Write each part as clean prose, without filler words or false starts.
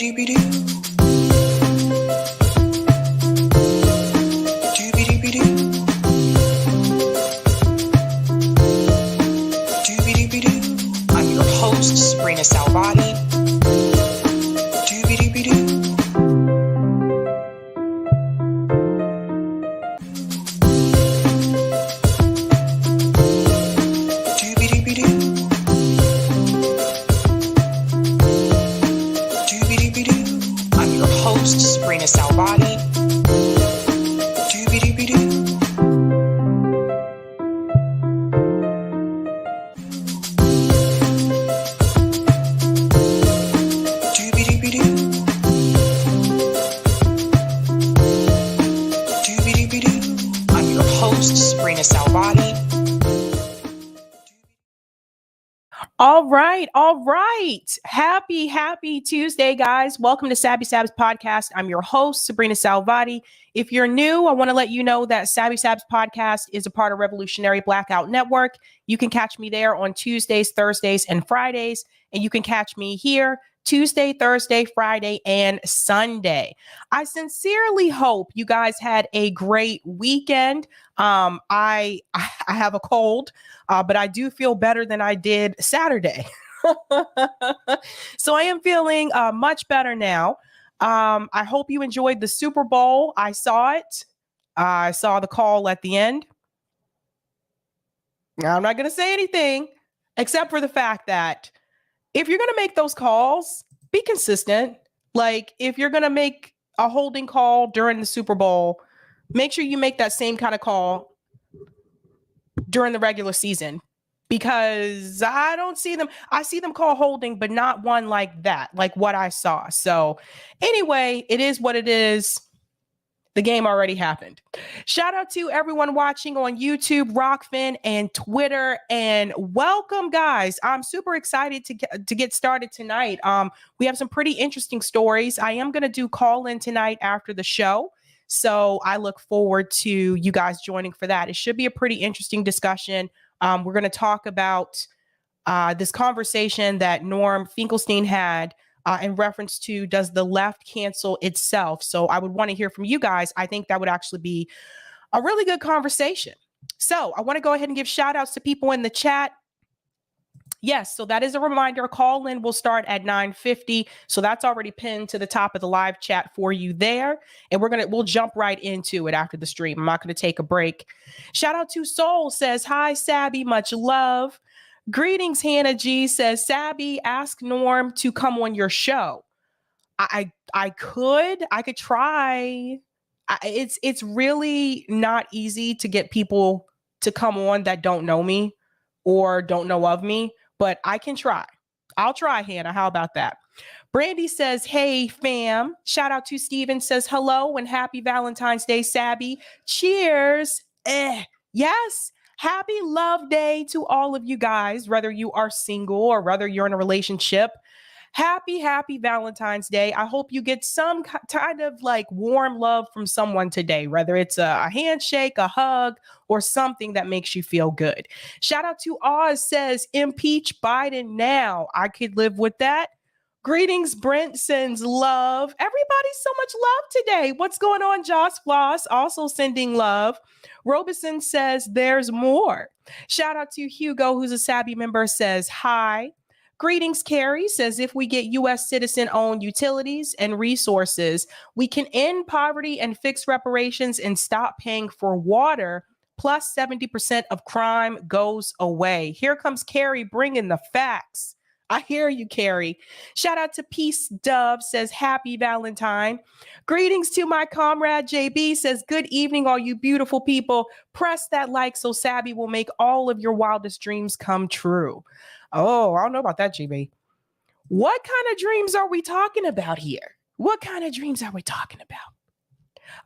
I'm your host, sabrinasalvati. I'm your host, sabrinasalvati. I'm your host, sabrinasalvati. All right. Happy Tuesday, guys. Welcome to Sab's podcast. I'm your host, Sabrina Salvati. If you're new, I want to let you know that Sab's podcast is a part of Revolutionary Blackout Network. You can catch me there on Tuesdays, Thursdays, and Fridays. And you can catch me here Tuesday, Thursday, Friday, and Sunday. I sincerely hope you guys had a great weekend. I have a cold, but I do feel better than I did Saturday. So I am feeling much better now. I hope you enjoyed the Super Bowl. I saw it. I saw the call at the end. I'm not going to say anything except for the fact that if you're going to make those calls, be consistent. Like if you're going to make a holding call during the Super Bowl, make sure you make that same kind of call during the regular season, because I don't see them. I see them call holding, but not one like that, like what I saw. So anyway, it is what it is. The game already happened. Shout out to everyone watching on YouTube, Rockfin, and Twitter. And welcome, guys. I'm super excited to get started tonight. We have some pretty interesting stories. I am going to do call in tonight after the show. So I look forward to you guys joining for that. It should be a pretty interesting discussion. We're going to talk about this conversation that Norm Finkelstein had in reference to, does the left cancel itself? So I would want to hear from you guys. I think that would actually be a really good conversation. So I want to go ahead and give shout outs to people in the chat. Yes, so that is a reminder. Call in will start at 9:50. So that's already pinned to the top of the live chat for you there. And we'll jump right into it after the stream. I'm not going to take a break. Shout out to Soul, says, hi, Sabby, much love. Greetings, Hannah G, says, Sabby, ask Norm to come on your show. I could try. It's really not easy to get people to come on that don't know me or don't know of me, but I can try. I'll try, Hannah. How about that? Brandy says, hey, fam. Shout out to Steven, says, hello and happy Valentine's Day, Sabby. Cheers. Yes. Happy Love Day to all of you guys, whether you are single or whether you're in a relationship. Happy Valentine's Day. I hope you get some kind of like warm love from someone today, whether it's a handshake, a hug, or something that makes you feel good. Shout out to Oz, says, impeach Biden now. I could live with that. Greetings, Brent sends love. Everybody, so much love today. What's going on, Josh Floss? Also sending love. Robeson says there's more. Shout out to Hugo, who's a Sabby member, says hi. Greetings, Carrie, says if we get U.S. citizen-owned utilities and resources, we can end poverty and fix reparations and stop paying for water, plus 70% of crime goes away. Here comes Carrie bringing the facts. I hear you, Carrie. Shout out to Peace Dove, says happy Valentine. Greetings to my comrade JB, says good evening, all you beautiful people. Press that like so Sabby will make all of your wildest dreams come true. Oh, I don't know about that, JB. What kind of dreams are we talking about here? What kind of dreams are we talking about?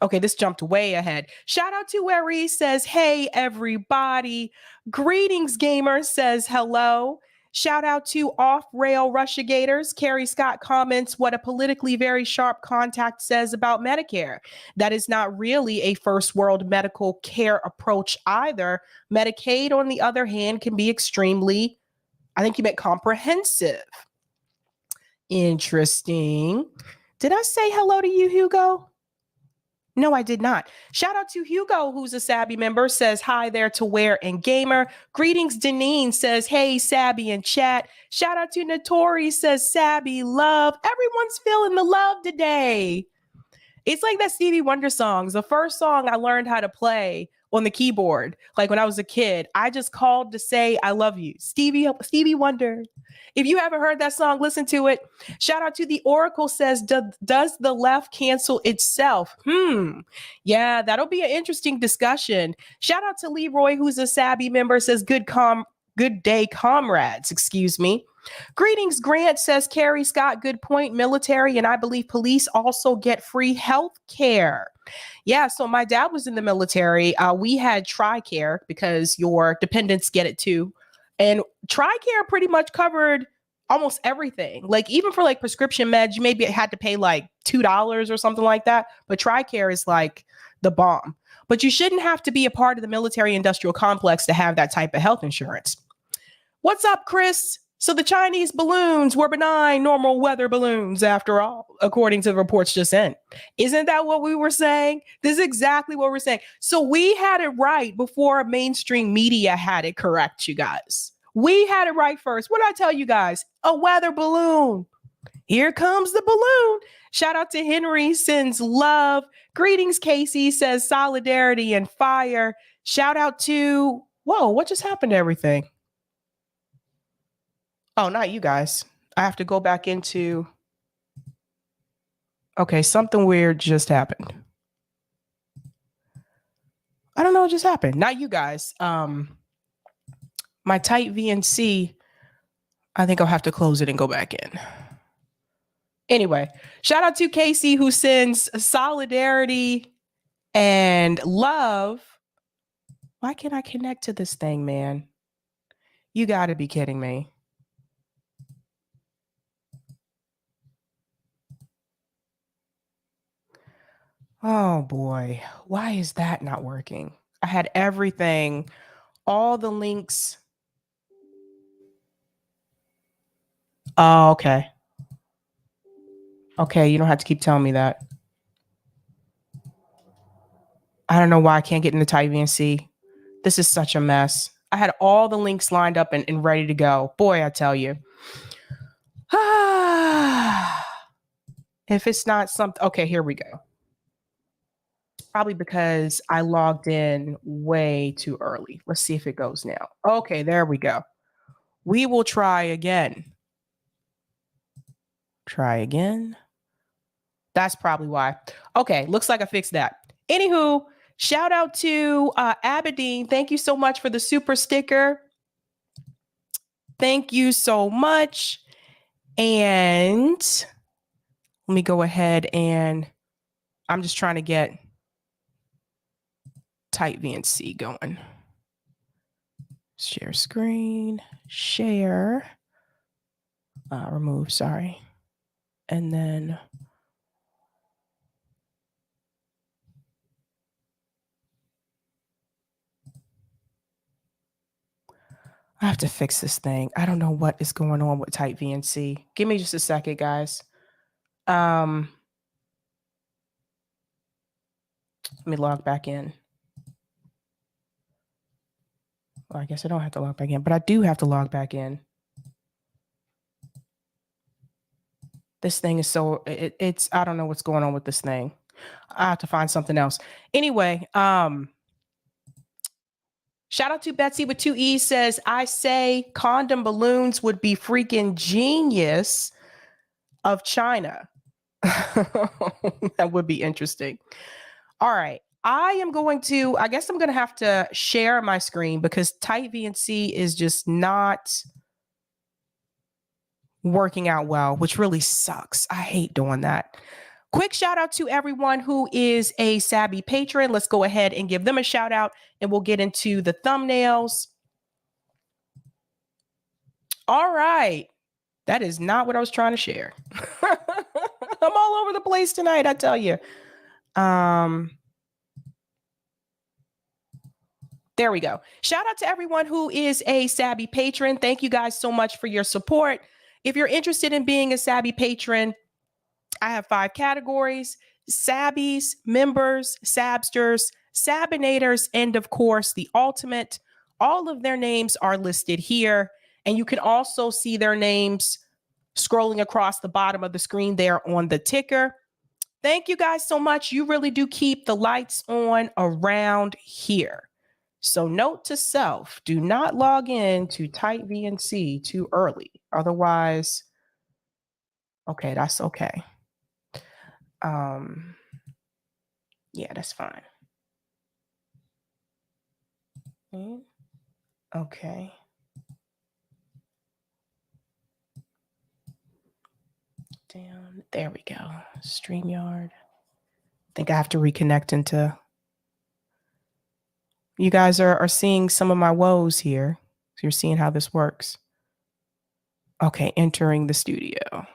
Okay, this jumped way ahead. Shout out to Wary, says, hey, everybody. Greetings, gamer, says hello. Shout out to Off-Rail Russiagators. Carrie Scott comments what a politically very sharp contact says about Medicare. That is not really a first world medical care approach either. Medicaid, on the other hand, can be extremely, I think you meant comprehensive. interesting. Did I say hello to you, Hugo? No, I did not. Shout out to Hugo, who's a Sabby member, says hi there to Ware and Gamer. Greetings, Deneen says, hey, Sabby in chat. Shout out to Notori, says Sabby love. Everyone's feeling the love today. It's like that Stevie Wonder songs. The first song I learned how to play on the keyboard, like when I was a kid, I just called to say I love you. Stevie Wonder. If you haven't heard that song, listen to it. Shout out to the Oracle says, does the left cancel itself? Yeah, that'll be an interesting discussion. Shout out to Leroy, who's a Sabby member, says good day, comrades. Excuse me. Greetings, Grant says Carrie Scott, good point. Military and I believe police also get free health care. Yeah, so my dad was in the military. We had TRICARE because your dependents get it too. And TRICARE pretty much covered almost everything. Like even for like prescription meds, you maybe had to pay like $2 or something like that. But TRICARE is like the bomb. But you shouldn't have to be a part of the military industrial complex to have that type of health insurance. What's up, Chris? So the Chinese balloons were benign, normal weather balloons after all, according to the reports just in. Isn't that what we were saying? This is exactly what we're saying. So we had it right before mainstream media had it correct, you guys. We had it right first. What did I tell you guys? A weather balloon. Here comes the balloon. Shout out to Henry, sends love. Greetings, Casey, says solidarity and fire. Shout out to, whoa, what just happened to everything? Oh, not you guys. I have to go back into. Okay, something weird just happened. I don't know what just happened. Not you guys. My tight VNC, I think I'll have to close it and go back in. Anyway, shout out to Casey who sends solidarity and love. Why can't I connect to this thing, man? You got to be kidding me. Oh boy, why is that not working? I had everything, all the links. Oh, okay. Okay, you don't have to keep telling me that. I don't know why I can't get into Tight VNC. This is such a mess. I had all the links lined up and ready to go. Boy, I tell you. If it's not something, okay, here we go. Probably because I logged in way too early. Let's see if it goes now. Okay, there we go. We will try again. Try again. That's probably why. Okay, looks like I fixed that. Anywho, shout out to Aberdeen. Thank you so much for the super sticker. Thank you so much. And let me go ahead and I'm just trying to get Tight VNC going. Share screen, share, remove, sorry. And then I have to fix this thing. I don't know what is going on with Tight VNC. Give me just a second, guys. Let me log back in. Well, I guess I don't have to log back in, but I do have to log back in. This thing is so, it's, I don't know what's going on with this thing. I have to find something else. Anyway, shout out to Betsy with 2 E's says, I say condom balloons would be freaking genius of China. That would be interesting. All right. I guess I'm going to have to share my screen because Tight VNC is just not working out well, which really sucks. I hate doing that. Quick shout out to everyone who is a Sabby patron. Let's go ahead and give them a shout out and we'll get into the thumbnails. All right. That is not what I was trying to share. I'm all over the place tonight, I tell you. There we go. Shout out to everyone who is a Sabby patron. Thank you guys so much for your support. If you're interested in being a Sabby patron, I have 5 categories: Sabbies, members, Sabsters, Sabinators, and of course, the ultimate. All of their names are listed here. And you can also see their names scrolling across the bottom of the screen there on the ticker. Thank you guys so much. You really do keep the lights on around here. So note to self, do not log in to type VNC too early. Otherwise, okay, that's okay. Yeah, that's fine. Okay. Down. There we go. StreamYard. I think I have to reconnect into. You guys are seeing some of my woes here. So you're seeing how this works. Okay, entering the studio.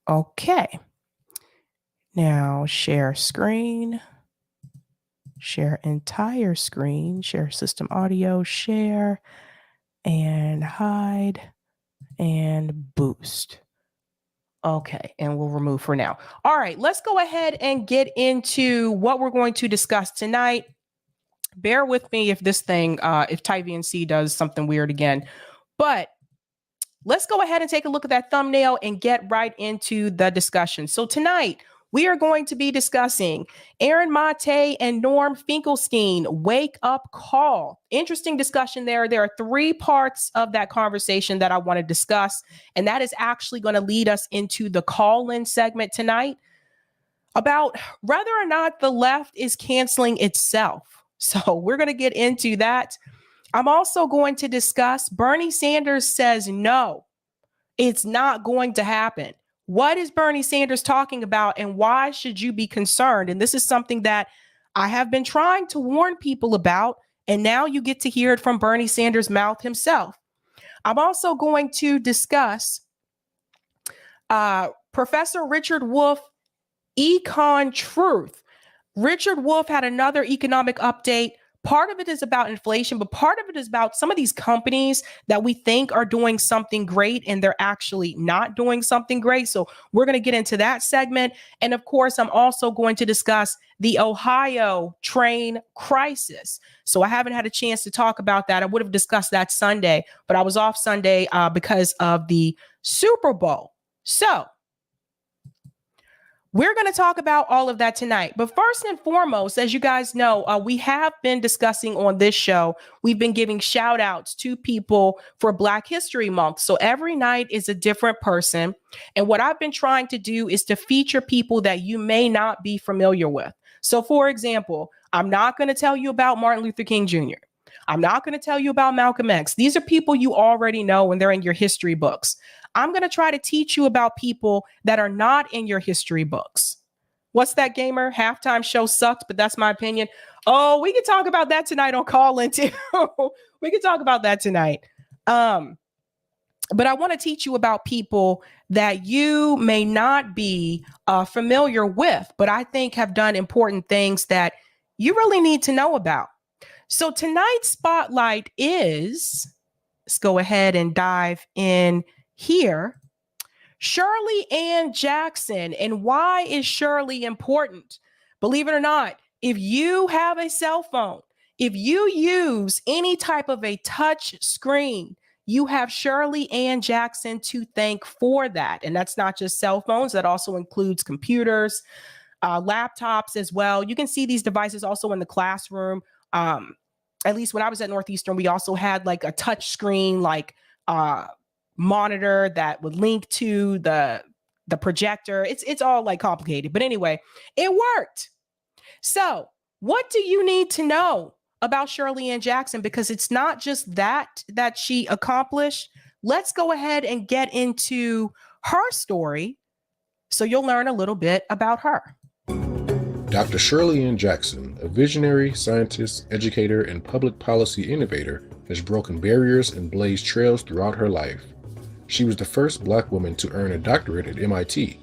Okay. Now share screen. Share entire screen. Share system audio. Share. And hide. And boost. Okay, and we'll remove for now. All right, let's go ahead and get into what we're going to discuss tonight. Bear with me if this thing, if Type VNC does something weird again. But let's go ahead and take a look at that thumbnail and get right into the discussion. So tonight, we are going to be discussing Aaron Mate and Norm Finkelstein, Wake Up Call. Interesting discussion there. There are 3 parts of that conversation that I want to discuss, and that is actually going to lead us into the call-in segment tonight about whether or not the left is canceling itself. So we're going to get into that. I'm also going to discuss Bernie Sanders says no, it's not going to happen. What is Bernie Sanders talking about, and why should you be concerned? And this is something that I have been trying to warn people about, and now you get to hear it from Bernie Sanders' mouth himself. I'm also going to discuss Professor Richard Wolff, Econ Truth. Richard Wolff had another economic update. Part of it is about inflation, but part of it is about some of these companies that we think are doing something great and they're actually not doing something great. So we're going to get into that segment. And of course, I'm also going to discuss the Ohio train crisis. So I haven't had a chance to talk about that. I would have discussed that Sunday, but I was off Sunday because of the Super Bowl. So we're going to talk about all of that tonight. But first and foremost, as you guys know, we have been discussing on this show, we've been giving shout outs to people for Black History Month. So every night is a different person. And what I've been trying to do is to feature people that you may not be familiar with. So for example, I'm not going to tell you about Martin Luther King Jr. I'm not going to tell you about Malcolm X. These are people you already know and they're in your history books. I'm going to try to teach you about people that are not in your history books. What's that, gamer? Halftime show sucked, but that's my opinion. Oh, we can talk about that tonight on Call-In too. We can talk about that tonight. But I want to teach you about people that you may not be familiar with, but I think have done important things that you really need to know about. So tonight's spotlight is, let's go ahead and dive in here, Shirley Ann Jackson. And why is Shirley important? Believe it or not, if you have a cell phone, if you use any type of a touch screen, you have Shirley Ann Jackson to thank for that. And that's not just cell phones, that also includes computers, laptops as well. You can see these devices also in the classroom. At least when I was at Northeastern, we also had like a touch screen, like monitor that would link to the projector. It's all like complicated, but anyway, it worked. So what do you need to know about Shirley Ann Jackson? Because it's not just that she accomplished. Let's go ahead and get into her story so you'll learn a little bit about her. Dr. Shirley Ann Jackson, a visionary, scientist, educator, and public policy innovator, has broken barriers and blazed trails throughout her life. She was the first Black woman to earn a doctorate at MIT.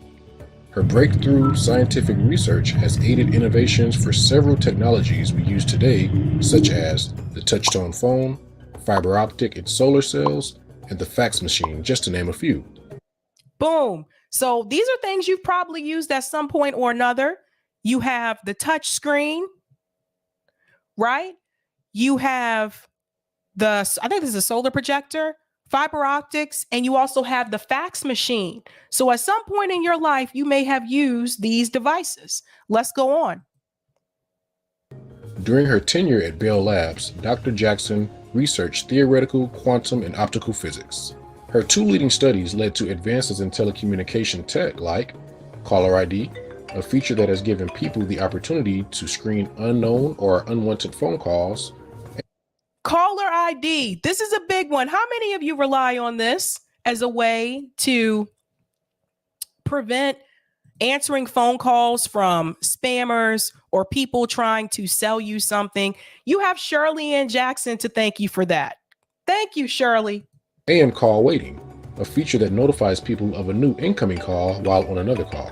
Her breakthrough scientific research has aided innovations for several technologies we use today, such as the touch-tone phone, fiber optic and solar cells, and the fax machine, just to name a few. Boom. So these are things you've probably used at some point or another. You have the touch screen, right? You have I think this is a solar projector, fiber optics, and you also have the fax machine. So at some point in your life, you may have used these devices. Let's go on. During her tenure at Bell Labs, Dr. Jackson researched theoretical, quantum, and optical physics. Her two leading studies led to advances in telecommunication tech like caller ID, a feature that has given people the opportunity to screen unknown or unwanted phone calls. Caller ID. This is a big one. How many of you rely on this as a way to prevent answering phone calls from spammers or people trying to sell you something? You have Shirley Ann Jackson to thank you for that. Thank you, Shirley. And call waiting, a feature that notifies people of a new incoming call while on another call.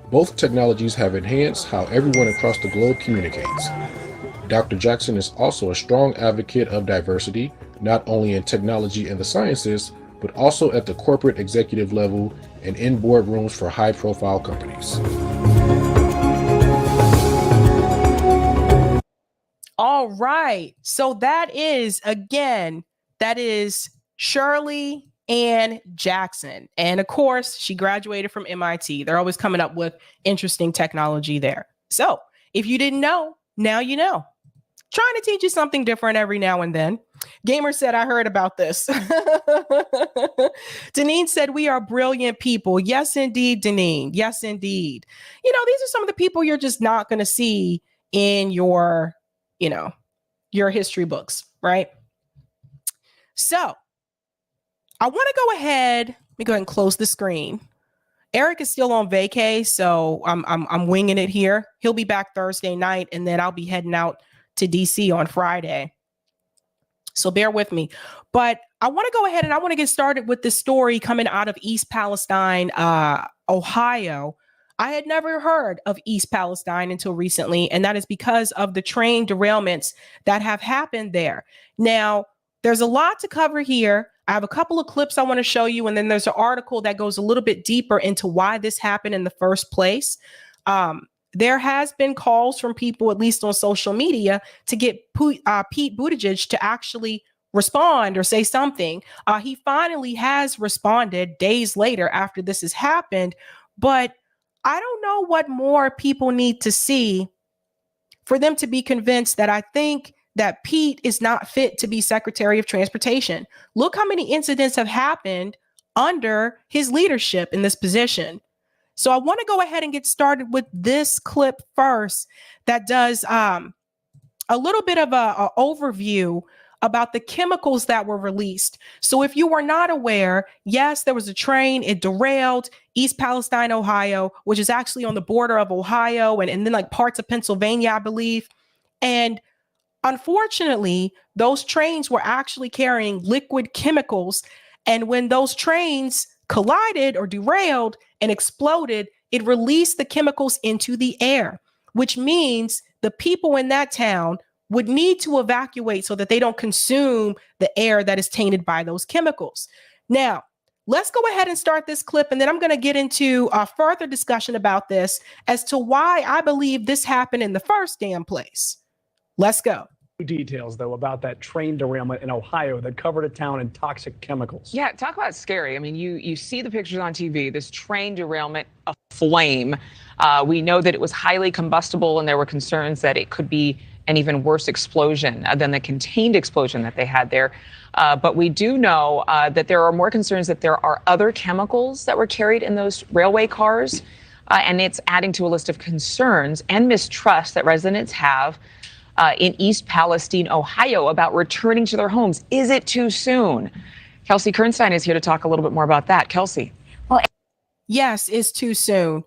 Both technologies have enhanced how everyone across the globe communicates. Dr. Jackson is also a strong advocate of diversity, not only in technology and the sciences, but also at the corporate executive level and in boardrooms for high-profile companies. All right. So that is Shirley Ann Jackson. And of course, she graduated from MIT. They're always coming up with interesting technology there. So if you didn't know, now you know. Trying to teach you something different every now and then. Gamer said, I heard about this. Deneen said, we are brilliant people. Yes, indeed, Deneen. Yes, indeed. You know, these are some of the people you're just not going to see in your history books, right? So I want to go ahead. Let me go ahead and close the screen. Eric is still on vacay, so I'm winging it here. He'll be back Thursday night, and then I'll be heading out to DC on Friday. So bear with me. But I want to go ahead and I want to get started with this story coming out of East Palestine, Ohio. I had never heard of East Palestine until recently, and that is because of the train derailments that have happened there. Now, there's a lot to cover here. I have a couple of clips I want to show you, and then there's an article that goes a little bit deeper into why this happened in the first place. There has been calls from people, at least on social media, to get Pete Buttigieg to actually respond or say something. He finally has responded days later after this has happened, but I don't know what more people need to see for them to be convinced that I think that Pete is not fit to be Secretary of Transportation. Look how many incidents have happened under his leadership in this position. So I want to go ahead and get started with this clip first that does a little bit of a overview about the chemicals that were released. So if you were not aware, yes, there was a train, it derailed East Palestine, Ohio, which is actually on the border of Ohio and then like parts of Pennsylvania, I believe. And unfortunately, those trains were actually carrying liquid chemicals. And when those trains collided or derailed and exploded, it released the chemicals into the air, which means the people in that town would need to evacuate so that they don't consume the air that is tainted by those chemicals. Now, let's go ahead and start this clip, and then I'm going to get into a further discussion about this as to why I believe this happened in the first damn place. Let's go. Details, though, about that train derailment in Ohio that covered a town in toxic chemicals. Yeah, talk about scary. I mean, you see the pictures on TV, this train derailment aflame. We know that it was highly combustible, and there were concerns that it could be an even worse explosion than the contained explosion that they had there. But we do know that there are more concerns that there are other chemicals that were carried in those railway cars. And it's adding to a list of concerns and mistrust that residents have in East Palestine, Ohio, about returning to their homes. Is it too soon? Kelsey Kernstein is here to talk a little bit more about that. Kelsey. Well, yes, it's too soon.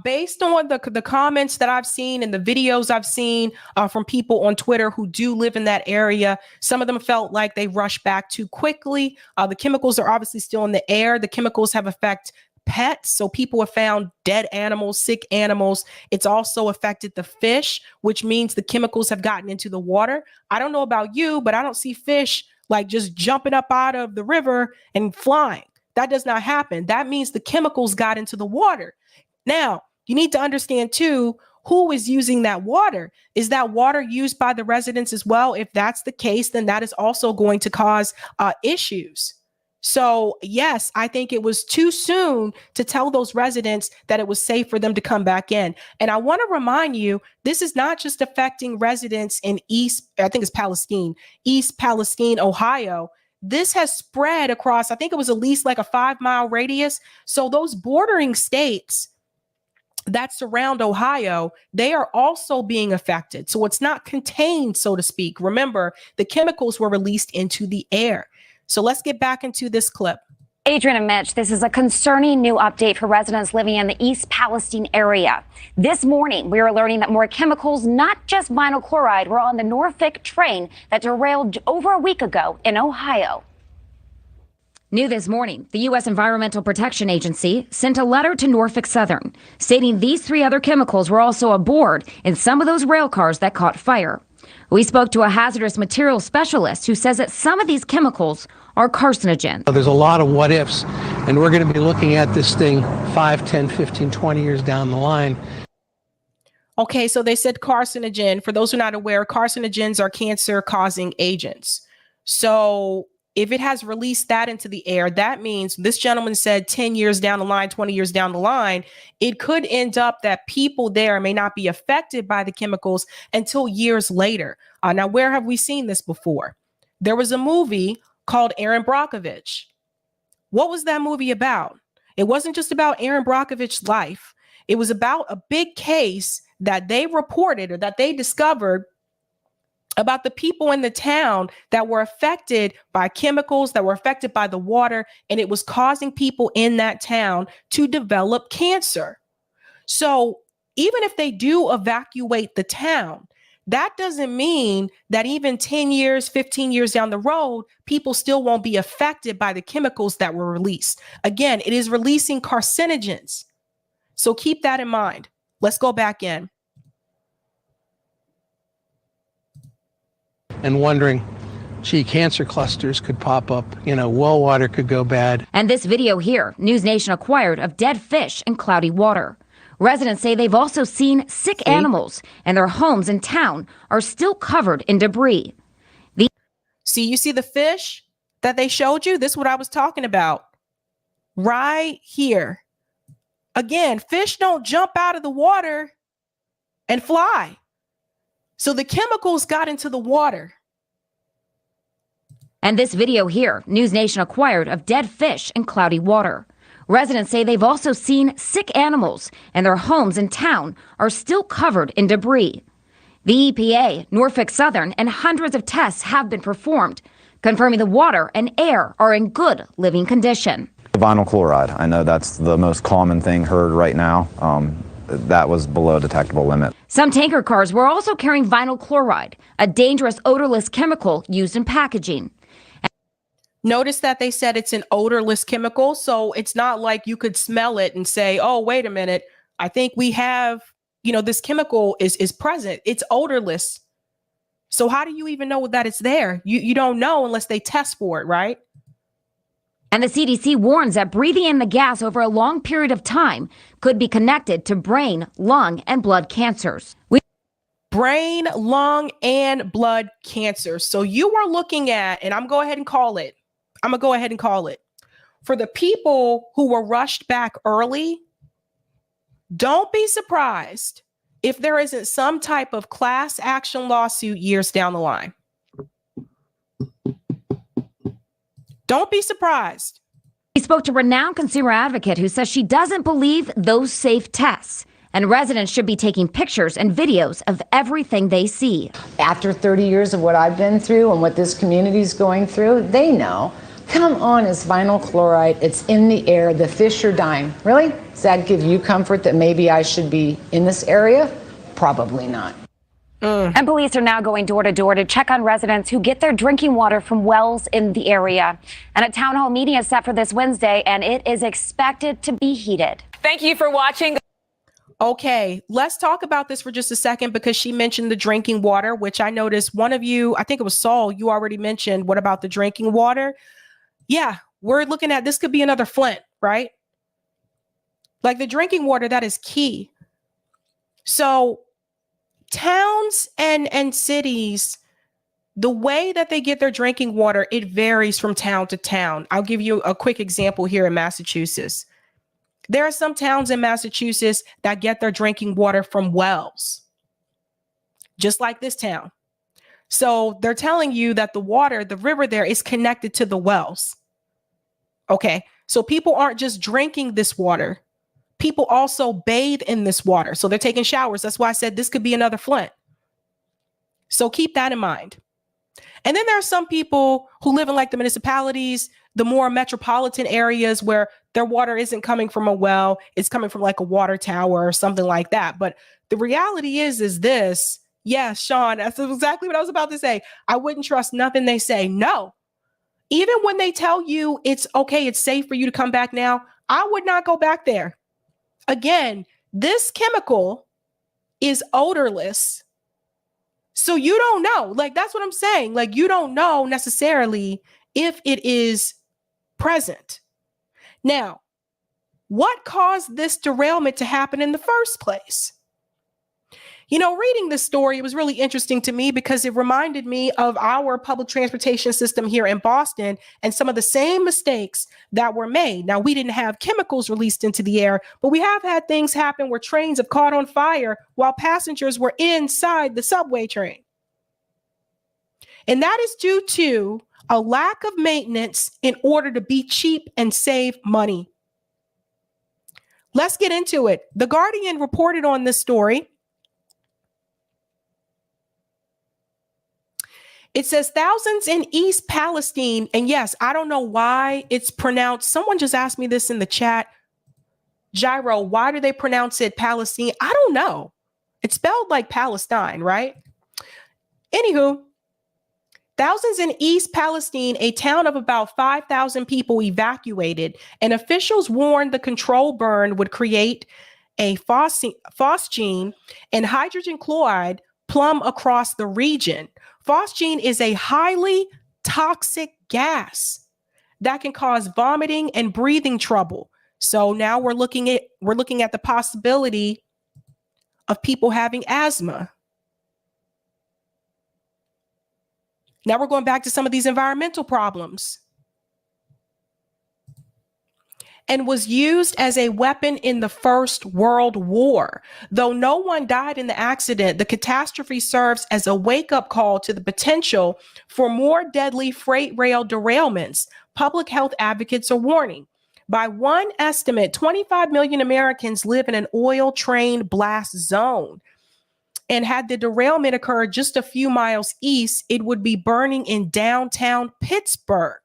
Based on the comments that I've seen and the videos I've seen from people on Twitter who do live in that area, some of them felt like they rushed back too quickly. The chemicals are obviously still in the air. The chemicals have affected pets. So people have found dead animals, sick animals. It's also affected the fish, which means the chemicals have gotten into the water. I don't know about you, but I don't see fish like just jumping up out of the river and flying. That does not happen. That means the chemicals got into the water. Now, you need to understand too, who is using that water? Is that water used by the residents as well? If that's the case, then that is also going to cause issues. So yes, I think it was too soon to tell those residents that it was safe for them to come back in. And I want to remind you, this is not just affecting residents in East Palestine, Ohio. This has spread across, I think it was at least like a 5-mile radius. So those bordering states that surround Ohio, they are also being affected. So it's not contained, so to speak. Remember, the chemicals were released into the air. So let's get back into this clip. Adrian and Mitch, this is a concerning new update for residents living in the East Palestine area. This morning, we are learning that more chemicals, not just vinyl chloride, were on the Norfolk train that derailed over a week ago in Ohio. New this morning, the U.S. Environmental Protection Agency sent a letter to Norfolk Southern stating these 3 other chemicals were also aboard in some of those rail cars that caught fire. We spoke to a hazardous materials specialist who says that some of these chemicals are carcinogen. There's a lot of what ifs, and we're going to be looking at this thing 5, 10, 15, 20 years down the line. Okay, so they said carcinogen. For those who are not aware, carcinogens are cancer-causing agents. So if it has released that into the air, that means this gentleman said 10 years down the line, 20 years down the line, it could end up that people there may not be affected by the chemicals until years later. Now, where have we seen this before? There was a movie called Aaron Brockovich. What was that movie about? It wasn't just about Aaron Brockovich's life. It was about a big case that they reported or that they discovered about the people in the town that were affected by chemicals, that were affected by the water, and it was causing people in that town to develop cancer. So even if they do evacuate the town, that doesn't mean that even 10 years, 15 years down the road, people still won't be affected by the chemicals that were released. Again, it is releasing carcinogens. So keep that in mind. Let's go back in. And wondering, gee, cancer clusters could pop up, well water could go bad. And this video here, News Nation acquired of dead fish in cloudy water. Residents say they've also seen sick animals, and their homes in town are still covered in debris. You see the fish that they showed you? This is what I was talking about right here. Again, fish don't jump out of the water and fly. So the chemicals got into the water. And this video here, News Nation acquired of dead fish in cloudy water. Residents say they've also seen sick animals, and their homes in town are still covered in debris. The EPA, Norfolk Southern, and hundreds of tests have been performed, confirming the water and air are in good living condition. Vinyl chloride, I know that's the most common thing heard right now. That was below detectable limit. Some tanker cars were also carrying vinyl chloride, a dangerous odorless chemical used in packaging. Notice that they said it's an odorless chemical, so it's not like you could smell it and say, oh, wait a minute, I think we have, this chemical is present. It's odorless. So how do you even know that it's there? You don't know unless they test for it, right? And the CDC warns that breathing in the gas over a long period of time could be connected to brain, lung, and blood cancers. Brain, lung, and blood cancer. So you are looking at, and I'm going to go ahead and call it. For the people who were rushed back early, don't be surprised if there isn't some type of class action lawsuit years down the line. Don't be surprised. We spoke to a renowned consumer advocate who says she doesn't believe those safe tests, and residents should be taking pictures and videos of everything they see. After 30 years of what I've been through and what this community is going through, they know. Come on, it's vinyl chloride. It's in the air. The fish are dying. Really? Does that give you comfort that maybe I should be in this area? Probably not. And police are now going door to door to check on residents who get their drinking water from wells in the area. And a town hall meeting is set for this Wednesday, and it is expected to be heated. Thank you for watching. Okay, let's talk about this for just a second because she mentioned the drinking water, which I noticed one of you, I think it was Saul, you already mentioned. What about the drinking water? Yeah, we're looking at this could be another Flint, right? Like the drinking water, that is key. So towns and cities, the way that they get their drinking water, it varies from town to town. I'll give you a quick example here in Massachusetts. There are some towns in Massachusetts that get their drinking water from wells, just like this town. So they're telling you that the water, the river there is connected to the wells. Okay, so people aren't just drinking this water. People also bathe in this water. So they're taking showers. That's why I said this could be another Flint. So keep that in mind. And then there are some people who live in like the municipalities, the more metropolitan areas where their water isn't coming from a well, it's coming from like a water tower or something like that. But the reality is this. Yeah, Sean, that's exactly what I was about to say. I wouldn't trust nothing they say. No. Even when they tell you it's okay, it's safe for you to come back now, I would not go back there. Again, this chemical is odorless. So you don't know, like, that's what I'm saying. Like, you don't know necessarily if it is present. Now, what caused this derailment to happen in the first place? You know, reading this story, it was really interesting to me because it reminded me of our public transportation system here in Boston and some of the same mistakes that were made. Now, we didn't have chemicals released into the air, but we have had things happen where trains have caught on fire while passengers were inside the subway train. And that is due to a lack of maintenance in order to be cheap and save money. Let's get into it. The Guardian reported on this story. It says thousands in East Palestine. And yes, I don't know why it's pronounced. Someone just asked me this in the chat. Gyro, why do they pronounce it Palestine? I don't know. It's spelled like Palestine, right? Anywho, thousands in East Palestine, a town of about 5,000 people evacuated, and officials warned the control burn would create a phosgene and hydrogen chloride plumb across the region. Phosgene is a highly toxic gas that can cause vomiting and breathing trouble. So now we're looking at the possibility of people having asthma. Now we're going back to some of these environmental problems. And was used as a weapon in the First World War. Though no one died in the accident, the catastrophe serves as a wake-up call to the potential for more deadly freight rail derailments. Public health advocates are warning. By one estimate, 25 million Americans live in an oil train blast zone. And had the derailment occurred just a few miles east, it would be burning in downtown Pittsburgh,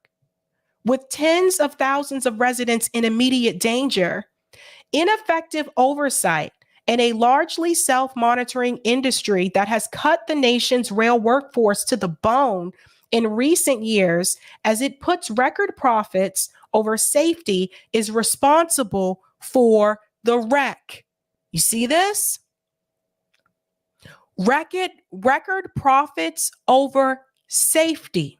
with tens of thousands of residents in immediate danger. Ineffective oversight and a largely self-monitoring industry that has cut the nation's rail workforce to the bone in recent years, as it puts record profits over safety, is responsible for the wreck. You see this? Record profits over safety.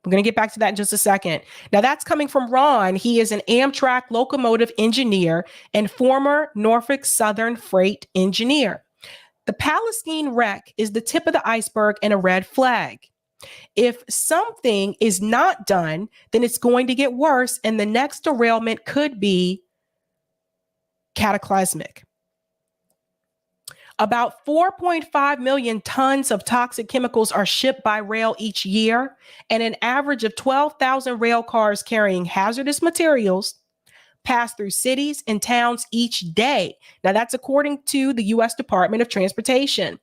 We're going to get back to that in just a second. Now, that's coming from Ron. He is an Amtrak locomotive engineer and former Norfolk Southern freight engineer. The Palestine wreck is the tip of the iceberg and a red flag. If something is not done, then it's going to get worse, and the next derailment could be cataclysmic. About 4.5 million tons of toxic chemicals are shipped by rail each year, and an average of 12,000 rail cars carrying hazardous materials pass through cities and towns each day. Now, that's according to the U.S. Department of Transportation.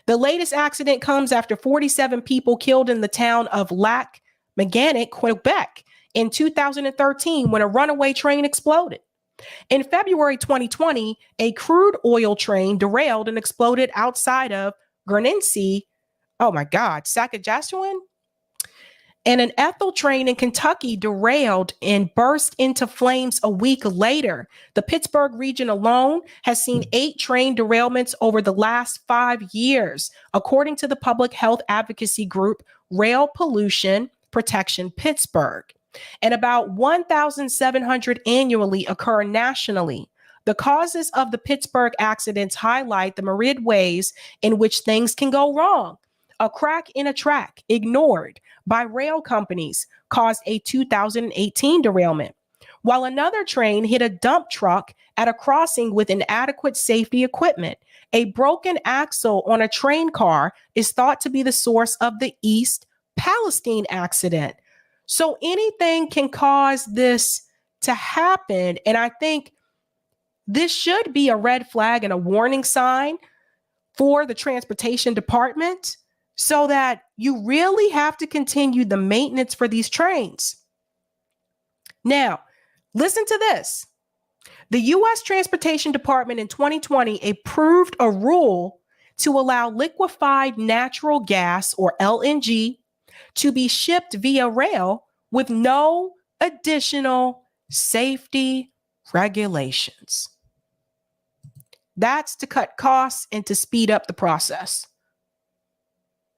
The latest accident comes after 47 people killed in the town of Lac-Mégantic, Quebec, in 2013 when a runaway train exploded. In February 2020, a crude oil train derailed and exploded outside of Guernsey, Saskatchewan. And an ethyl train in Kentucky derailed and burst into flames a week later. The Pittsburgh region alone has seen 8 train derailments over the last 5 years, according to the public health advocacy group Rail Pollution Protection Pittsburgh. And about 1,700 annually occur nationally. The causes of the Pittsburgh accidents highlight the myriad ways in which things can go wrong. A crack in a track ignored by rail companies caused a 2018 derailment, while another train hit a dump truck at a crossing with inadequate safety equipment. A broken axle on a train car is thought to be the source of the East Palestine accident. So anything can cause this to happen. And I think this should be a red flag and a warning sign for the transportation department, so that you really have to continue the maintenance for these trains. Now, listen to this. The U.S. Transportation Department in 2020 approved a rule to allow liquefied natural gas, or LNG, to be shipped via rail with no additional safety regulations. That's to cut costs and to speed up the process.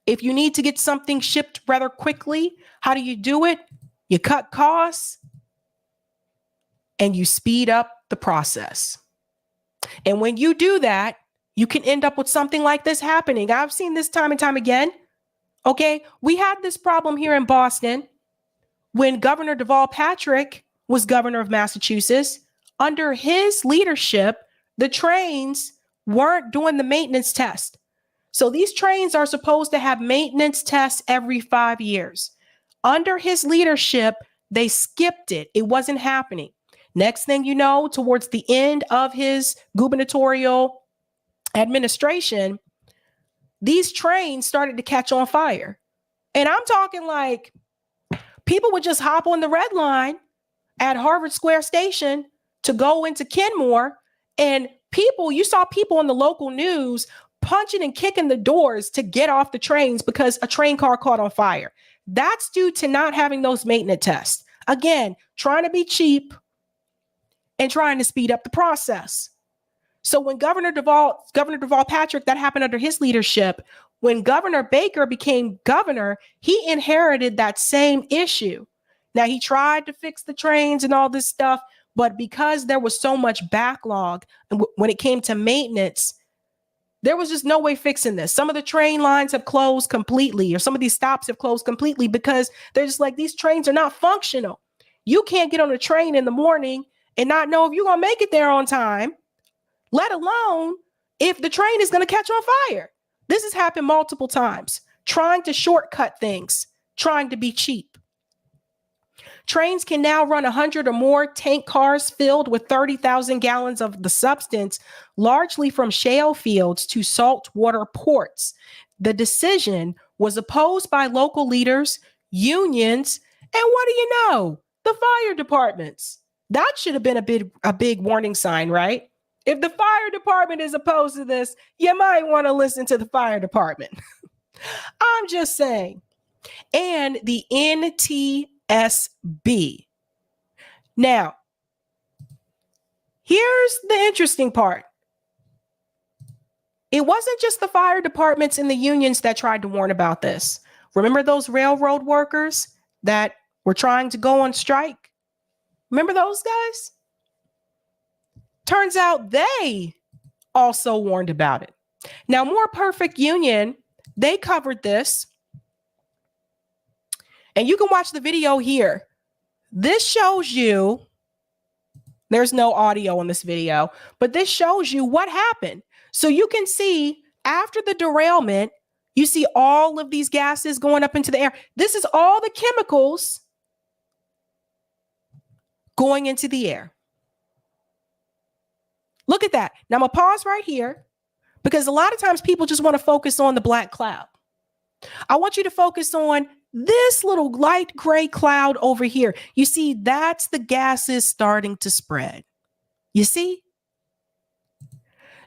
If you need to get something shipped rather quickly, how do you do it? You cut costs and you speed up the process. And when you do that, you can end up with something like this happening. I've seen this time and time again. Okay, we had this problem here in Boston when Governor Deval Patrick was governor of Massachusetts. Under his leadership, the trains weren't doing the maintenance test. So these trains are supposed to have maintenance tests every 5 years. Under his leadership, they skipped it. It wasn't happening. Next thing you know, towards the end of his gubernatorial administration, these trains started to catch on fire. And I'm talking like people would just hop on the red line at Harvard Square Station to go into Kenmore, and you saw people on the local news punching and kicking the doors to get off the trains because a train car caught on fire. That's due to not having those maintenance tests. Again, trying to be cheap and trying to speed up the process. So when Governor Deval Patrick, that happened under his leadership. When Governor Baker became governor, he inherited that same issue. Now, he tried to fix the trains and all this stuff, but because there was so much backlog when it came to maintenance, there was just no way fixing this. Some of the train lines have closed completely, or some of these stops have closed completely because they're just like, these trains are not functional. You can't get on a train in the morning and not know if you're going to make it there on time, let alone if the train is going to catch on fire. This has happened multiple times, trying to shortcut things, trying to be cheap. Trains can now run 100 or more tank cars filled with 30,000 gallons of the substance, largely from shale fields to saltwater ports. The decision was opposed by local leaders, unions, and what do you know? The fire departments. That should have been a big warning sign, right? If the fire department is opposed to this, you might want to listen to the fire department. I'm just saying. And the NTSB. Now, here's the interesting part. It wasn't just the fire departments and the unions that tried to warn about this. Remember those railroad workers that were trying to go on strike? Remember those guys? Turns out they also warned about it. Now, More Perfect Union, they covered this. And you can watch the video here. This shows you, there's no audio in this video, but this shows you what happened. So you can see after the derailment, you see all of these gases going up into the air. This is all the chemicals going into the air. Look at that. Now I'm gonna pause right here because a lot of times people just want to focus on the black cloud. I want you to focus on this little light gray cloud over here. You see, that's the gases starting to spread. You see?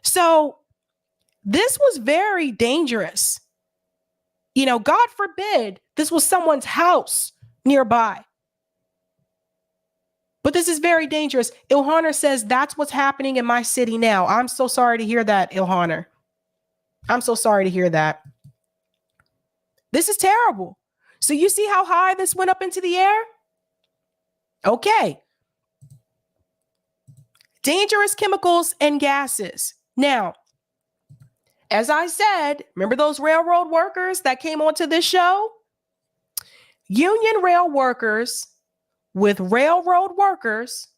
So this was very dangerous. God forbid this was someone's house nearby. But this is very dangerous. Ilhanner says that's what's happening in my city now. I'm so sorry to hear that, Ilhanner. I'm so sorry to hear that. This is terrible. So you see how high this went up into the air? Okay. Dangerous chemicals and gases. Now, as I said, remember those railroad workers that came onto this show? Union rail workers with railroad workers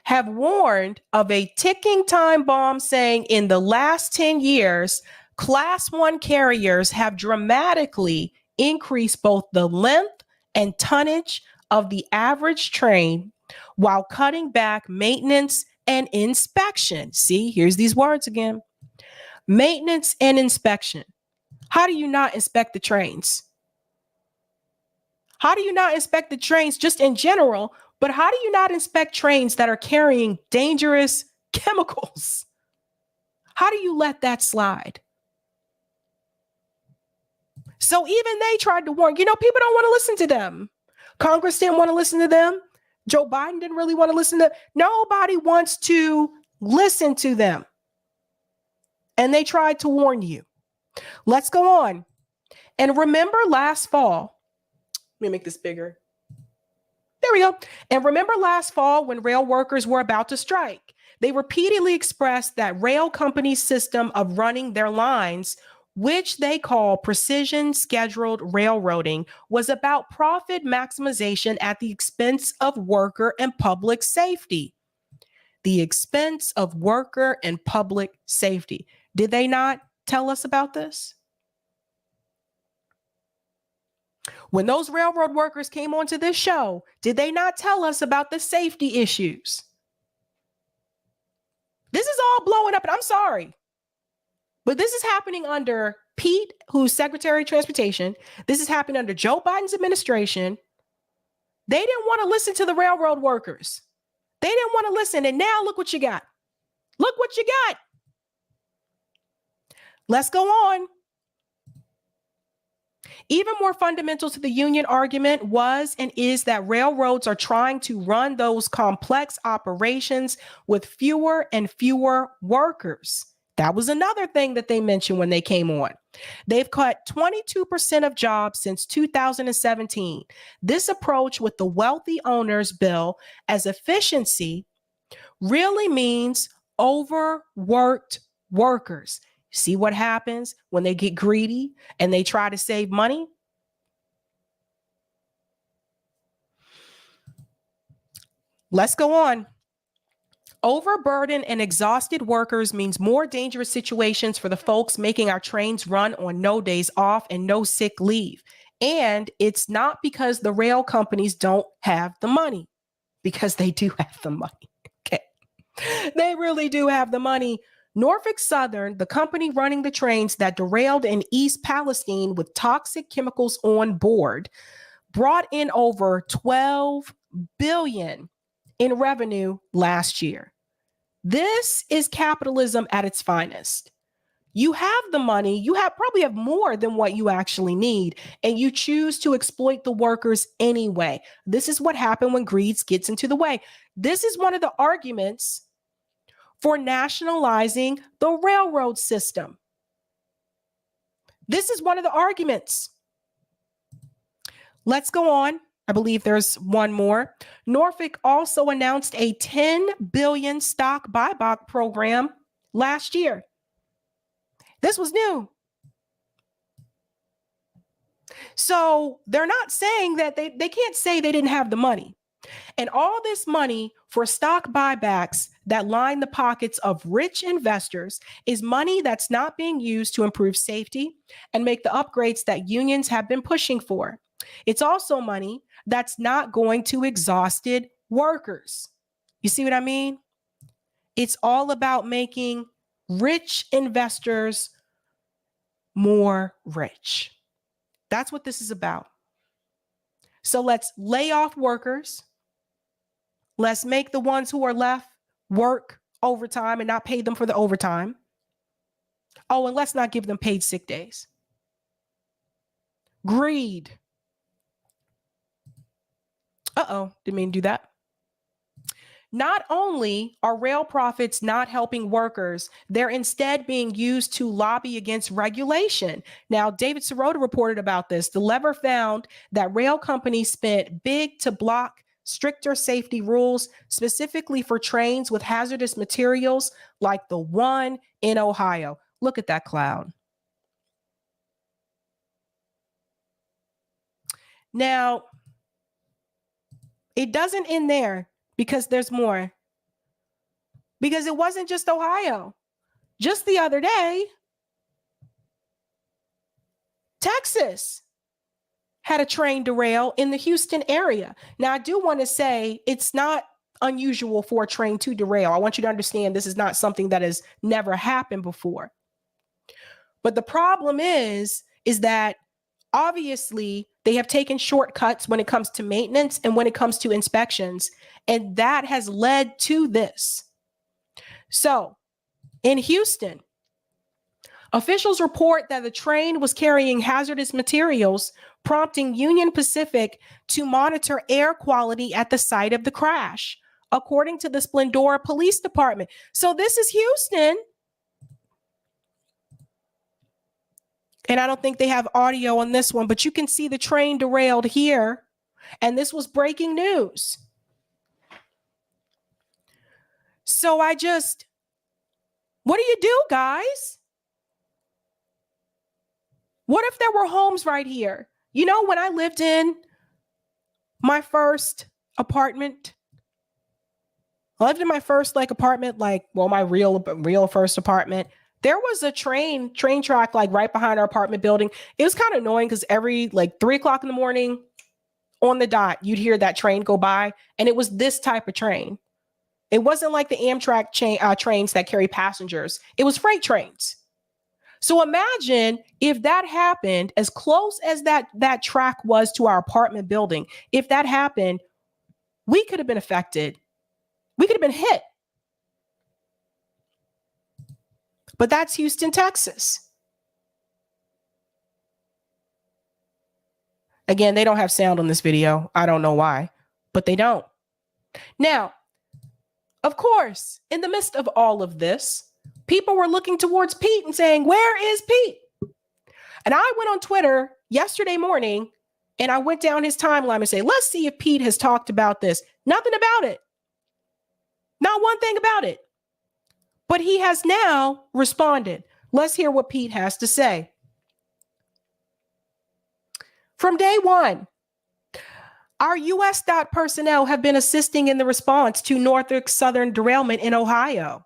have warned of a ticking time bomb, saying in the last 10 years, Class 1 carriers have dramatically increased both the length and tonnage of the average train while cutting back maintenance and inspection. See, here's these words again. Maintenance and inspection. How do you not inspect the trains? How do you not inspect the trains just in general? But how do you not inspect trains that are carrying dangerous chemicals? How do you let that slide? So even they tried to warn, people don't want to listen to them. Congress didn't want to listen to them. Joe Biden didn't really want to listen to them. Nobody wants to listen to them. And they tried to warn you. Let's go on. And remember last fall, let me make this bigger. There we go. And remember last fall when rail workers were about to strike, they repeatedly expressed that rail companies' system of running their lines, which they call precision scheduled railroading, was about profit maximization at the expense of worker and public safety. The expense of worker and public safety. Did they not tell us about this? When those railroad workers came onto this show, did they not tell us about the safety issues? This is all blowing up, and I'm sorry, but this is happening under Pete, who's Secretary of Transportation. This is happening under Joe Biden's administration. They didn't want to listen to the railroad workers. They didn't want to listen, and now look what you got. Look what you got. Let's go on. Even more fundamental to the union argument was and is that railroads are trying to run those complex operations with fewer and fewer workers. That was another thing that they mentioned when they came on. They've cut 22% of jobs since 2017. This approach with the wealthy owners bill as efficiency really means overworked workers. See what happens when they get greedy and they try to save money? Let's go on. Overburdened and exhausted workers means more dangerous situations for the folks making our trains run on no days off and no sick leave. And it's not because the rail companies don't have the money, because they do have the money. Okay. They really do have the money. Norfolk Southern, the company running the trains that derailed in East Palestine with toxic chemicals on board, brought in over $12 billion in revenue last year. This is capitalism at its finest. You have the money, you probably have more than what you actually need, and you choose to exploit the workers anyway. This is what happened when greed gets into the way. This is one of the arguments for nationalizing the railroad system. This is one of the arguments. Let's go on. I believe there's one more. Norfolk also announced a $10 billion stock buyback program last year. This was new. So they're not saying that they can't say they didn't have the money. And all this money for stock buybacks that line the pockets of rich investors is money that's not being used to improve safety and make the upgrades that unions have been pushing for. It's also money that's not going to exhausted workers. You see what I mean? It's all about making rich investors more rich. That's what this is about. So let's lay off workers. Let's make the ones who are left work overtime and not pay them for the overtime. Oh, and let's not give them paid sick days. Greed. Didn't mean to do that. Not only are rail profits not helping workers, they're instead being used to lobby against regulation. Now, David Sirota reported about this. The Lever found that rail companies spent big to block stricter safety rules, specifically for trains with hazardous materials like the one in Ohio. Look at that cloud. Now, it doesn't end there because there's more. Because it wasn't just Ohio. Just the other day, Texas had a train derail in the Houston area. Now, I do want to say it's not unusual for a train to derail. I want you to understand this is not something that has never happened before. But the problem is that obviously they have taken shortcuts when it comes to maintenance and when it comes to inspections, and that has led to this. So, in Houston, officials report that the train was carrying hazardous materials, prompting Union Pacific to monitor air quality at the site of the crash, according to the Splendora Police Department. So this is Houston. And I don't think they have audio on this one, but you can see the train derailed here. And this was breaking news. So what do you do, guys? What if there were homes right here? You know, when I lived in my first apartment, my real first apartment, there was a train track like right behind our apartment building. It was kind of annoying because every 3 o'clock in the morning on the dot, you'd hear that train go by. And it was this type of train. It wasn't like the Amtrak trains that carry passengers. It was freight trains. So imagine if that happened as close as that track was to our apartment building. If that happened, we could have been affected. We could have been hit. But that's Houston, Texas. Again, they don't have sound on this video. I don't know why, but they don't. Now, of course, in the midst of all of this, people were looking towards Pete and saying, where is Pete? And I went on Twitter yesterday morning and I went down his timeline and say, let's see if Pete has talked about this. Nothing about it. Not one thing about it. But he has now responded. Let's hear what Pete has to say. From day one, our U.S. DOT personnel have been assisting in the response to Norfolk Southern derailment in Ohio.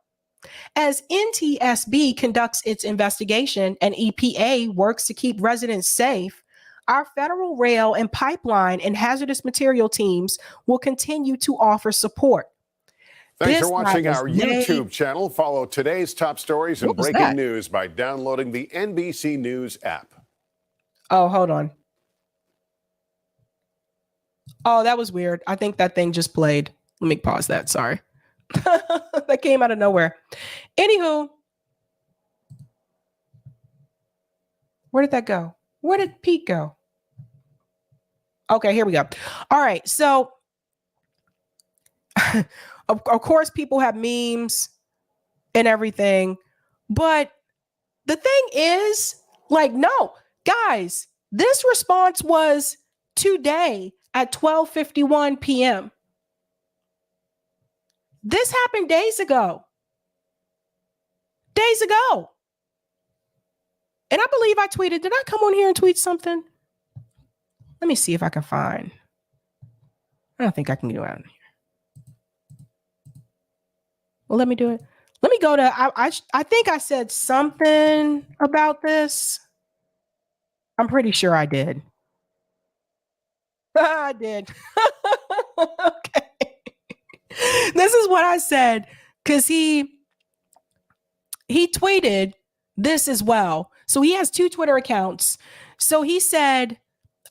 As NTSB conducts its investigation and EPA works to keep residents safe, our federal rail and pipeline and hazardous material teams will continue to offer support. Thanks for watching our YouTube channel. Follow today's top stories and breaking news by downloading the NBC News app. Oh, hold on. Oh, that was weird. I think that thing just played. Let me pause that. Sorry. That came out of nowhere. Anywho, where did that go? Where did Pete go? Okay, here we go. All right. So, of course, people have memes and everything. But the thing is, no, guys, this response was today at 12:51 p.m. This happened days ago. Days ago. And I believe I tweeted. Did I come on here and tweet something? Let me see if I can find. I don't think I can go out here. Well, let me do it. Let me go to, I think I said something about this. I'm pretty sure I did. I did. Okay. This is what I said because he tweeted this as well. So he has 2 Twitter accounts. So he said,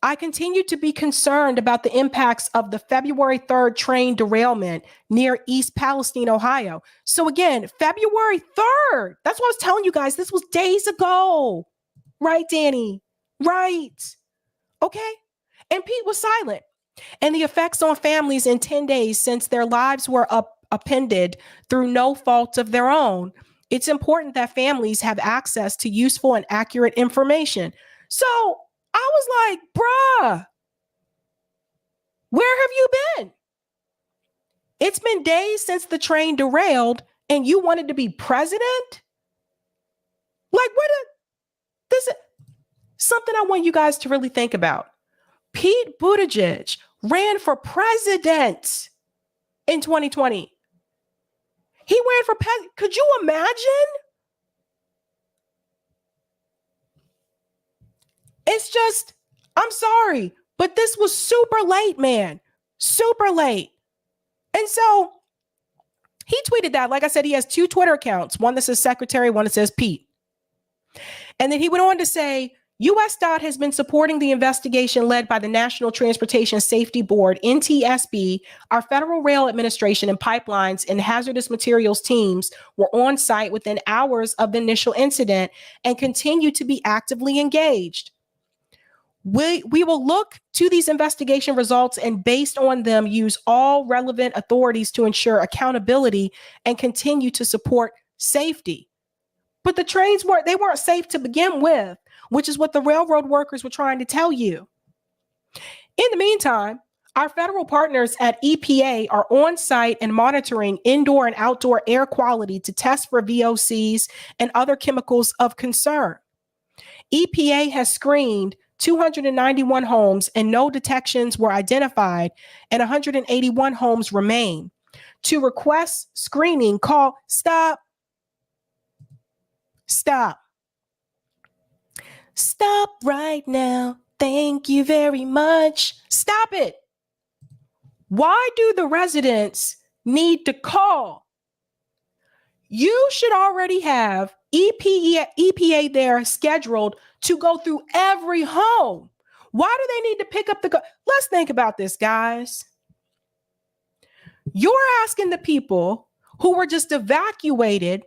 I continue to be concerned about the impacts of the February 3rd train derailment near East Palestine, Ohio. So again, February 3rd. That's what I was telling you guys. This was days ago. Right, Danny? Right. Okay. And Pete was silent. And the effects on families in 10 days since their lives were upended through no fault of their own. It's important that families have access to useful and accurate information. So I was like, bruh, where have you been? It's been days since the train derailed and you wanted to be president? Like, this is something I want you guys to really think about. Pete Buttigieg ran for president in 2020. He ran for president. Could you imagine? It's just, I'm sorry, but this was super late, man. Super late. And so he tweeted that. Like I said, he has 2 Twitter accounts, one that says secretary, one that says Pete. And then he went on to say, U.S. DOT has been supporting the investigation led by the National Transportation Safety Board, NTSB. Our Federal Rail Administration and pipelines and hazardous materials teams were on site within hours of the initial incident and continue to be actively engaged. We will look to these investigation results and based on them, use all relevant authorities to ensure accountability and continue to support safety. But the trains weren't safe to begin with, which is what the railroad workers were trying to tell you. In the meantime, our federal partners at EPA are on site and monitoring indoor and outdoor air quality to test for VOCs and other chemicals of concern. EPA has screened 291 homes and no detections were identified, and 181 homes remain. To request screening, call Stop right now. Thank you very much. Stop it. Why do the residents need to call? You should already have EPA there scheduled to go through every home. Why do they need to pick up the Let's think about this, guys. You're asking the people who were just evacuated,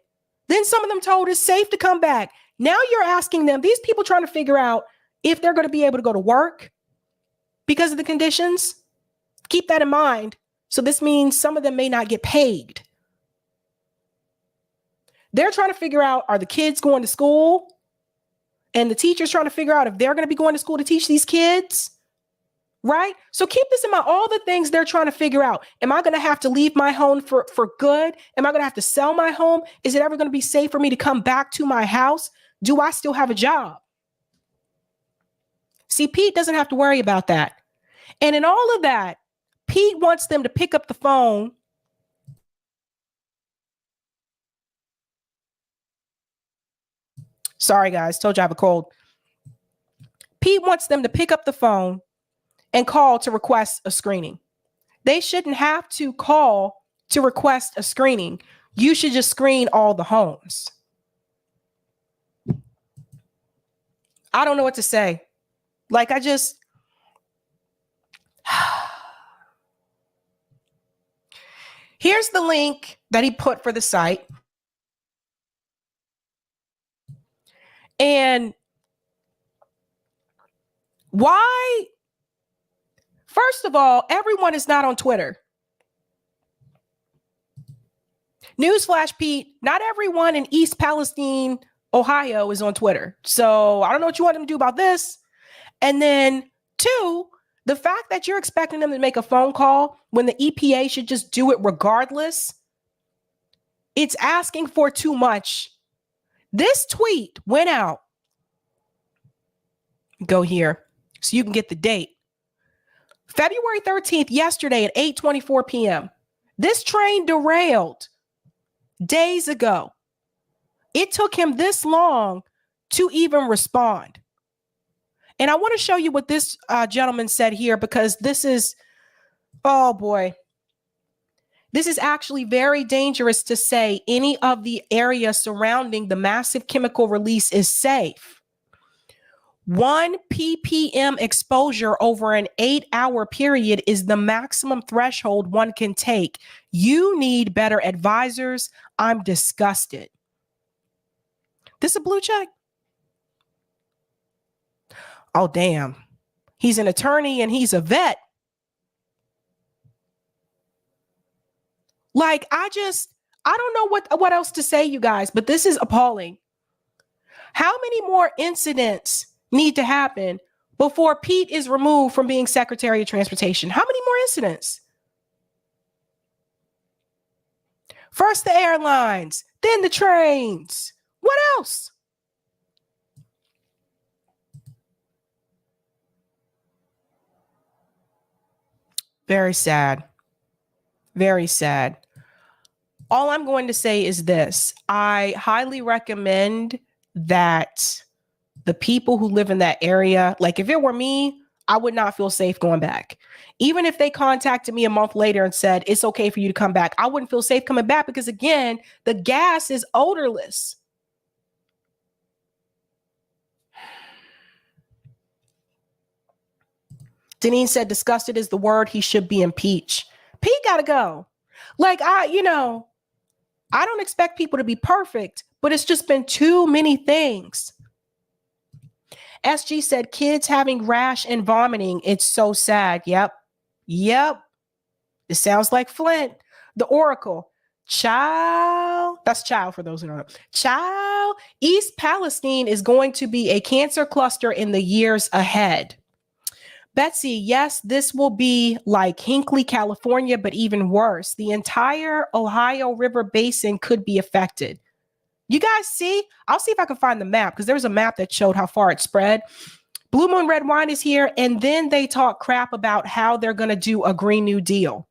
then some of them told it's safe to come back. Now you're asking them, these people trying to figure out if they're going to be able to go to work because of the conditions. Keep that in mind. So this means some of them may not get paid. They're trying to figure out, are the kids going to school? And the teacher's trying to figure out if they're going to be going to school to teach these kids, right? So keep this in mind, all the things they're trying to figure out. Am I going to have to leave my home for good? Am I going to have to sell my home? Is it ever going to be safe for me to come back to my house? Do I still have a job? See, Pete doesn't have to worry about that. And in all of that, Pete wants them to pick up the phone . Sorry, guys. Told you I have a cold. Pete wants them to pick up the phone and call to request a screening. They shouldn't have to call to request a screening. You should just screen all the homes. I don't know what to say. Like, here's the link that he put for the site. And why? First of all, everyone is not on Twitter. Newsflash, Pete, not everyone in East Palestine, Ohio is on Twitter. So I don't know what you want them to do about this. And then 2, the fact that you're expecting them to make a phone call when the EPA should just do it regardless, it's asking for too much. This tweet went out. Go here so you can get the date. February 13th, yesterday at 8:24 p.m. This train derailed days ago. It took him this long to even respond. And I want to show you what this gentleman said here, because this is, oh boy, this is actually very dangerous to say any of the area surrounding the massive chemical release is safe. 1 ppm exposure over an 8-hour period is the maximum threshold one can take. You need better advisors. I'm disgusted. This a blue check? Oh, damn. He's an attorney and he's a vet. Like, I don't know what else to say, you guys, but this is appalling. How many more incidents need to happen before Pete is removed from being Secretary of Transportation? How many more incidents? First the airlines, then the trains. What else? Very sad. Very sad. All I'm going to say is this. I highly recommend that the people who live in that area, like if it were me, I would not feel safe going back. Even if they contacted me a month later and said, it's okay for you to come back, I wouldn't feel safe coming back because, again, the gas is odorless. Deneen said, disgusted is the word. He should be impeached. Pete got to go. Like, I don't expect people to be perfect, but it's just been too many things. SG said, kids having rash and vomiting. It's so sad. Yep. It sounds like Flint. The Oracle. Child. That's child for those who don't know. Child. East Palestine is going to be a cancer cluster in the years ahead. Betsy, yes, this will be like Hinckley, California, but even worse. The entire Ohio River Basin could be affected. You guys see? I'll see if I can find the map because there was a map that showed how far it spread. Blue Moon Red Wine is here, and then they talk crap about how they're going to do a Green New Deal.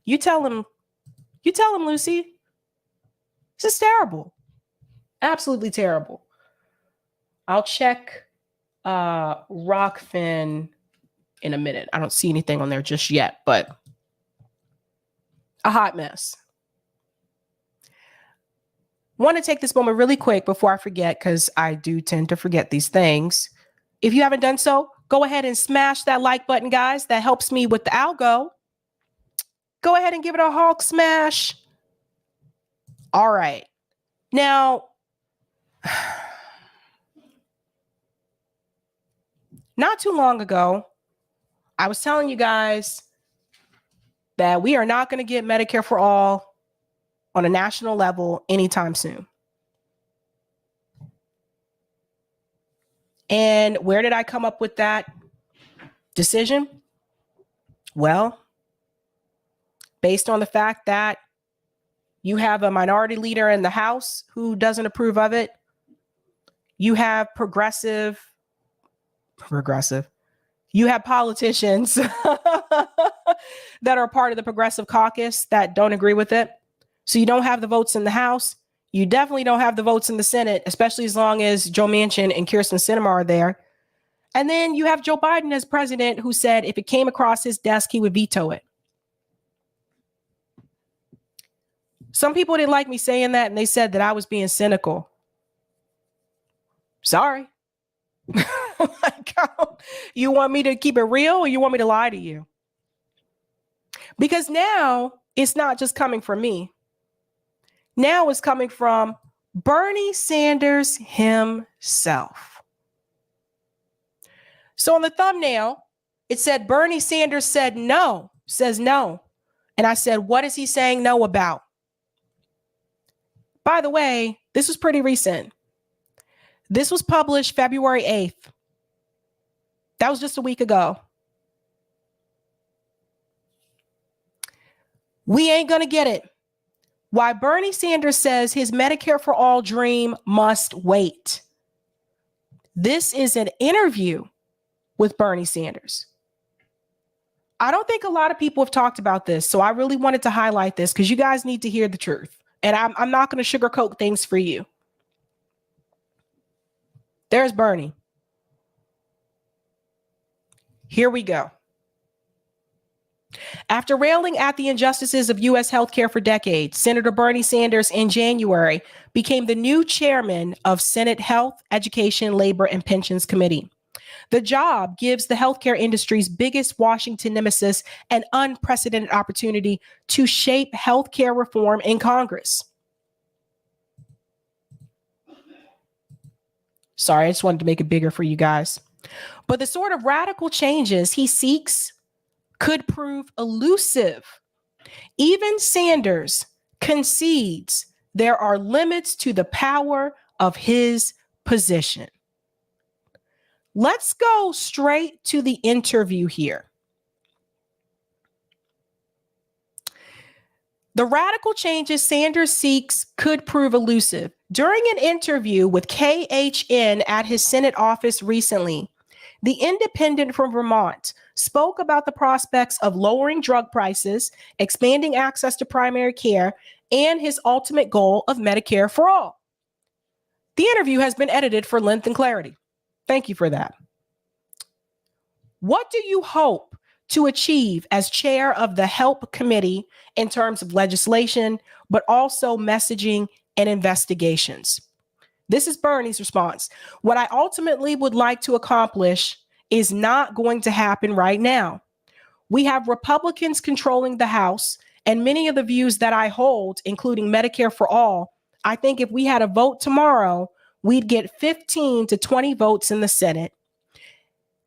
You tell him, Lucy. This is terrible. Absolutely terrible. I'll check Rockfin in a minute. I don't see anything on there just yet, but a hot mess. Want to take this moment really quick before I forget, because I do tend to forget these things. If you haven't done so, go ahead and smash that like button, guys. That helps me with the algo. Go ahead and give it a Hulk smash. All right. Now, not too long ago, I was telling you guys that we are not going to get Medicare for all on a national level anytime soon. And where did I come up with that decision? Well, based on the fact that you have a minority leader in the House who doesn't approve of it, you have progressive. You have politicians that are part of the progressive caucus that don't agree with it. So you don't have the votes in the House. You definitely don't have the votes in the Senate, especially as long as Joe Manchin and Kyrsten Sinema are there. And then you have Joe Biden as president, who said if it came across his desk, he would veto it. Some people didn't like me saying that, and they said that I was being cynical. Sorry. You want me to keep it real, or you want me to lie to you? Because now it's not just coming from me. Now it's coming from Bernie Sanders himself. So on the thumbnail, it said Bernie Sanders says no. And I said, what is he saying no about? By the way, this was pretty recent. This was published February 8th. That was just a week ago. We ain't going to get it. Why Bernie Sanders says his Medicare for All dream must wait. This is an interview with Bernie Sanders. I don't think a lot of people have talked about this, so I really wanted to highlight this because you guys need to hear the truth. And I'm not going to sugarcoat things for you. There's Bernie. Here we go. After railing at the injustices of U.S. healthcare for decades, Senator Bernie Sanders in January became the new chairman of Senate Health, Education, Labor, and Pensions Committee. The job gives the healthcare industry's biggest Washington nemesis an unprecedented opportunity to shape healthcare reform in Congress. Sorry, I just wanted to make it bigger for you guys. But the sort of radical changes he seeks could prove elusive. Even Sanders concedes there are limits to the power of his position. Let's go straight to the interview here. The radical changes Sanders seeks could prove elusive. During an interview with KHN at his Senate office recently, the independent from Vermont spoke about the prospects of lowering drug prices, expanding access to primary care, and his ultimate goal of Medicare for all. The interview has been edited for length and clarity. Thank you for that. What do you hope to achieve as chair of the HELP committee in terms of legislation, but also messaging and investigations? This is Bernie's response. What I ultimately would like to accomplish is not going to happen right now. We have Republicans controlling the House, and many of the views that I hold, including Medicare for all, I think if we had a vote tomorrow, we'd get 15 to 20 votes in the Senate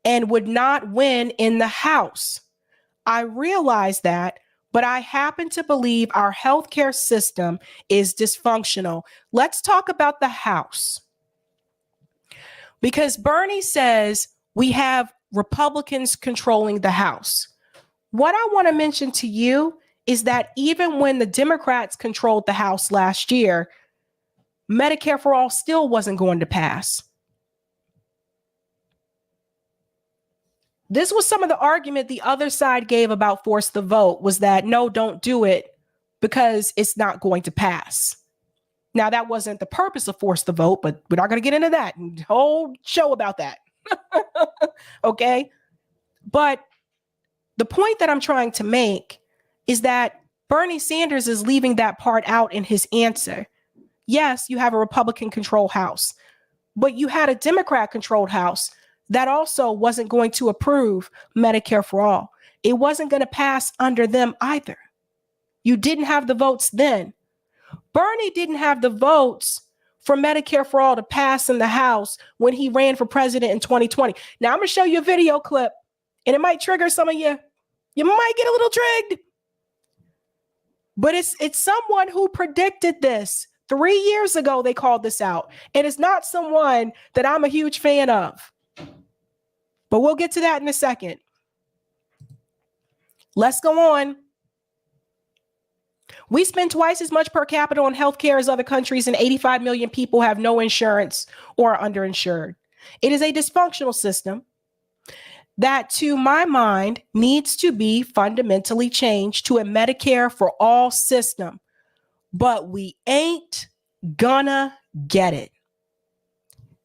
and would not win in the House. I realize that, but I happen to believe our healthcare system is dysfunctional. Let's talk about the House. Because Bernie says we have Republicans controlling the House. What I want to mention to you is that even when the Democrats controlled the House last year, Medicare for all still wasn't going to pass. This was some of the argument the other side gave about force the vote, was that no, don't do it because it's not going to pass. Now, that wasn't the purpose of force the vote, but we're not going to get into that. Whole show about that. Okay. But the point that I'm trying to make is that Bernie Sanders is leaving that part out in his answer. Yes, you have a Republican controlled House, but you had a Democrat controlled House that also wasn't going to approve Medicare for all. It wasn't going to pass under them either. You didn't have the votes then. Bernie didn't have the votes for Medicare for all to pass in the House when he ran for president in 2020. Now, I'm going to show you a video clip, and it might trigger some of you. You might get a little triggered. But it's someone who predicted this. 3 years ago, they called this out. And it's not someone that I'm a huge fan of. But we'll get to that in a second. Let's go on. We spend twice as much per capita on healthcare as other countries, and 85 million people have no insurance or are underinsured. It is a dysfunctional system that, to my mind, needs to be fundamentally changed to a Medicare for all system. But we ain't gonna get it.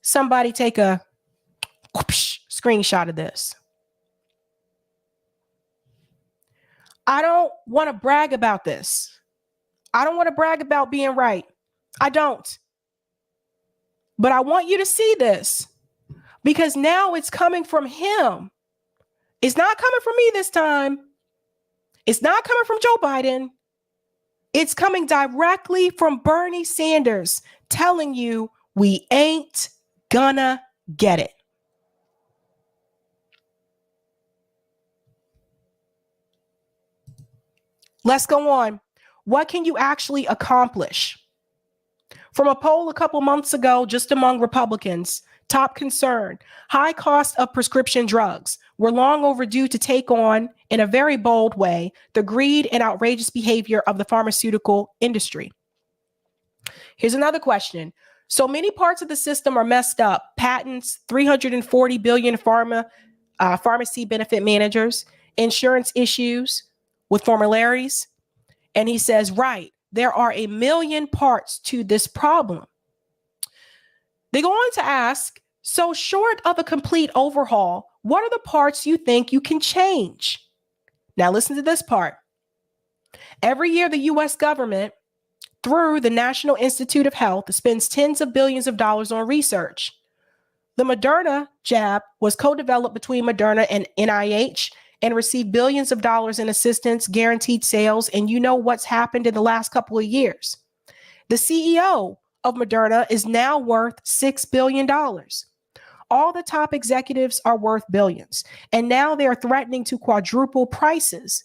Somebody take a screenshot of this. I don't want to brag about this. I don't want to brag about being right. I don't. But I want you to see this because now it's coming from him. It's not coming from me this time. It's not coming from Joe Biden. It's coming directly from Bernie Sanders telling you we ain't gonna get it. Let's go on. What can you actually accomplish? From a poll a couple months ago, just among Republicans, top concern, high cost of prescription drugs. We're long overdue to take on, in a very bold way, the greed and outrageous behavior of the pharmaceutical industry. Here's another question. So many parts of the system are messed up. Patents, 340 billion pharmacy benefit managers, insurance issues with formularies. And he says, right, there are a million parts to this problem. They go on to ask, so short of a complete overhaul, what are the parts you think you can change? Now listen to this part. Every year, the US government, through the National Institute of Health, spends tens of billions of dollars on research. The Moderna jab was co-developed between Moderna and NIH and received billions of dollars in assistance, guaranteed sales, and you know what's happened in the last couple of years. The CEO of Moderna is now worth $6 billion. All the top executives are worth billions, and now they are threatening to quadruple prices.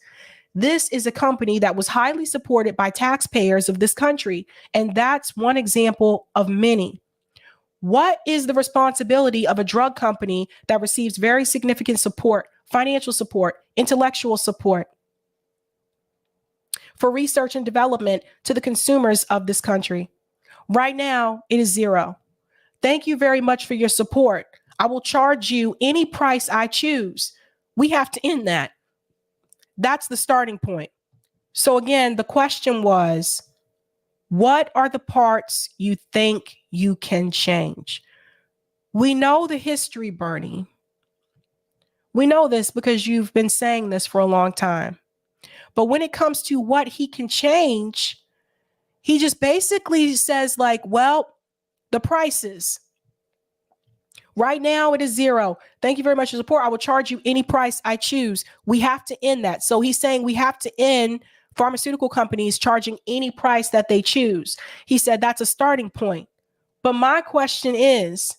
This is a company that was highly supported by taxpayers of this country, and that's one example of many. What is the responsibility of a drug company that receives very significant support, financial support, intellectual support for research and development to the consumers of this country? Right now, it is zero. Thank you very much for your support. I will charge you any price I choose. We have to end that. That's the starting point. So again, the question was, what are the parts you think you can change? We know the history, Bernie. We know this because you've been saying this for a long time. But when it comes to what he can change, he just basically says like, well, the prices. Right now it is zero. Thank you very much for support. I will charge you any price I choose. We have to end that. So he's saying we have to end pharmaceutical companies charging any price that they choose. He said that's a starting point. But my question is,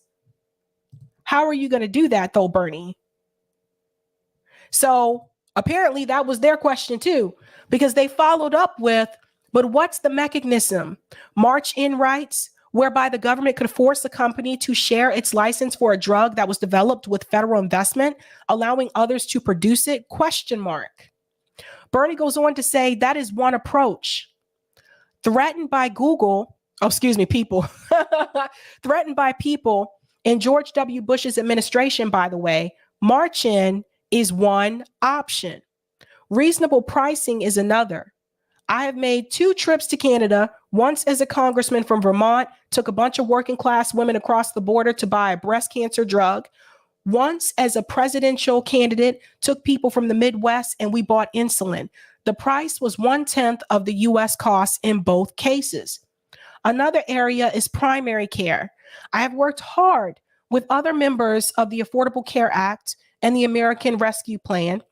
how are you going to do that though, Bernie? So apparently that was their question too, because they followed up with, but what's the mechanism? March-in rights, whereby the government could force a company to share its license for a drug that was developed with federal investment, allowing others to produce it? ? Bernie goes on to say that is one approach. Threatened by people. Threatened by people in George W. Bush's administration, by the way, March-in is one option. Reasonable pricing is another. I have made 2 trips to Canada, once as a congressman from Vermont, took a bunch of working class women across the border to buy a breast cancer drug. Once as a presidential candidate, took people from the Midwest and we bought insulin. The price was 1/10 of the US cost in both cases. Another area is primary care. I have worked hard with other members of the Affordable Care Act and the American Rescue Plan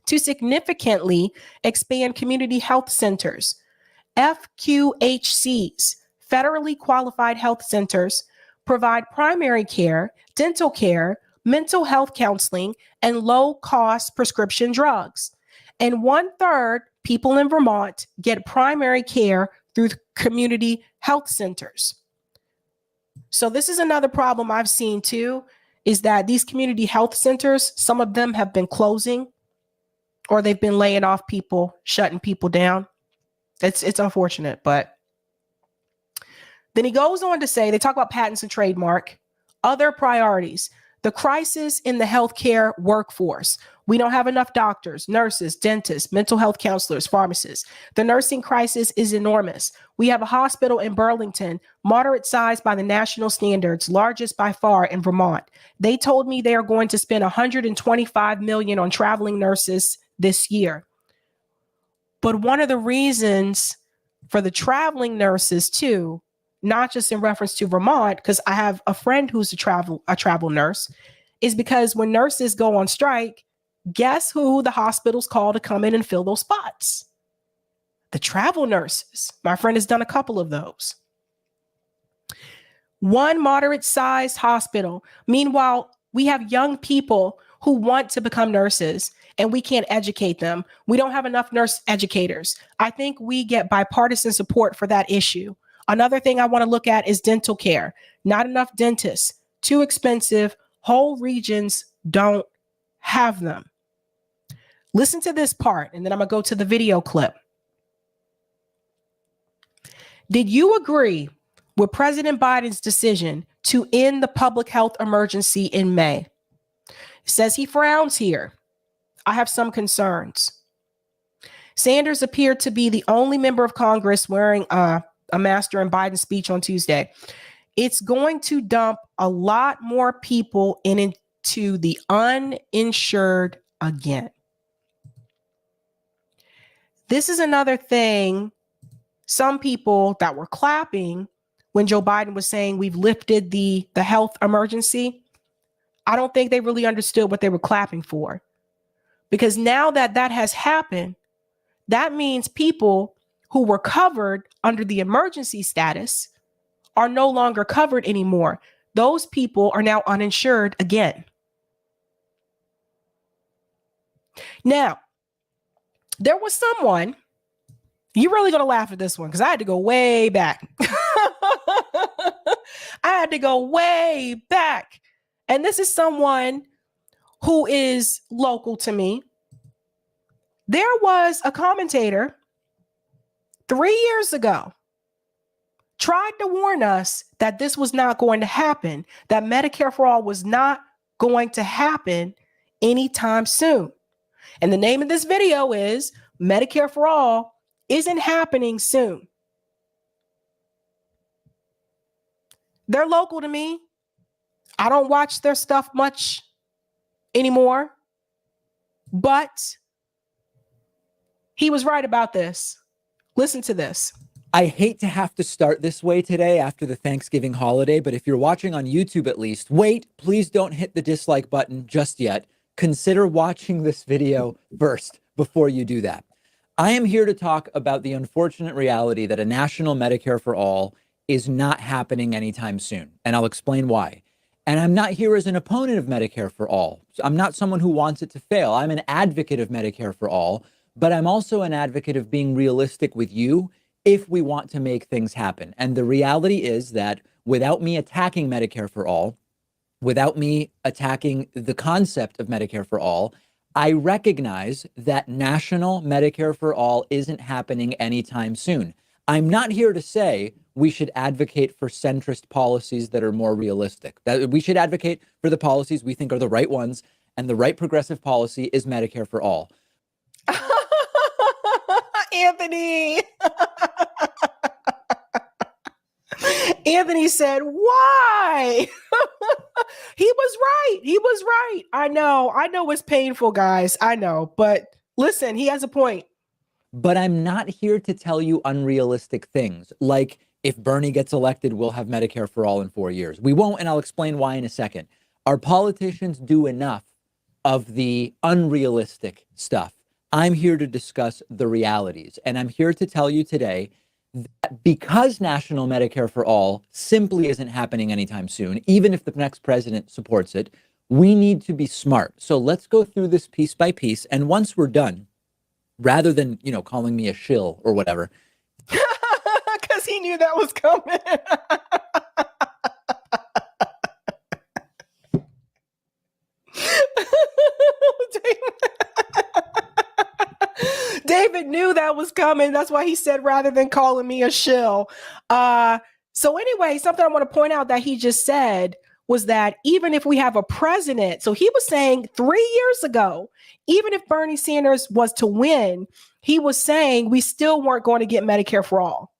to significantly expand community health centers. FQHCs, federally qualified health centers, provide primary care, dental care, mental health counseling, and low-cost prescription drugs. And 1/3 people in Vermont get primary care through community health centers. So this is another problem I've seen too, is that these community health centers, some of them have been closing, or they've been laying off people, shutting people down. It's unfortunate, but then he goes on to say, they talk about patents and trademark, other priorities, the crisis in the healthcare workforce. We don't have enough doctors, nurses, dentists, mental health counselors, pharmacists. The nursing crisis is enormous. We have a hospital in Burlington, moderate size by the national standards, largest by far in Vermont. They told me they are going to spend $125 million on traveling nurses this year. But one of the reasons for the traveling nurses too, not just in reference to Vermont, because I have a friend who's a travel nurse, is because when nurses go on strike, guess who the hospitals call to come in and fill those spots? The travel nurses. My friend has done a couple of those. One moderate-sized hospital. Meanwhile, we have young people who want to become nurses and we can't educate them. We don't have enough nurse educators. I think we get bipartisan support for that issue. Another thing I want to look at is dental care. Not enough dentists, too expensive. Whole regions don't have them. Listen to this part, and then I'm going to go to the video clip. Did you agree with President Biden's decision to end the public health emergency in May? It says he frowns here. I have some concerns. Sanders appeared to be the only member of Congress wearing a mask during Biden's speech on Tuesday. It's going to dump a lot more people into the uninsured again. This is another thing. Some people that were clapping when Joe Biden was saying we've lifted the health emergency, I don't think they really understood what they were clapping for. Because now that that has happened, that means people who were covered under the emergency status are no longer covered anymore. Those people are now uninsured again. Now, there was someone, you're really going to laugh at this one because I had to go way back. I had to go way back. And this is someone who is local to me. There was a commentator 3 years ago tried to warn us that this was not going to happen, that Medicare for All was not going to happen anytime soon. And the name of this video is Medicare for All isn't happening soon. They're local to me. I don't watch their stuff much anymore, but he was right about this. Listen to this. I hate to have to start this way today after the Thanksgiving holiday, but if you're watching on YouTube at least, wait, please don't hit the dislike button just yet. Consider watching this video first before you do that. I am here to talk about the unfortunate reality that a national Medicare for All is not happening anytime soon, and I'll explain why. And I'm not here as an opponent of Medicare for All. I'm not someone who wants it to fail. I'm an advocate of Medicare for All, but I'm also an advocate of being realistic with you if we want to make things happen. And the reality is that without me attacking Medicare for All, without me attacking the concept of Medicare for All, I recognize that national Medicare for All isn't happening anytime soon. I'm not here to say we should advocate for centrist policies that are more realistic. That we should advocate for the policies we think are the right ones, and the right progressive policy is Medicare for All. Anthony. Anthony said, why? He was right. He was right. I know it's painful, guys. I know. But listen, he has a point. But I'm not here to tell you unrealistic things. Like if Bernie gets elected, we'll have Medicare for All in 4 years. We won't, and I'll explain why in a second. Our politicians do enough of the unrealistic stuff. I'm here to discuss the realities. And I'm here to tell you today that because national Medicare for All simply isn't happening anytime soon, even if the next president supports it, we need to be smart. So let's go through this piece by piece. And once we're done, rather than, calling me a shill or whatever. Because he knew that was coming. David knew that was coming. That's why he said, rather than calling me a shill. So anyway, something I want to point out that he just said was that even if we have a president, so he was saying 3 years ago, even if Bernie Sanders was to win, he was saying we still weren't going to get Medicare for All.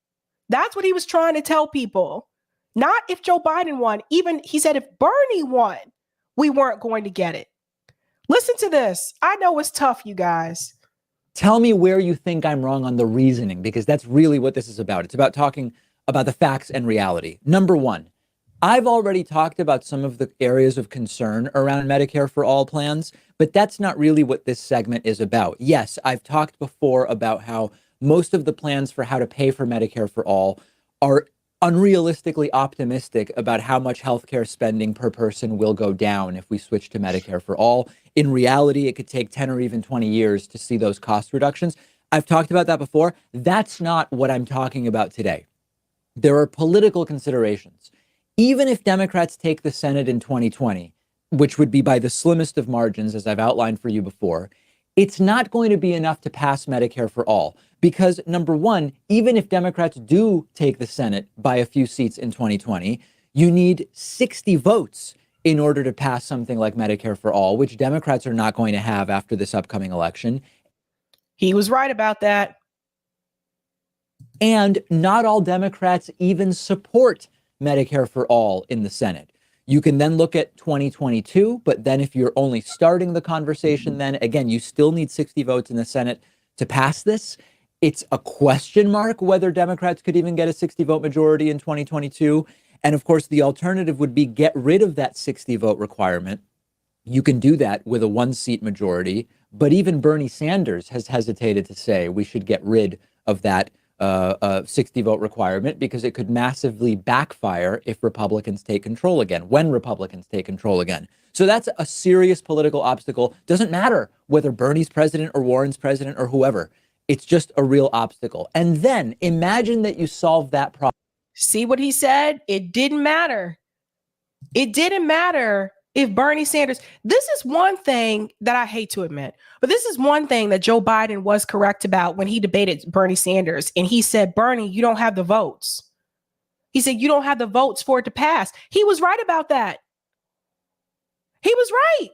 That's what he was trying to tell people. Not if Joe Biden won. Even he said if Bernie won, we weren't going to get it. Listen to this. I know it's tough, you guys. Tell me where you think I'm wrong on the reasoning, because that's really what this is about. It's about talking about the facts and reality. Number one, I've already talked about some of the areas of concern around Medicare for All plans, but that's not really what this segment is about. Yes, I've talked before about how most of the plans for how to pay for Medicare for All are unrealistically optimistic about how much healthcare spending per person will go down if we switch to Medicare for All. In reality, it could take 10 or even 20 years to see those cost reductions. I've talked about that before. That's not what I'm talking about today. There are political considerations. Even if Democrats take the Senate in 2020, which would be by the slimmest of margins, as I've outlined for you before, it's not going to be enough to pass Medicare for All. Because number one, even if Democrats do take the Senate by a few seats in 2020, you need 60 votes in order to pass something like Medicare for All, which Democrats are not going to have after this upcoming election. He was right about that. And not all Democrats even support Medicare for All in the Senate. You can then look at 2022, but then if you're only starting the conversation, then again, you still need 60 votes in the Senate to pass this. It's a question mark whether Democrats could even get a 60 vote majority in 2022. And of course, the alternative would be get rid of that 60 vote requirement. You can do that with a 1-seat majority, but even Bernie Sanders has hesitated to say we should get rid of that a 60 vote requirement because it could massively backfire if Republicans take control again, when Republicans take control again. So that's a serious political obstacle. Doesn't matter whether Bernie's president or Warren's president or whoever. It's just a real obstacle. And then imagine that you solve that problem. See what he said? It didn't matter. It didn't matter if Bernie Sanders, this is one thing that I hate to admit, but this is one thing that Joe Biden was correct about when he debated Bernie Sanders. And he said, Bernie, you don't have the votes. He said, you don't have the votes for it to pass. He was right about that. He was right.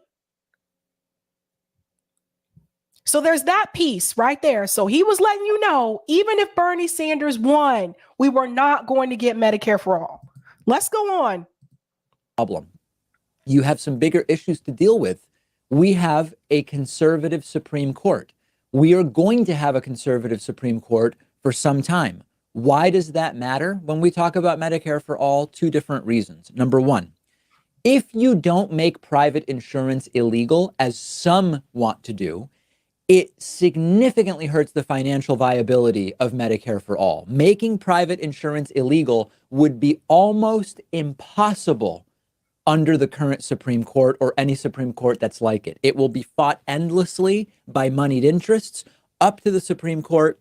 So there's that piece right there. So he was letting you know, even if Bernie Sanders won, we were not going to get Medicare for all. Let's go on. Problem. You have some bigger issues to deal with. We have a conservative Supreme Court. We are going to have a conservative Supreme Court for some time. Why does that matter? When we talk about Medicare for all, two different reasons. Number one, if you don't make private insurance illegal, as some want to do, it significantly hurts the financial viability of Medicare for all. Making private insurance illegal would be almost impossible under the current Supreme Court or any Supreme Court that's like it. It will be fought endlessly by moneyed interests up to the Supreme Court.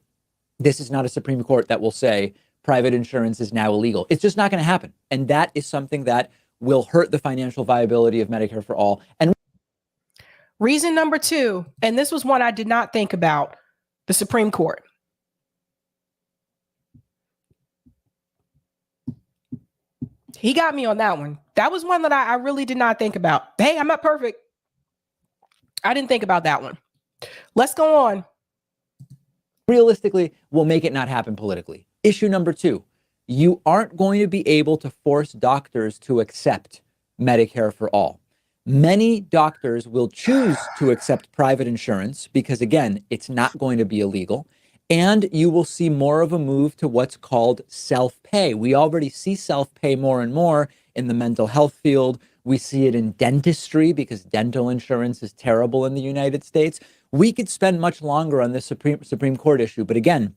This is not a Supreme Court that will say private insurance is now illegal. It's just not going to happen. And that is something that will hurt the financial viability of Medicare for all. And reason number two, and this was one I did not think about, the Supreme Court. He got me on that one. That was one that I really did not think about. Hey, I'm not perfect. I didn't think about that one. Let's go on. Realistically, we'll make it not happen politically. Issue number two, you aren't going to be able to force doctors to accept Medicare for all. Many doctors will choose to accept private insurance because, again, it's not going to be illegal. And you will see more of a move to what's called self-pay. We already see self-pay more and more in the mental health field. We see it in dentistry because dental insurance is terrible in the United States. We could spend much longer on this Supreme Court issue. But again,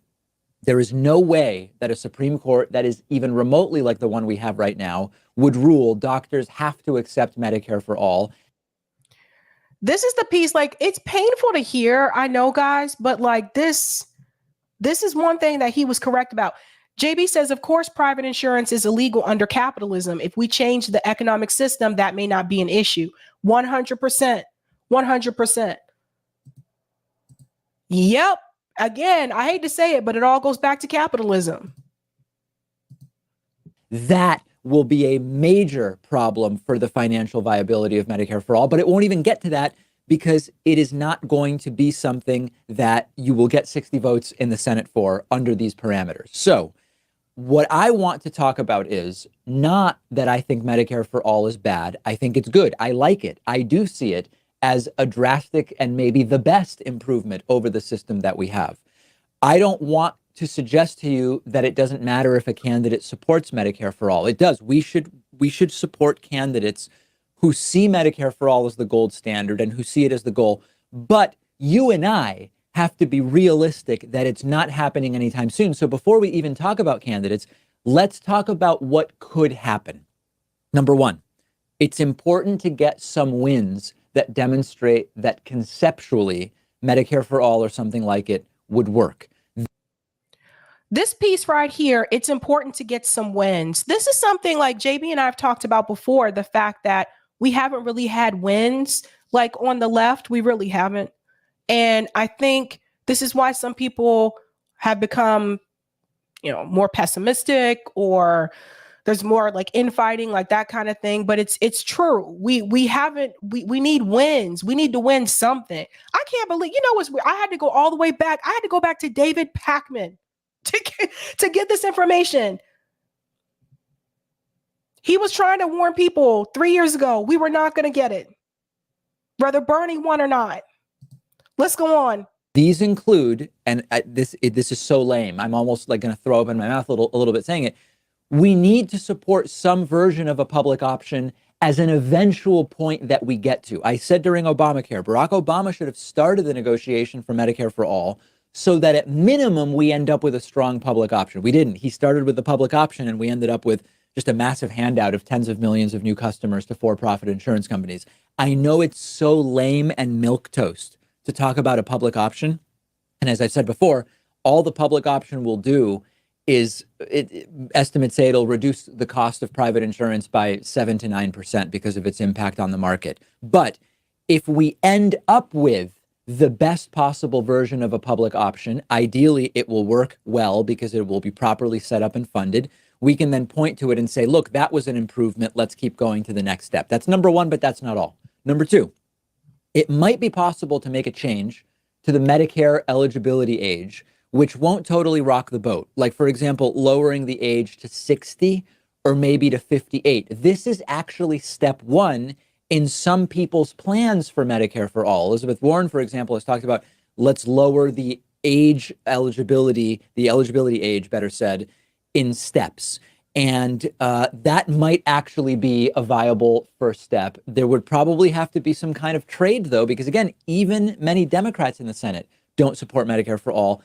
there is no way that a Supreme Court that is even remotely like the one we have right now would rule doctors have to accept Medicare for all. This is the piece, like, it's painful to hear, I know, guys, but like this is one thing that he was correct about. JB says, of course, private insurance is illegal under capitalism. If we change the economic system, that may not be an issue. 100%. 100%. Yep. Again, I hate to say it, but it all goes back to capitalism. That will be a major problem for the financial viability of Medicare for all, but it won't even get to that because it is not going to be something that you will get 60 votes in the Senate for under these parameters. So what I want to talk about is not that I think Medicare for all is bad. I think it's good. I like it. I do see it as a drastic and maybe the best improvement over the system that we have. I don't want to suggest to you that it doesn't matter if a candidate supports Medicare for all. It does. We should support candidates who see Medicare for all as the gold standard and who see it as the goal. But you and I have to be realistic that it's not happening anytime soon. So before we even talk about candidates, let's talk about what could happen. Number one, it's important to get some wins that demonstrate that conceptually Medicare for all or something like it would work. This piece right here, it's important to get some wins. This is something like JB and I have talked about before, the fact that we haven't really had wins, like on the left, we really haven't. And I think this is why some people have become, more pessimistic, or there's more like infighting, like that kind of thing. But it's true. We need wins. We need to win something. I can't believe, what's weird? I had to go all the way back. I had to go back to David Pakman to get this information. He was trying to warn people 3 years ago we were not going to get it, whether Bernie won or not. Let's go on. These include, and this is so lame, I'm almost like going to throw up in my mouth a little bit saying it. We need to support some version of a public option as an eventual point that we get to. I said during Obamacare, Barack Obama should have started the negotiation for Medicare for all so that at minimum we end up with a strong public option. We didn't. He started with the public option and we ended up with just a massive handout of tens of millions of new customers to for-profit insurance companies. I know it's so lame and milquetoast to talk about a public option. And as I said before, all the public option will do is, estimates say it'll reduce the cost of private insurance by 7 to 9% because of its impact on the market. But if we end up with the best possible version of a public option, ideally it will work well because it will be properly set up and funded. We can then point to it and say, look, that was an improvement. Let's keep going to the next step. That's number one, but that's not all. Number two, it might be possible to make a change to the Medicare eligibility age, which won't totally rock the boat. Like, for example, lowering the age to 60 or maybe to 58. This is actually step one in some people's plans for Medicare for all. Elizabeth Warren, for example, has talked about let's lower the eligibility age, better said, in steps. And that might actually be a viable first step. There would probably have to be some kind of trade, though, because, again, even many Democrats in the Senate don't support Medicare for all.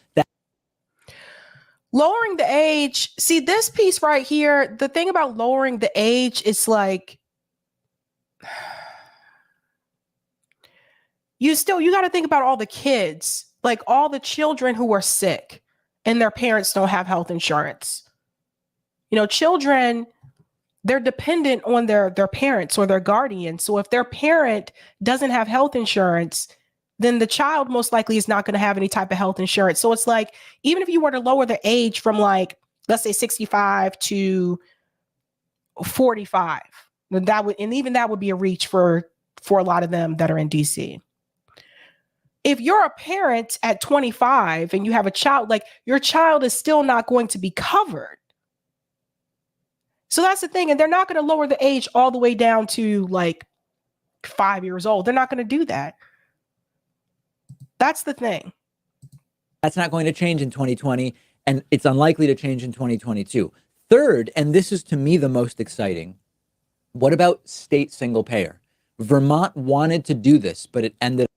Lowering the age. See, this piece right here, the thing about lowering the age is like, you got to think about all the kids, like all the children who are sick and their parents don't have health insurance. You know, children, they're dependent on their parents or their guardian. So if their parent doesn't have health insurance, then the child most likely is not going to have any type of health insurance. So it's like, even if you were to lower the age from, like, let's say 65 to 45, that would be a reach for a lot of them that are in DC. If you're a parent at 25 and you have a child, like, your child is still not going to be covered. So that's the thing. And they're not going to lower the age all the way down to like 5 years old. They're not going to do that. That's the thing. That's not going to change in 2020, and it's unlikely to change in 2022. Third, and this is to me the most exciting, what about state single payer? Vermont wanted to do this, but it ended.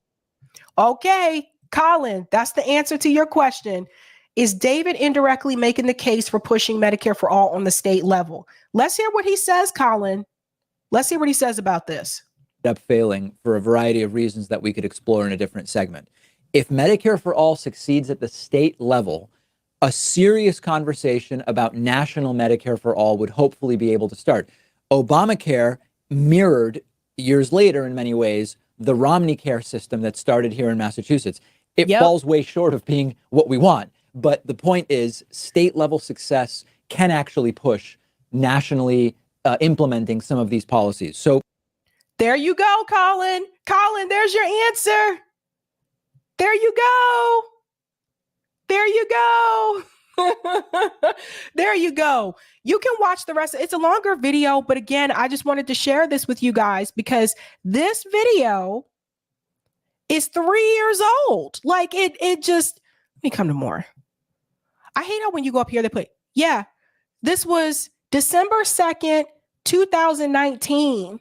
Okay, Colin, that's the answer to your question. Is David indirectly making the case for pushing Medicare for all on the state level? Let's hear what he says, Colin. Let's hear what he says about this. Up failing for a variety of reasons that we could explore in a different segment. If Medicare for all succeeds at the state level, a serious conversation about national Medicare for all would hopefully be able to start. Obamacare mirrored years later in many ways the Romney care system that started here in Massachusetts. It falls way short of being what we want. But the point is, state level success can actually push nationally implementing some of these policies. So there you go, Colin. Colin, there's your answer. There you go. There you go. There you go. You can watch the rest. It's a longer video, but again, I just wanted to share this with you guys because this video is 3 years old. Like it just, let me come to more. I hate how when you go up here, they put, yeah, this was December 2nd, 2019.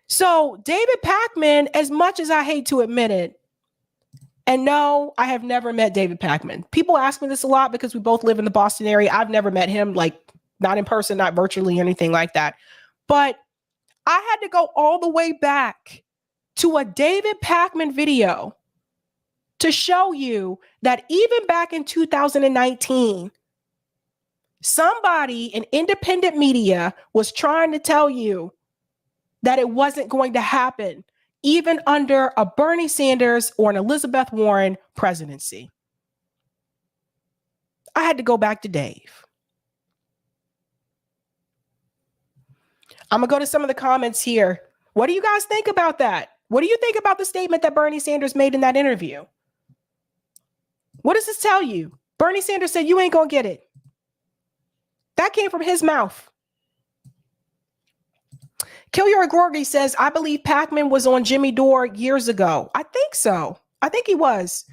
So David Pakman, as much as I hate to admit it, and no, I have never met David Pakman. People ask me this a lot because we both live in the Boston area. I've never met him, like not in person, not virtually, anything like that. But I had to go all the way back to a David Pakman video to show you that even back in 2019, somebody in independent media was trying to tell you that it wasn't going to happen, even under a Bernie Sanders or an Elizabeth Warren presidency. I had to go back to Dave. I'm going to go to some of the comments here. What do you guys think about that? What do you think about the statement that Bernie Sanders made in that interview? What does this tell you? Bernie Sanders said, you ain't going to get it. That came from his mouth. Killior Gorgie says, I believe Pakman was on Jimmy Dore years ago. I think so. I think he was.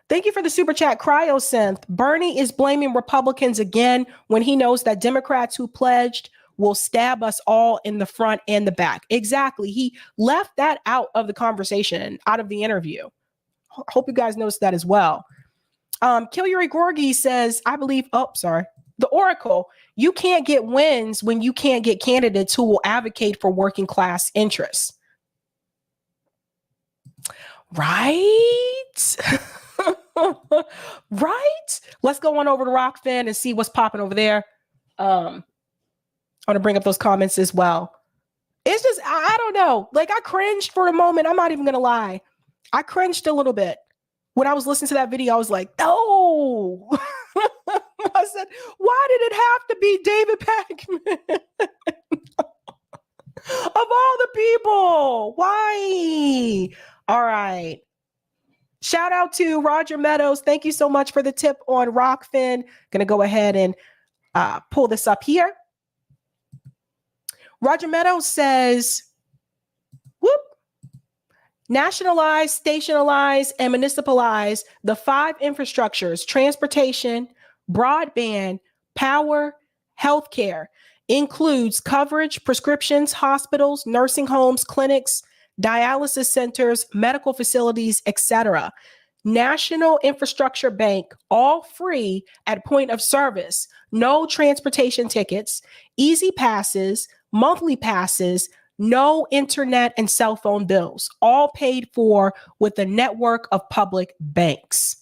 Thank you for the super chat, Cryosynth. Bernie is blaming Republicans again when he knows that Democrats who pledged will stab us all in the front and the back. Exactly. He left that out of the conversation, out of the interview. Hope you guys noticed that as well. Kilyuri Gorgi says, I believe, the Oracle, you can't get wins when you can't get candidates who will advocate for working class interests. Right? Right? Let's go on over to Rockfin and see what's popping over there. I want to bring up those comments as well. It's just, I don't know. Like, I cringed for a moment. I'm not even going to lie. I cringed a little bit. When I was listening to that video, I was like, no. I said, why did it have to be David Pakman? Of all the people, why? All right. Shout out to Roger Meadows. Thank you so much for the tip on Rockfin. Going to go ahead and pull this up here. Roger Meadows says, whoop. Nationalize, stationalize, and municipalize the 5 infrastructures: transportation, broadband, power, healthcare. Includes coverage, prescriptions, hospitals, nursing homes, clinics, dialysis centers, medical facilities, etc. National Infrastructure Bank, all free at point of service. No transportation tickets, easy passes, monthly passes, no internet and cell phone bills, all paid for with a network of public banks.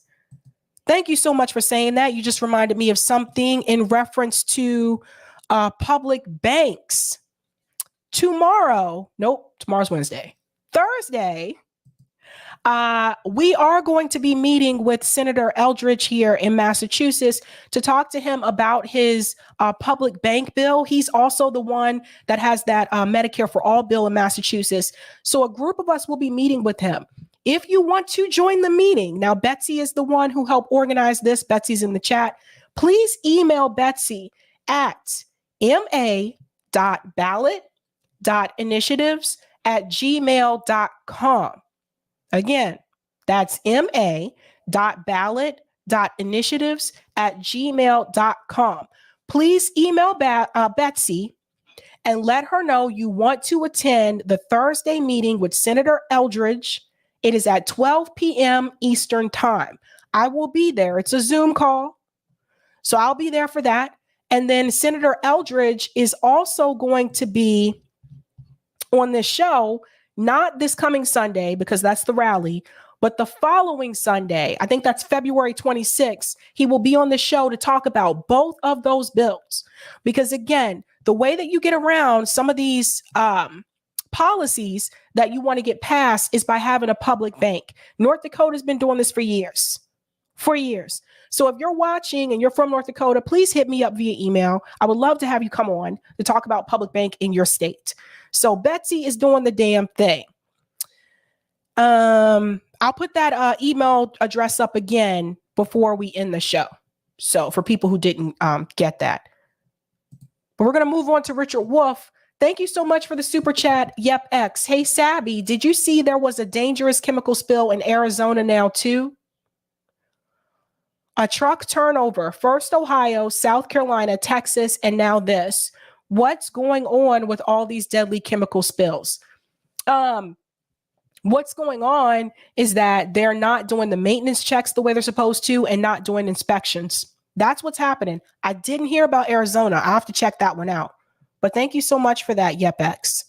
Thank you so much for saying that. You just reminded me of something in reference to public banks. Tomorrow's Wednesday. Thursday, we are going to be meeting with Senator Eldridge here in Massachusetts to talk to him about his public bank bill. He's also the one that has that Medicare for All bill in Massachusetts. So a group of us will be meeting with him. If you want to join the meeting, now Betsy is the one who helped organize this. Betsy's in the chat. Please email Betsy at ma.ballot.initiatives@gmail.com. Again, that's ma.ballot.initiatives@gmail.com. Please email Betsy and let her know you want to attend the Thursday meeting with Senator Eldridge. It is at 12 p.m. Eastern time. I will be there. It's a Zoom call. So I'll be there for that. And then Senator Eldridge is also going to be on this show, not this coming Sunday, because that's the rally, but the following Sunday, I think that's February 26th, he will be on the show to talk about both of those bills. Because again, the way that you get around some of these policies that you want to get passed is by having a public bank. North Dakota has been doing this for years. So if you're watching and you're from North Dakota, please hit me up via email. I would love to have you come on to talk about public bank in your state. So Betsy is doing the damn thing. I'll put that email address up again before we end the show. So for people who didn't get that. But we're going to move on to Richard Wolff. Thank you so much for the super chat. Yep, X. Hey, Sabby, did you see there was a dangerous chemical spill in Arizona now too? A truck turnover, first Ohio, South Carolina, Texas, and now this. What's going on with all these deadly chemical spills? What's going on is that they're not doing the maintenance checks the way they're supposed to and not doing inspections. That's what's happening. I didn't hear about Arizona. I have to check that one out. But thank you so much for that, YepX.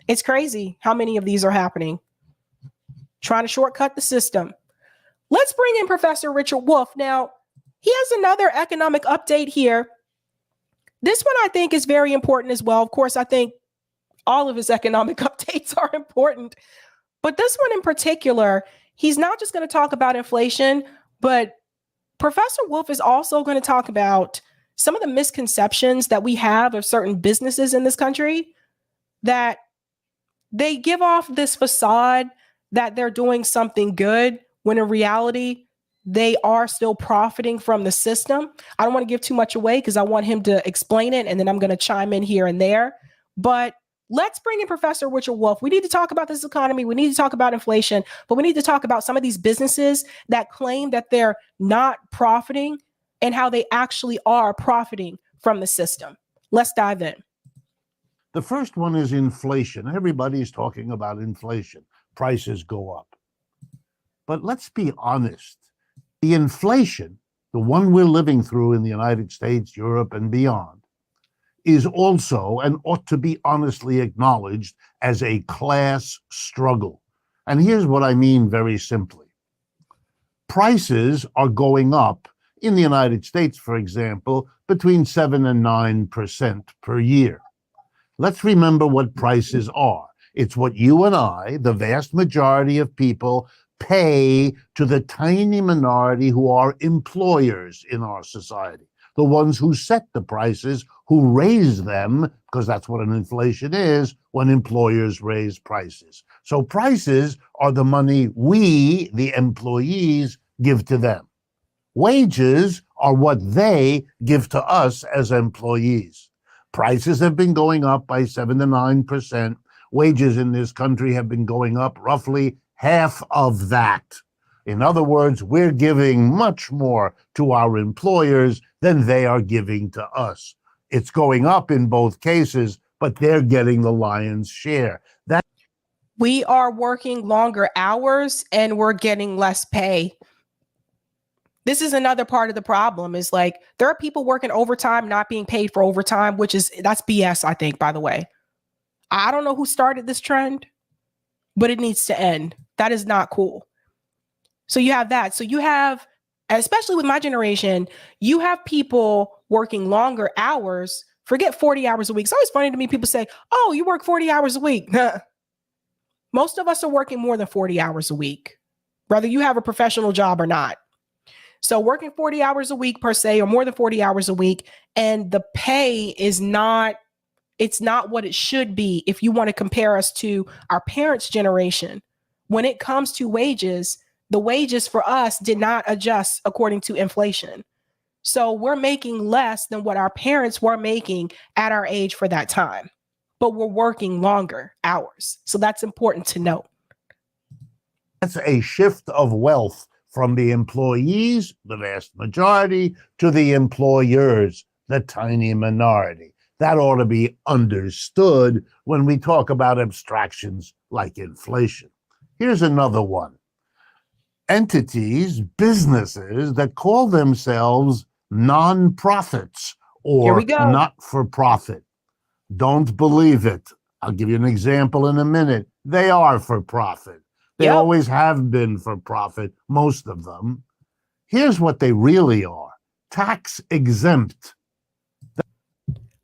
It's crazy how many of these are happening. Trying to shortcut the system. Let's bring in Professor Richard Wolff. Now, he has another economic update here. This one I think is very important as well. Of course, I think all of his economic updates are important. But this one in particular, he's not just going to talk about inflation, but Professor Wolff is also going to talk about some of the misconceptions that we have of certain businesses in this country, that they give off this facade that they're doing something good when in reality, they are still profiting from the system. I don't want to give too much away because I want him to explain it, and then I'm going to chime in here and there. But let's bring in Professor Richard Wolff. We need to talk about this economy. We need to talk about inflation, but we need to talk about some of these businesses that claim that they're not profiting and how they actually are profiting from the system. Let's dive in. The first one is inflation. Everybody's talking about inflation. Prices go up. But let's be honest. The inflation, the one we're living through in the United States, Europe, and beyond, is also and ought to be honestly acknowledged as a class struggle. And here's what I mean very simply. Prices are going up in the United States, for example, between 7 and 9% per year. Let's remember what prices are. It's what you and I, the vast majority of people, pay to the tiny minority who are employers in our society, the ones who set the prices, who raise them, because that's what an inflation is when employers raise prices. So prices are the money we, the employees, give to them. Wages are what they give to us as employees. Prices have been going up by 7 to 9%. Wages in this country have been going up roughly half of that. In other words, we're giving much more to our employers than they are giving to us. It's going up in both cases, but they're getting the lion's share. We are working longer hours and we're getting less pay. This is another part of the problem is like there are people working overtime, not being paid for overtime, that's BS, I think, by the way. I don't know who started this trend, but it needs to end. That is not cool. So you have that. So you have, especially with my generation, you have people working longer hours. Forget 40 hours a week. It's always funny to me. People say, oh, you work 40 hours a week. Most of us are working more than 40 hours a week, whether you have a professional job or not. So working 40 hours a week per se, or more than 40 hours a week, and the pay is not, it's not what it should be if you want to compare us to our parents' generation. When it comes to wages, the wages for us did not adjust according to inflation. So we're making less than what our parents were making at our age for that time, but we're working longer hours. So that's important to note. That's a shift of wealth from the employees, the vast majority, to the employers, the tiny minority. That ought to be understood when we talk about abstractions like inflation. Here's another one. Entities, businesses that call themselves non-profits or not-for-profit. Don't believe it. I'll give you an example in a minute. They are for profit. They always have been for profit, most of them. Here's what they really are. Tax exempt.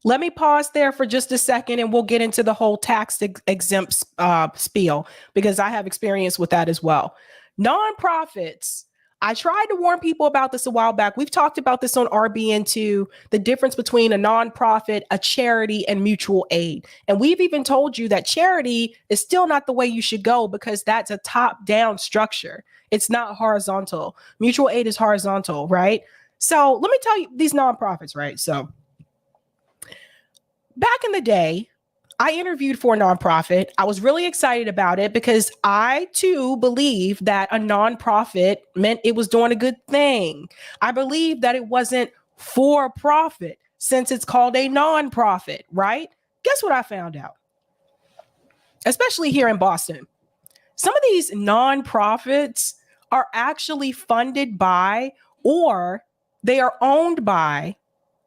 Let me pause there for just a second and we'll get into the whole tax exempt spiel because I have experience with that as well. Nonprofits. I tried to warn people about this a while back. We've talked about this on RBN2, the difference between a nonprofit, a charity, and mutual aid. And we've even told you that charity is still not the way you should go because that's a top-down structure. It's not horizontal. Mutual aid is horizontal, right? So let me tell you these nonprofits, right? So back in the day, I interviewed for a nonprofit. I was really excited about it because I too believe that a nonprofit meant it was doing a good thing. I believe that it wasn't for profit since it's called a nonprofit, right? Guess what I found out? Especially here in Boston. Some of these nonprofits are actually funded by or they are owned by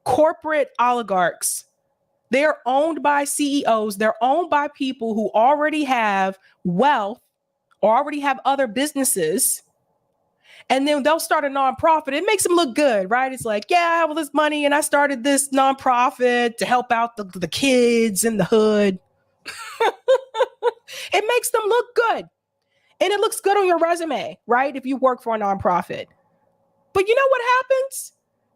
corporate oligarchs. They're owned by CEOs. They're owned by people who already have wealth or already have other businesses. And then they'll start a nonprofit. It makes them look good, right? It's like, yeah, I have all this money and I started this nonprofit to help out the kids in the hood. It makes them look good. And it looks good on your resume, right? If you work for a nonprofit. But you know what happens?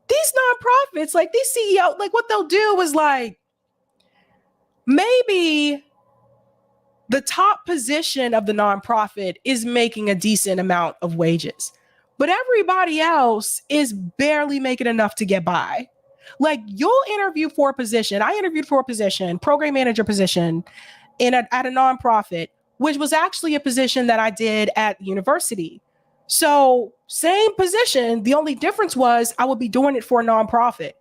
These nonprofits, like these CEOs, like what they'll do is like, maybe the top position of the nonprofit is making a decent amount of wages, but everybody else is barely making enough to get by. Like you'll interview for a position. I interviewed for a position, program manager position at a nonprofit, which was actually a position that I did at university. So same position. The only difference was I would be doing it for a nonprofit.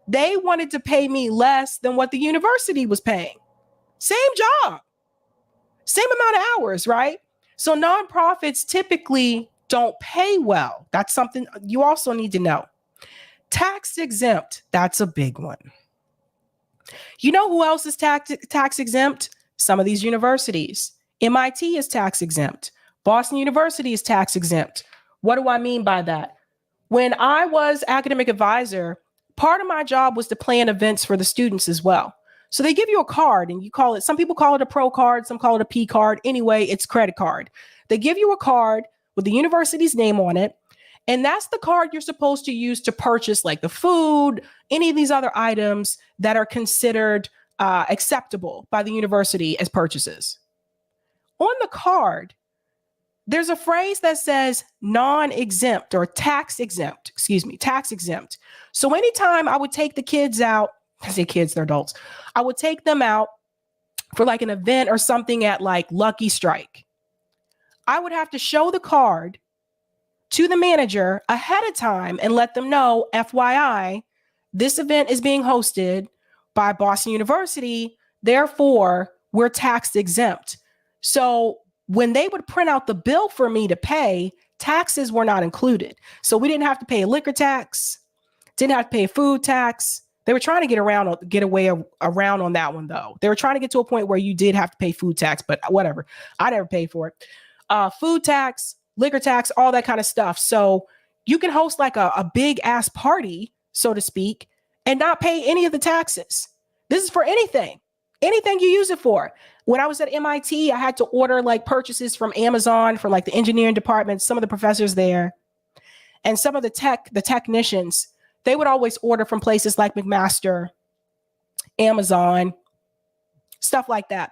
They wanted to pay me less than what the university was paying. Same job, same amount of hours, right? So nonprofits typically don't pay well. That's something you also need to know. Tax exempt, that's a big one. You know who else is tax exempt? Some of these universities. MIT is tax exempt. Boston University is tax exempt. What do I mean by that? When I was academic advisor, part of my job was to plan events for the students as well. So they give you a card and you call it, some people call it a pro card, some call it a P card. Anyway, it's credit card. They give you a card with the university's name on it. And that's the card you're supposed to use to purchase like the food, any of these other items that are considered acceptable by the university as purchases. On the card, there's a phrase that says non-exempt or tax exempt. So anytime I would take the kids out, I say kids, they're adults, I would take them out for like an event or something at like Lucky Strike. I would have to show the card to the manager ahead of time and let them know, FYI, this event is being hosted by Boston University. Therefore, we're tax exempt. So when they would print out the bill for me to pay, taxes were not included. So we didn't have to pay a liquor tax, didn't have to pay a food tax. They were trying to get around on that one, though. They were trying to get to a point where you did have to pay food tax, but whatever. I never paid for it. Food tax, liquor tax, all that kind of stuff. So you can host like a big ass party, so to speak, and not pay any of the taxes. This is for anything you use it for. When I was at MIT, I had to order like purchases from Amazon for like the engineering department, some of the professors there, and some of the technicians. They would always order from places like McMaster, Amazon, stuff like that.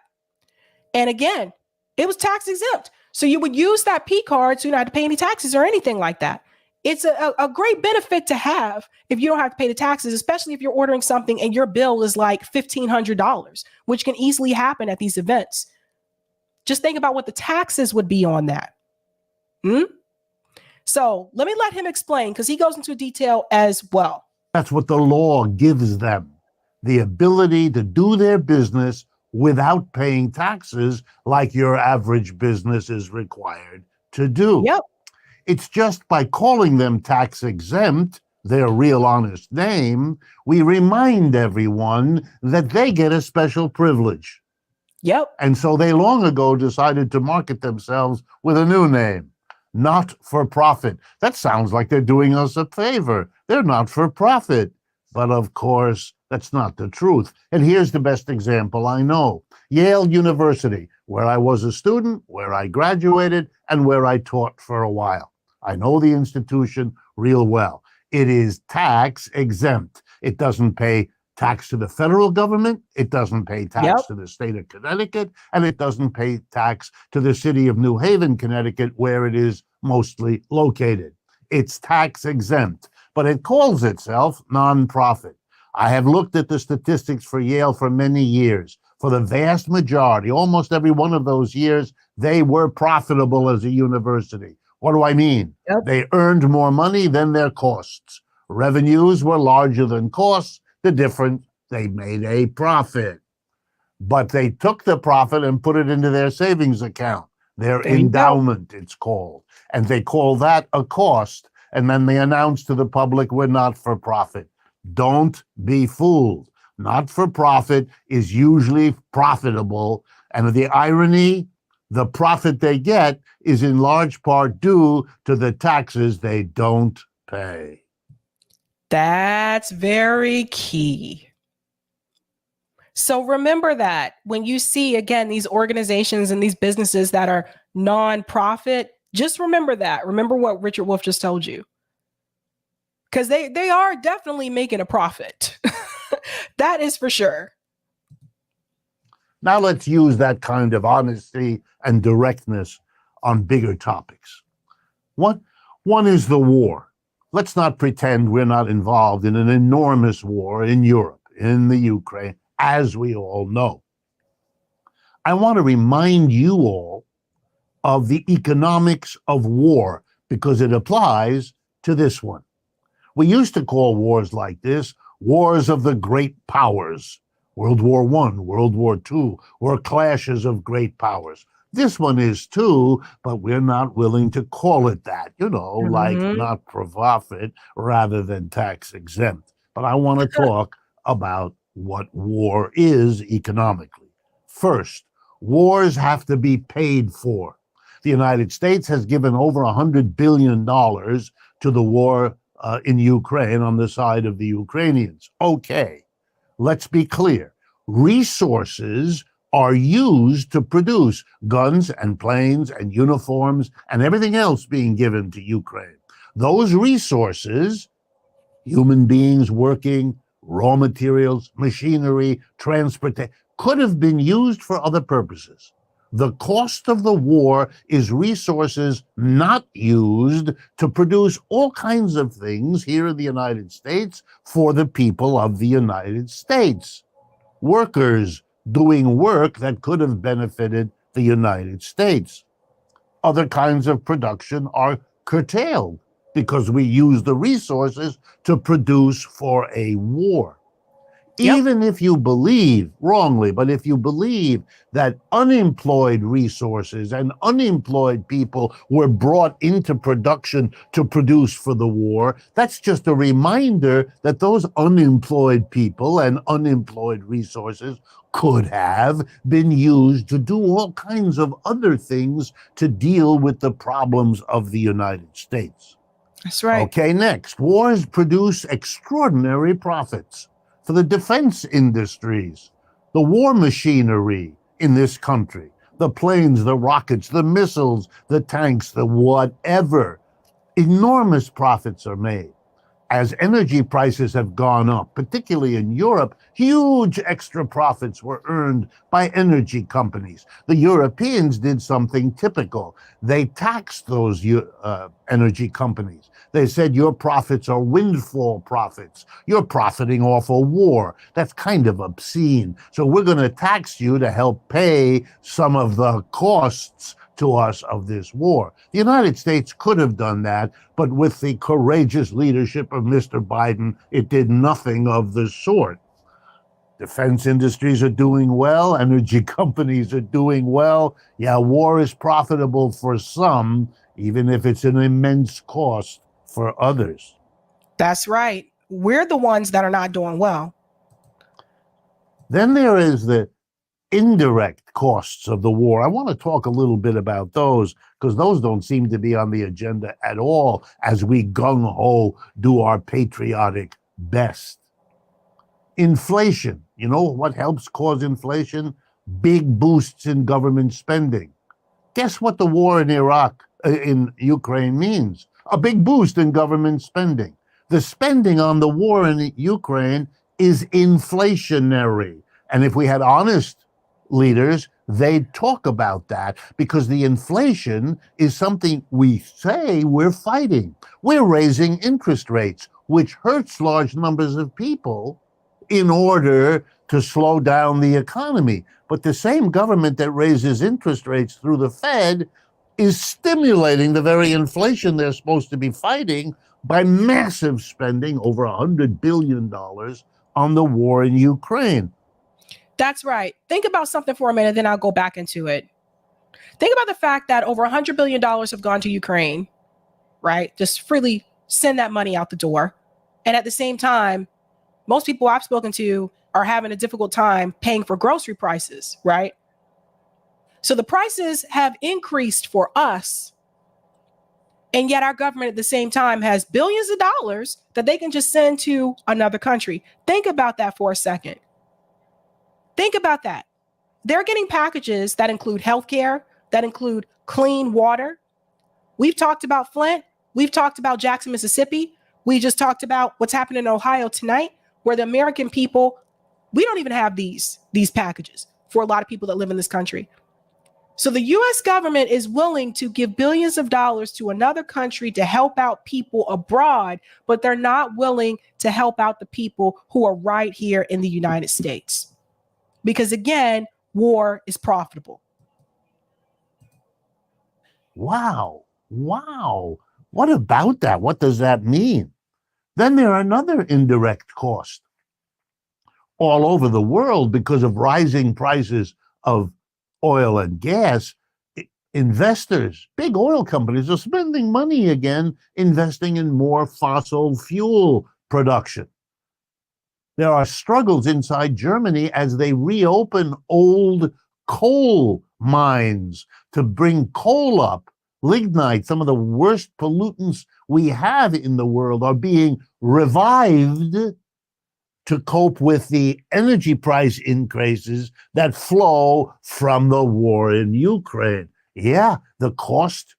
And again, it was tax exempt. So you would use that P card so you don't have to pay any taxes or anything like that. It's a great benefit to have if you don't have to pay the taxes, especially if you're ordering something and your bill is like $1,500, which can easily happen at these events. Just think about what the taxes would be on that. So let me let him explain because he goes into detail as well. That's what the law gives them, the ability to do their business without paying taxes like your average business is required to do. Yep. It's just by calling them tax exempt, their real honest name, we remind everyone that they get a special privilege. Yep. And so they long ago decided to market themselves with a new name, not for profit. That sounds like they're doing us a favor. They're not for profit. But of course, that's not the truth. And here's the best example I know. Yale University, where I was a student, where I graduated, and where I taught for a while. I know the institution real well. It is tax exempt. It doesn't pay tax to the federal government. It doesn't pay tax to the state of Connecticut. And it doesn't pay tax to the city of New Haven, Connecticut, where it is mostly located. It's tax exempt, but it calls itself nonprofit. I have looked at the statistics for Yale for many years. For the vast majority, almost every one of those years, they were profitable as a university. What do I mean? They earned more money than their costs. Revenues were larger than costs. The difference, they made a profit. But they took the profit and put it into their savings account, their endowment, it's called. And they call that a cost. And then they announce to the public, we're not for profit. Don't be fooled. Not for profit is usually profitable. And the irony, the profit they get is in large part due to the taxes they don't pay. That's very key. So remember that when you see, again, these organizations and these businesses that are nonprofit, just remember that. Remember what Richard Wolff just told you. Because they are definitely making a profit. That is for sure. Now let's use that kind of honesty and directness on bigger topics. One is the war. Let's not pretend we're not involved in an enormous war in Europe, in the Ukraine, as we all know. I want to remind you all of the economics of war because it applies to this one. We used to call wars like this wars of the great powers. World War I, World War II were clashes of great powers. This one is too, but we're not willing to call it that, like not for profit rather than tax exempt. But I want to talk about what war is economically. First, wars have to be paid for. The United States has given over $100 billion to the war in Ukraine on the side of the Ukrainians. Okay, let's be clear. Resources are used to produce guns and planes and uniforms and everything else being given to Ukraine. Those resources, human beings working, raw materials, machinery, transportation, could have been used for other purposes. The cost of the war is resources not used to produce all kinds of things here in the United States for the people of the United States. Workers doing work that could have benefited the United States. Other kinds of production are curtailed because we use the resources to produce for a war. Even if you believe, wrongly, but if you believe that unemployed resources and unemployed people were brought into production to produce for the war, that's just a reminder that those unemployed people and unemployed resources could have been used to do all kinds of other things to deal with the problems of the United States. That's right. Okay, next. Wars produce extraordinary profits for the defense industries, the war machinery in this country, the planes, the rockets, the missiles, the tanks, the whatever. Enormous profits are made. As energy prices have gone up, particularly in Europe, huge extra profits were earned by energy companies. The Europeans did something typical. They taxed those energy companies. They said, your profits are windfall profits. You're profiting off a war. That's kind of obscene. So we're going to tax you to help pay some of the costs to us of this war. The United States could have done that, but with the courageous leadership of Mr. Biden, it did nothing of the sort. Defense industries are doing well. Energy companies are doing well. Yeah, war is profitable for some, even if it's an immense cost for others. That's right. We're the ones that are not doing well. Then there is the indirect costs of the war. I want to talk a little bit about those because those don't seem to be on the agenda at all as we gung-ho do our patriotic best. Inflation. You know what helps cause inflation? Big boosts in government spending. Guess what the war in Ukraine means? A big boost in government spending. The spending on the war in Ukraine is inflationary. And if we had honest leaders, they'd talk about that because the inflation is something we say we're fighting. We're raising interest rates, which hurts large numbers of people in order to slow down the economy. But the same government that raises interest rates through the Fed is stimulating the very inflation they're supposed to be fighting by massive spending, over $100 billion on the war in Ukraine. That's right. Think about something for a minute, then I'll go back into it. Think about the fact that over $100 billion have gone to Ukraine, right? Just freely send that money out the door. And at the same time, most people I've spoken to are having a difficult time paying for grocery prices, right? So the prices have increased for us. And yet our government at the same time has billions of dollars that they can just send to another country. Think about that for a second. Think about that. They're getting packages that include healthcare, that include clean water. We've talked about Flint. We've talked about Jackson, Mississippi. We just talked about what's happening in Ohio tonight, where the American people, we don't even have these packages for a lot of people that live in this country. So the US government is willing to give billions of dollars to another country to help out people abroad, but they're not willing to help out the people who are right here in the United States. Because again, war is profitable. Wow. What about that? What does that mean? Then there are another indirect cost all over the world because of rising prices of oil and gas. investors, big oil companies are spending money again, investing in more fossil fuel production. There are struggles inside Germany as they reopen old coal mines to bring coal up. Lignite, some of the worst pollutants we have in the world, are being revived to cope with the energy price increases that flow from the war in Ukraine. Yeah, the cost,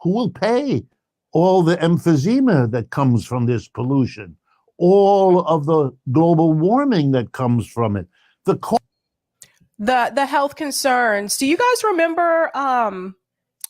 who will pay? All the emphysema that comes from this pollution, all of the global warming that comes from it. The health concerns. Do you guys remember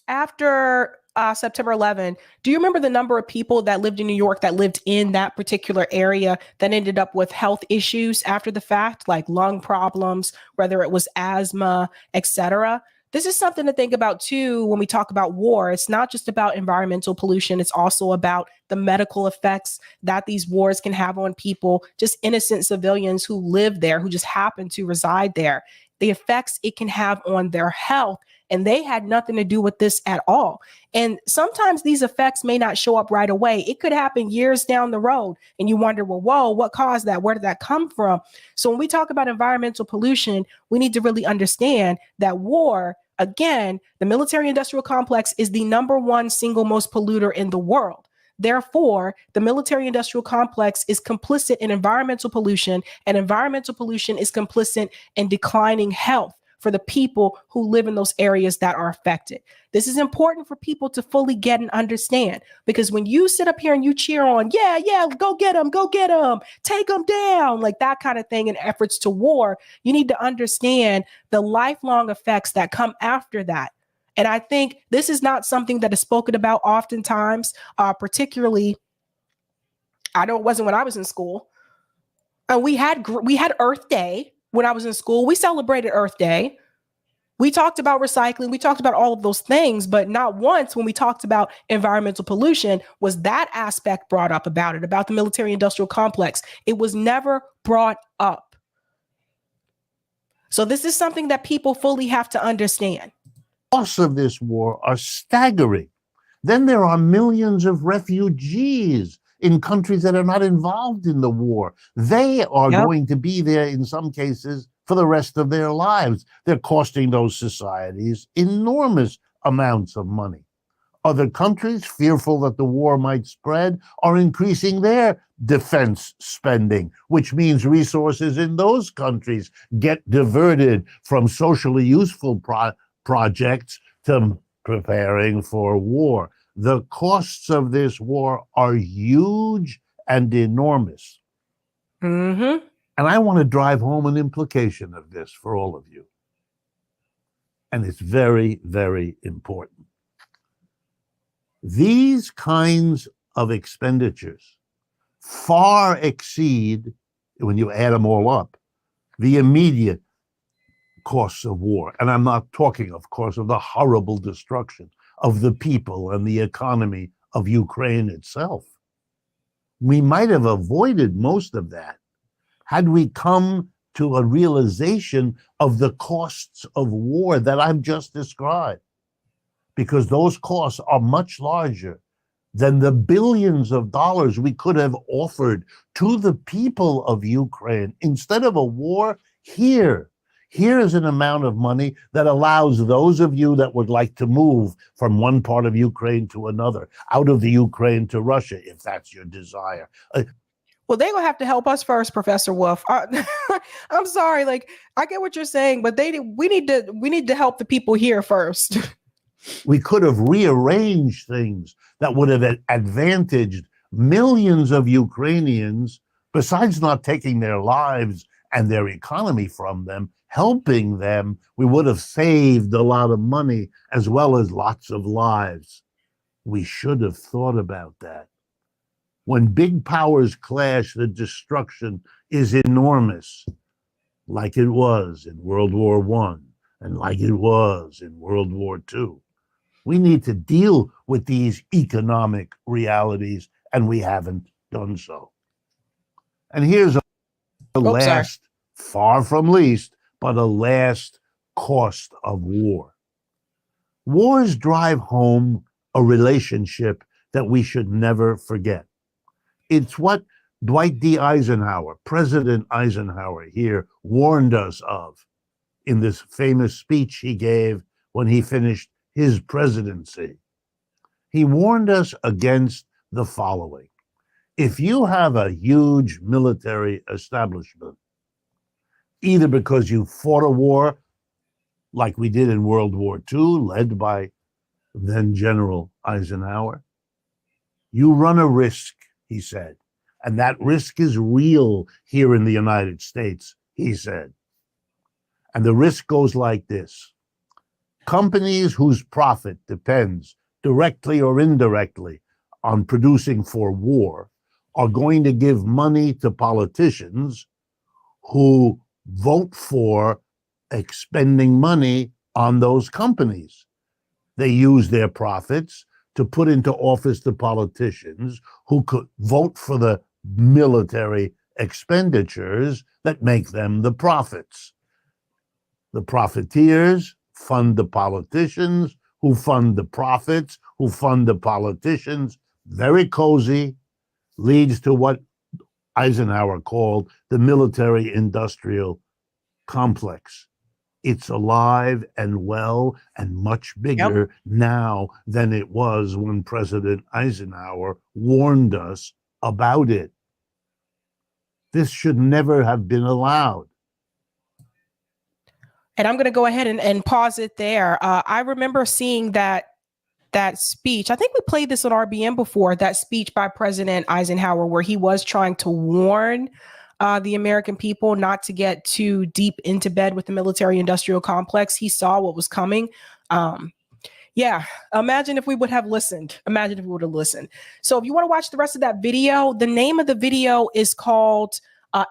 after September 11, do you remember the number of people that lived in New York that lived in that particular area that ended up with health issues after the fact, like lung problems, whether it was asthma, etc.? This is something to think about too when we talk about war. It's not just about environmental pollution. It's also about the medical effects that these wars can have on people, just innocent civilians who live there, who just happen to reside there, the effects it can have on their health. And they had nothing to do with this at all. And sometimes these effects may not show up right away. It could happen years down the road. And you wonder, well, whoa, what caused that? Where did that come from? So when we talk about environmental pollution, we need to really understand that war, again, the military industrial complex is the number one single most polluter in the world. Therefore, the military industrial complex is complicit in environmental pollution, and environmental pollution is complicit in declining health for the people who live in those areas that are affected. This is important for people to fully get and understand, because when you sit up here and you cheer on, yeah, go get them, take them down, like that kind of thing in efforts to war, you need to understand the lifelong effects that come after that. And I think this is not something that is spoken about oftentimes, particularly, I know it wasn't when I was in school. And we had Earth Day when I was in school. We celebrated Earth Day. We talked about recycling. We talked about all of those things, but not once when we talked about environmental pollution was that aspect brought up about it, about the military industrial complex. It was never brought up. So this is something that people fully have to understand. Costs of this war are staggering. Then there are millions of refugees in countries that are not involved in the war. They are going to be there in some cases for the rest of their lives. They're costing those societies enormous amounts of money. Other countries, fearful that the war might spread, are increasing their defense spending, which means resources in those countries get diverted from socially useful projects to preparing for war. The costs of this war are huge and enormous. Mm-hmm. And I want to drive home an implication of this for all of you. And it's very, very important. These kinds of expenditures far exceed, when you add them all up, the immediate costs of war. And I'm not talking, of course, of the horrible destruction of the people and the economy of Ukraine itself. We might have avoided most of that had we come to a realization of the costs of war that I've just described, because those costs are much larger than the billions of dollars we could have offered to the people of Ukraine. Instead of a war, here is an amount of money that allows those of you that would like to move from one part of Ukraine to another, out of the Ukraine to Russia, if that's your desire. Well, they're gonna have to help us first, Professor Wolff. I'm sorry, like I get what you're saying, but we need to help the people here first. We could have rearranged things that would have advantaged millions of Ukrainians, besides not taking their lives and their economy from them, helping them. We would have saved a lot of money as well as lots of lives. We should have thought about that. When big powers clash, the destruction is enormous, like it was in World War I and like it was in World War II. We need to deal with these economic realities, and we haven't done so. And here's far from least, but a last cost of war. Wars drive home a relationship that we should never forget. It's what Dwight D. Eisenhower, President Eisenhower here, warned us of in this famous speech he gave when he finished his presidency. He warned us against the following. If you have a huge military establishment, either because you fought a war like we did in World War II, led by then General Eisenhower, you run a risk, he said. And that risk is real here in the United States, he said. And the risk goes like this. Companies whose profit depends directly or indirectly on producing for war are going to give money to politicians who vote for expending money on those companies. They use their profits to put into office the politicians who could vote for the military expenditures that make them the profits. The profiteers fund the politicians, who fund the profits, who fund the politicians. Very cozy, leads to what Eisenhower called the military-industrial complex. It's alive and well and much bigger now than it was when President Eisenhower warned us about it. This should never have been allowed. And I'm going to go ahead and pause it there. I remember seeing that speech. I think we played this on RBN before, that speech by President Eisenhower, where he was trying to warn the American people not to get too deep into bed with the military-industrial complex. He saw what was coming. Yeah, imagine if we would have listened. Imagine if we would have listened. So if you want to watch the rest of that video, the name of the video is called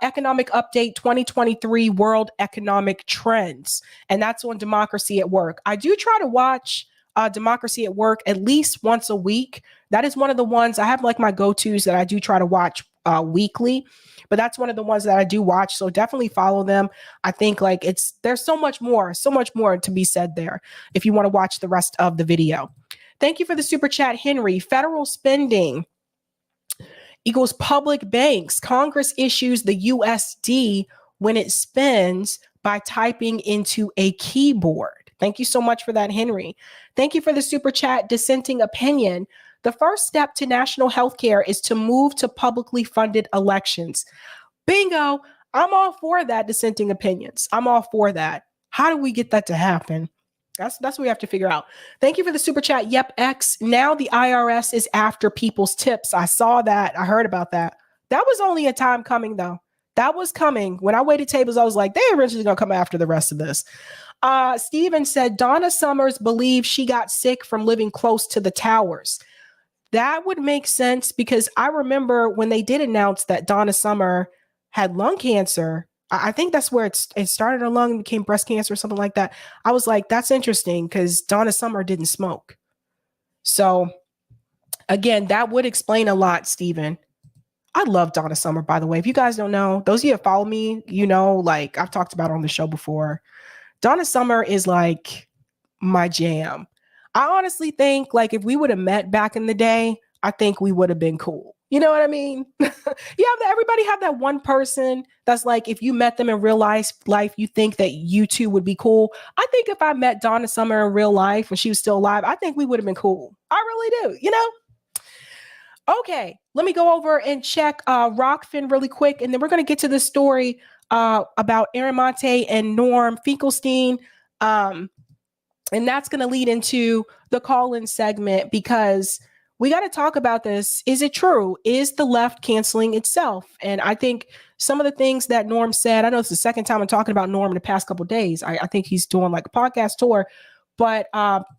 Economic Update 2023 World Economic Trends. And that's on Democracy at Work. I do try to watch Democracy at Work at least once a week. That is one of the ones I have, like my go-tos that I do try to watch weekly, but that's one of the ones that I do watch. So definitely follow them. I think like there's so much more to be said there if you want to watch the rest of the video. Thank you for the super chat, Henry. Federal spending equals public banks. Congress issues the USD when it spends by typing into a keyboard. Thank you so much for that, Henry. Thank you for the super chat, dissenting opinion. The first step to national health care is to move to publicly funded elections. Bingo. I'm all for that, dissenting opinions. I'm all for that. How do we get that to happen? That's what we have to figure out. Thank you for the super chat. Yep, X. Now the IRS is after people's tips. I saw that. I heard about that. That was only a time coming, though. That was coming. When I waited tables, I was like, they eventually going to come after the rest of this. Steven said, Donna Summers believes she got sick from living close to the towers. That would make sense because I remember when they did announce that Donna Summer had lung cancer. I think that's where it started her lung and became breast cancer or something like that. I was like, that's interesting because Donna Summer didn't smoke. So again, that would explain a lot, Steven. I love Donna Summer, by the way. If you guys don't know, those of you that follow me, you know, like I've talked about her on the show before. Donna Summer is like my jam. I honestly think like if we would have met back in the day, I think we would have been cool. You know what I mean? Everybody have that one person that's like, if you met them in real life, you think that you two would be cool. I think if I met Donna Summer in real life when she was still alive, I think we would have been cool. I really do, you know? Okay, let me go over and check Rockfin really quick, and then we're going to get to this story about Aramonte and Norm Finkelstein. And that's going to lead into the call-in segment because we got to talk about this. Is it true? Is the left canceling itself? And I think some of the things that Norm said, I know it's the second time I'm talking about Norm in the past couple of days. I think he's doing like a podcast tour, but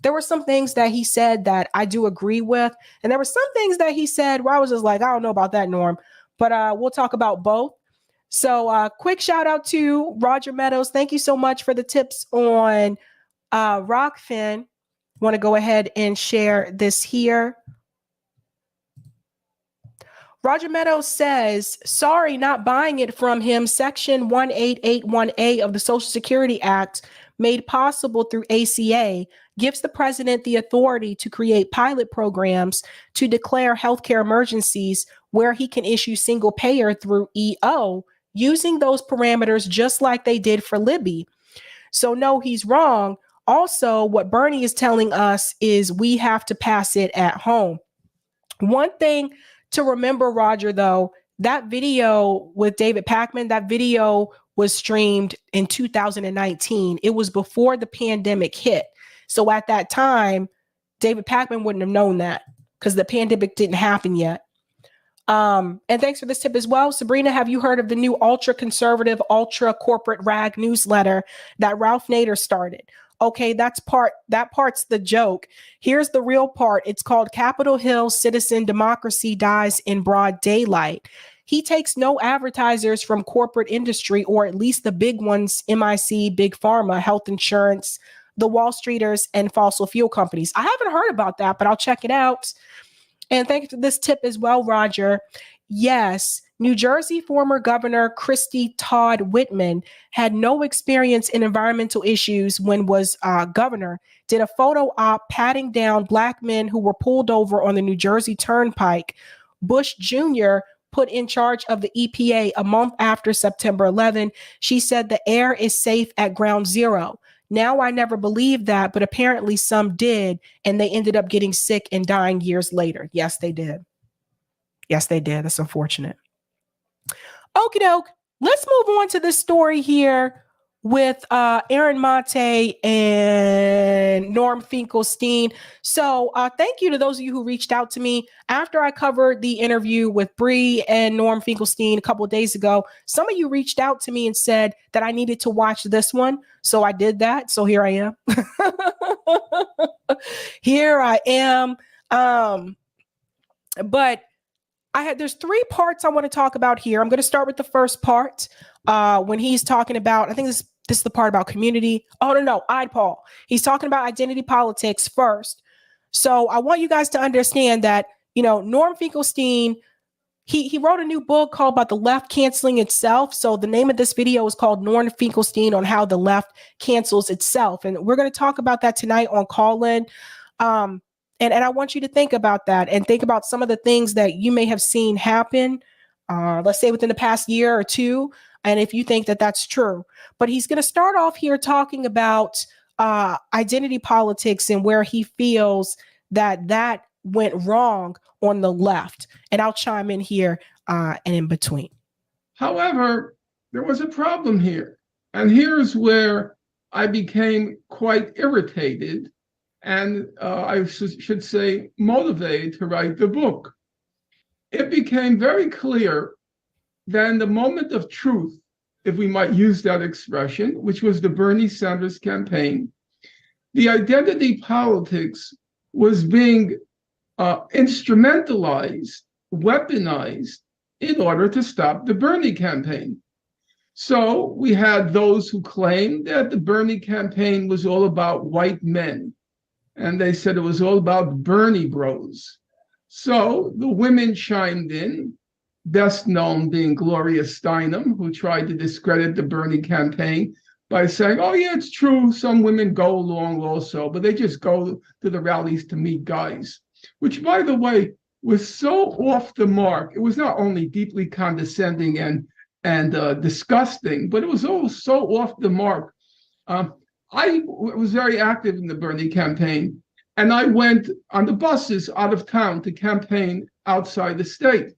there were some things that he said that I do agree with. And there were some things that he said where I was just like, I don't know about that, Norm, but we'll talk about both. So quick shout out to Roger Meadows. Thank you so much for the tips on Rockfin. Want to go ahead and share this here. Roger Meadows says, sorry, not buying it from him. Section 1881A of the Social Security Act made possible through ACA gives the president the authority to create pilot programs to declare healthcare emergencies where he can issue single payer through EO using those parameters just like they did for Libby. So no, he's wrong. Also, what Bernie is telling us is we have to pass it at home. One thing to remember, Roger, though, that video with David Pakman, that video was streamed in 2019. It was before the pandemic hit. So at that time, David Pakman wouldn't have known that because the pandemic didn't happen yet. And thanks for this tip as well. Sabrina, have you heard of the new ultra-conservative, ultra-corporate rag newsletter that Ralph Nader started? Okay, that part's the joke. Here's the real part. It's called Capitol Hill Citizen Democracy Dies in Broad Daylight. He takes no advertisers from corporate industry, or at least the big ones, MIC, Big Pharma, health insurance, the Wall Streeters, and fossil fuel companies. I haven't heard about that, but I'll check it out. And thank you for this tip as well, Roger. Yes, New Jersey former Governor Christy Todd Whitman had no experience in environmental issues when was governor, did a photo op patting down Black men who were pulled over on the New Jersey Turnpike. Bush Jr. put in charge of the EPA a month after September 11. She said the air is safe at ground zero. Now, I never believed that, but apparently some did, and they ended up getting sick and dying years later. Yes, they did. Yes, they did. That's unfortunate. Okie doke. Let's move on to this story here with Aaron Mate and Norm Finkelstein. So thank you to those of you who reached out to me after I covered the interview with Bree and Norm Finkelstein a couple of days ago. Some of you reached out to me and said that I needed to watch this one. So I did that. So here I am. Here I am. But there's three parts I want to talk about here. I'm going to start with the first part when he's talking about, I think this is the part about community. Oh, no, Paul. He's talking about identity politics first. So I want you guys to understand that, Norm Finkelstein, he wrote a new book called About the Left Canceling Itself. So the name of this video is called Norm Finkelstein on How the Left Cancels Itself. And we're going to talk about that tonight on Call-In. And I want you to think about that and think about some of the things that you may have seen happen, let's say within the past year or two, and if you think that that's true. But he's going to start off here talking about identity politics and where he feels that went wrong on the left. And I'll chime in here and in between. However, there was a problem here. And here's where I became quite irritated and I should say motivated to write the book. It became very clear that in the moment of truth, if we might use that expression, which was the Bernie Sanders campaign, the identity politics was being instrumentalized, weaponized in order to stop the Bernie campaign. So we had those who claimed that the Bernie campaign was all about white men. And they said it was all about Bernie bros. So the women chimed in, best known being Gloria Steinem, who tried to discredit the Bernie campaign by saying, oh yeah, it's true, some women go along also, but they just go to the rallies to meet guys. Which, by the way, was so off the mark. It was not only deeply condescending and disgusting, but it was also so off the mark. I was very active in the Bernie campaign, and I went on the buses out of town to campaign outside the state.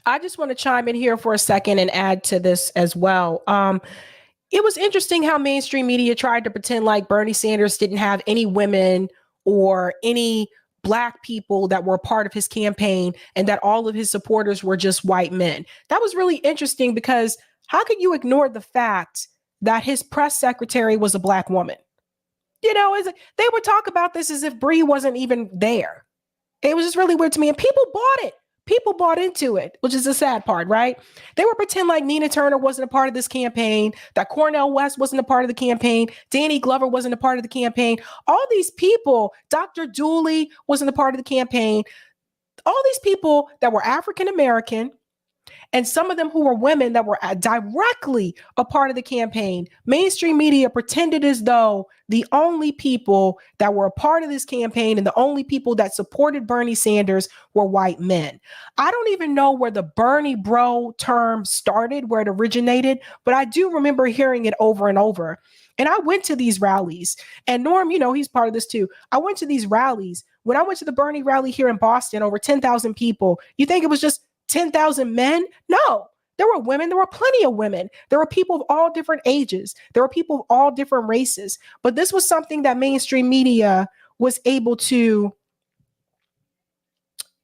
I just want to chime in here for a second and add to this as well. It was interesting how mainstream media tried to pretend like Bernie Sanders didn't have any women or any Black people that were part of his campaign and that all of his supporters were just white men. That was really interesting because how could you ignore the fact that his press secretary was a Black woman? They would talk about this as if Bree wasn't even there. It was just really weird to me. And people bought it. People bought into it, which is the sad part, right? They would pretend like Nina Turner wasn't a part of this campaign, that Cornel West wasn't a part of the campaign, Danny Glover wasn't a part of the campaign. All these people, Dr. Dooley wasn't a part of the campaign. All these people that were African American, And some of them who were women that were directly a part of the campaign, mainstream media pretended as though the only people that were a part of this campaign and the only people that supported Bernie Sanders were white men. I don't even know where the Bernie bro term started, where it originated, but I do remember hearing it over and over. And I went to these rallies, and Norm, you know, he's part of this too. I went to these rallies. When I went to the Bernie rally here in Boston, over 10,000 people, you think it was just 10,000 men? No, there were women. There were plenty of women. There were people of all different ages. There were people of all different races. But this was something that mainstream media was able to,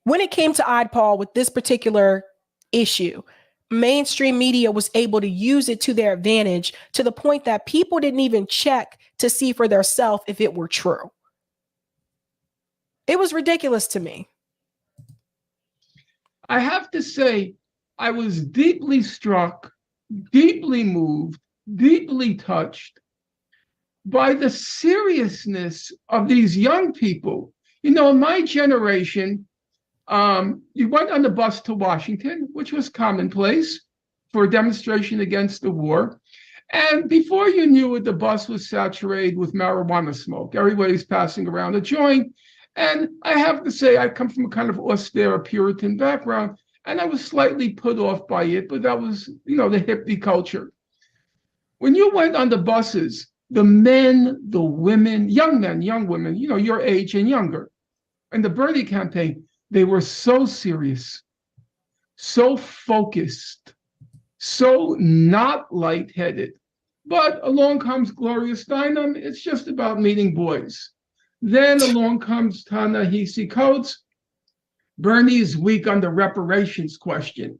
when it came to Oddpaul with this particular issue, mainstream media was able to use it to their advantage, to the point that people didn't even check to see for themselves if it were true. It was ridiculous to me. I have to say, I was deeply struck, deeply moved, deeply touched by the seriousness of these young people. You know, in my generation, you went on the bus to Washington, which was commonplace for a demonstration against the war. And before you knew it, the bus was saturated with marijuana smoke. Everybody's passing around a joint. And I have to say, I come from a kind of austere Puritan background, and I was slightly put off by it, but that was, you know, the hippie culture. When you went on the buses, the men, the women, young women, you know, your age and younger, and the Bernie campaign, they were so serious, so focused, so not lightheaded. But along comes Gloria Steinem. It's just about meeting boys. Then along comes Ta-Nehisi Coates. Bernie is weak on the reparations question.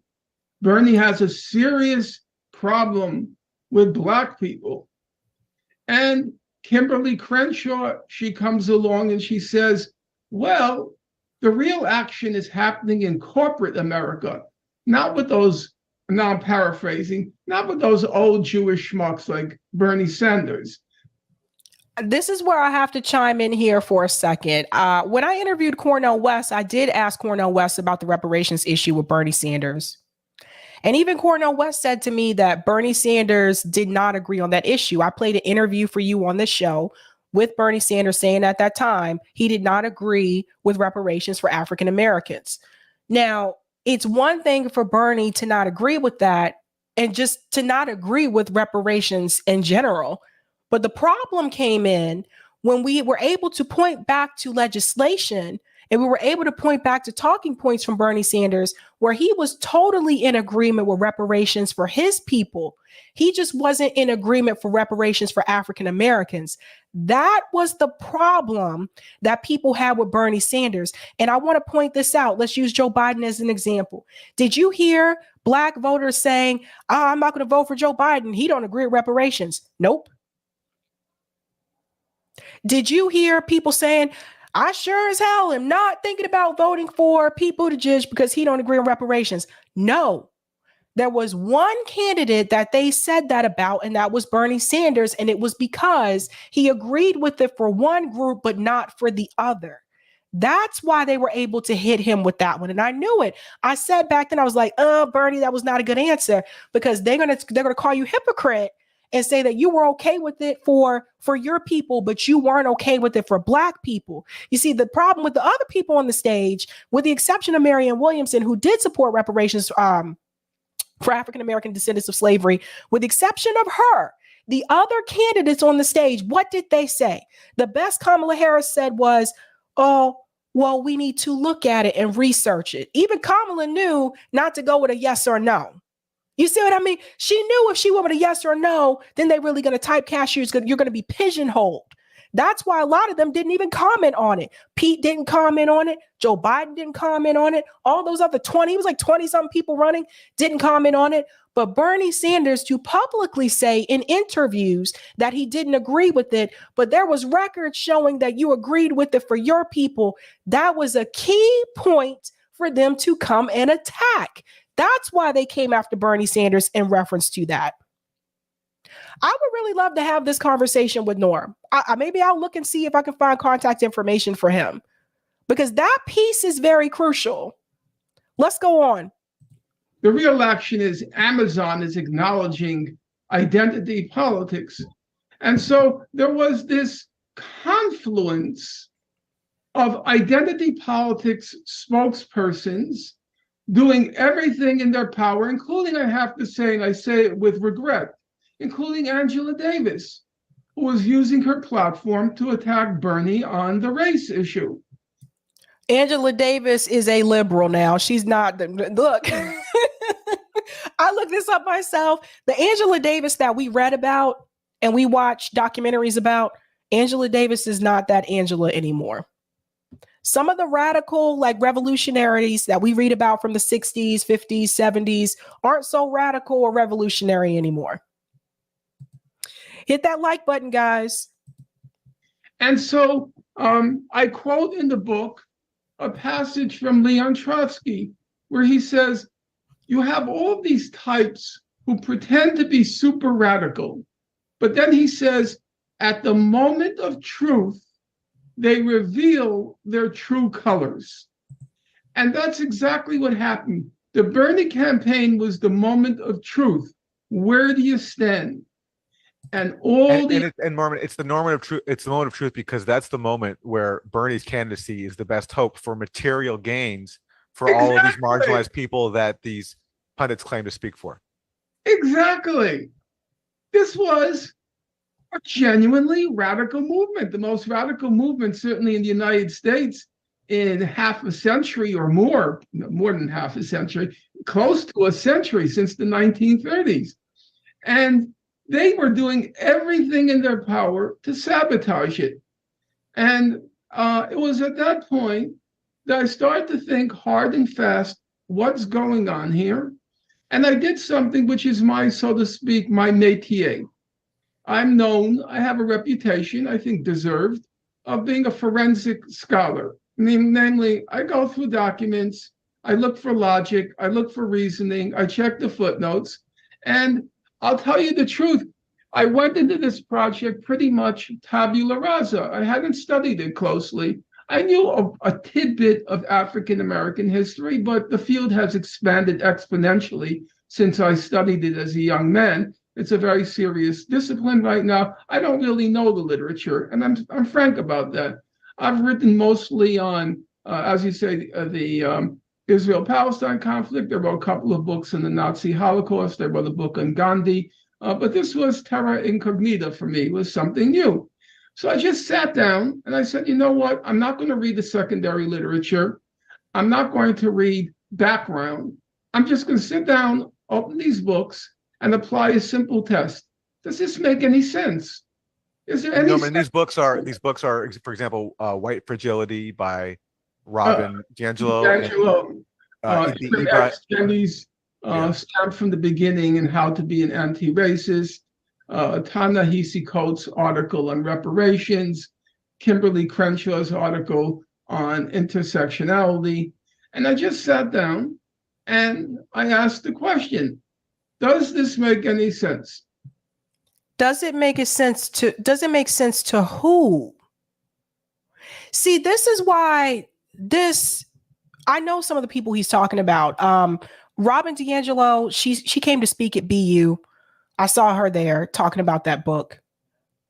Bernie has a serious problem with Black people. And Kimberly Crenshaw, she comes along and she says, well, the real action is happening in corporate America, not with those, now I'm paraphrasing, not with those old Jewish schmucks like Bernie Sanders. This is where I have to chime in here for a second. When I interviewed Cornel West, I did ask Cornel West about the reparations issue with Bernie Sanders. And even Cornel West said to me that Bernie Sanders did not agree on that issue. I played an interview for you on this show with Bernie Sanders saying at that time he did not agree with reparations for African Americans. Now, it's one thing for Bernie to not agree with that and just to not agree with reparations in general. But the problem came in when we were able to point back to legislation and we were able to point back to talking points from Bernie Sanders where he was totally in agreement with reparations for his people. He just wasn't in agreement for reparations for African Americans. That was the problem that people had with Bernie Sanders. And I want to point this out. Let's use Joe Biden as an example. Did you hear Black voters saying, I'm not going to vote for Joe Biden. He don't agree with reparations? Nope. Did you hear people saying, I sure as hell am not thinking about voting for Pete Buttigieg because he don't agree on reparations? No. There was one candidate that they said that about, and that was Bernie Sanders. And it was because he agreed with it for one group, but not for the other. That's why they were able to hit him with that one. And I knew it. I said back then, I was like, Bernie, that was not a good answer because they're going to call you hypocrite and say that you were okay with it for your people, but you weren't okay with it for Black people. You see, the problem with the other people on the stage, with the exception of Marianne Williamson, who did support reparations for African-American descendants of slavery, with the exception of her, the other candidates on the stage, what did they say? The best Kamala Harris said was, oh, well, we need to look at it and research it. Even Kamala knew not to go with a yes or no. You see what I mean? She knew if she went with a yes or no, then they're really going to typecast you. You're going to be pigeonholed. That's why a lot of them didn't even comment on it. Pete didn't comment on it. Joe Biden didn't comment on it. All those other 20, it was like 20-something people running, didn't comment on it. But Bernie Sanders to publicly say in interviews that he didn't agree with it, but there was records showing that you agreed with it for your people. That was a key point for them to come and attack. That's why they came after Bernie Sanders in reference to that. I would really love to have this conversation with Norm. Maybe I'll look and see if I can find contact information for him, because that piece is very crucial. Let's go on. The real action is Amazon is acknowledging identity politics. And so there was this confluence of identity politics spokespersons doing everything in their power, including, I have to say, and I say it with regret, including Angela Davis, who was using her platform to attack Bernie on the race issue. Angela Davis is a liberal now. She's not. Look, I looked this up myself. The Angela Davis that we read about and we watched documentaries about, Angela Davis is not that Angela anymore. Some of the radical, like revolutionaries that we read about from the 60s, 50s, 70s aren't so radical or revolutionary anymore. Hit that like button, guys. And so I quote in the book a passage from Leon Trotsky where he says, you have all these types who pretend to be super radical, but then he says, at the moment of truth, they reveal their true colors. And that's exactly what happened. The Bernie campaign was the moment of truth. Where do you stand? And Norman, it's the moment of truth. It's the moment of truth because that's the moment where Bernie's candidacy is the best hope for material gains for all of these marginalized people that these pundits claim to speak for. Exactly. This was a genuinely radical movement, the most radical movement, certainly in the United States, in half a century or more than half a century, close to a century since the 1930s. And they were doing everything in their power to sabotage it. And it was at that point that I started to think hard and fast, what's going on here? And I did something which is my, so to speak, my métier. I'm known, I have a reputation, I think deserved, of being a forensic scholar. Namely, I go through documents, I look for logic, I look for reasoning, I check the footnotes, and I'll tell you the truth. I went into this project pretty much tabula rasa. I hadn't studied it closely. I knew a tidbit of African-American history, but the field has expanded exponentially since I studied it as a young man. It's a very serious discipline right now. I don't really know the literature, and I'm frank about that. I've written mostly on, as you say, the Israel-Palestine conflict. I wrote a couple of books on the Nazi Holocaust. I wrote a book on Gandhi. But this was terra incognita for me. It was something new. So I just sat down and I said, you know what? I'm not going to read the secondary literature. I'm not going to read background. I'm just going to sit down, open these books, and apply a simple test. Does this make any sense? Is there any? No, these books are, for example, White Fragility by Robin DiAngelo. Kennedy's Stamped from the Beginning and How to Be an Anti-Racist. Ta-Nehisi Coates' article on reparations, Kimberly Crenshaw's article on intersectionality. And I just sat down and I asked the question, does this make any sense? Does it make sense to who? See, this is why I know some of the people he's talking about. Robin DiAngelo, she came to speak at BU. I saw her there talking about that book.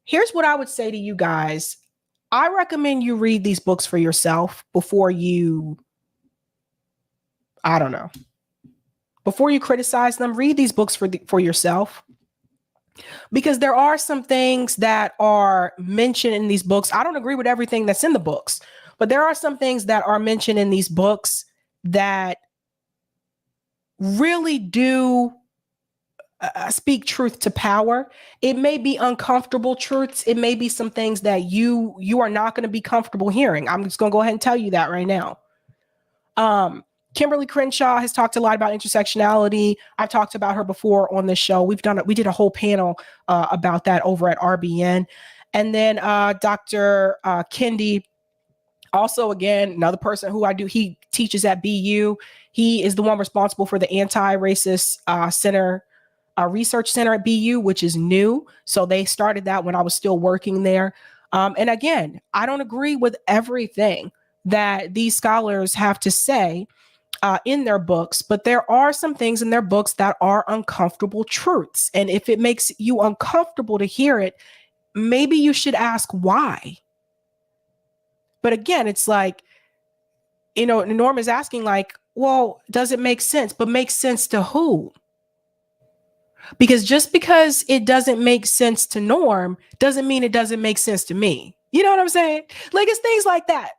Here's what I would say to you guys. I recommend you read these books for yourself before you criticize them. Read these books for yourself. Because there are some things that are mentioned in these books. I don't agree with everything that's in the books, but there are some things that are mentioned in these books that really do speak truth to power. It may be uncomfortable truths. It may be some things that you are not going to be comfortable hearing. I'm just going to go ahead and tell you that right now. Kimberly Crenshaw has talked a lot about intersectionality. I've talked about her before on this show. We did a whole panel about that over at RBN. And then Dr. Kendi, also, again, another person who he teaches at BU. He is the one responsible for the Anti-Racist Center, Research Center at BU, which is new. So they started that when I was still working there. And again, I don't agree with everything that these scholars have to say. in their books, but there are some things in their books that are uncomfortable truths. And if it makes you uncomfortable to hear it, maybe you should ask why. But again, it's like, Norm is asking like, well, does it make sense? But make sense to who? Because just because it doesn't make sense to Norm doesn't mean it doesn't make sense to me. You know what I'm saying? Like, it's things like that.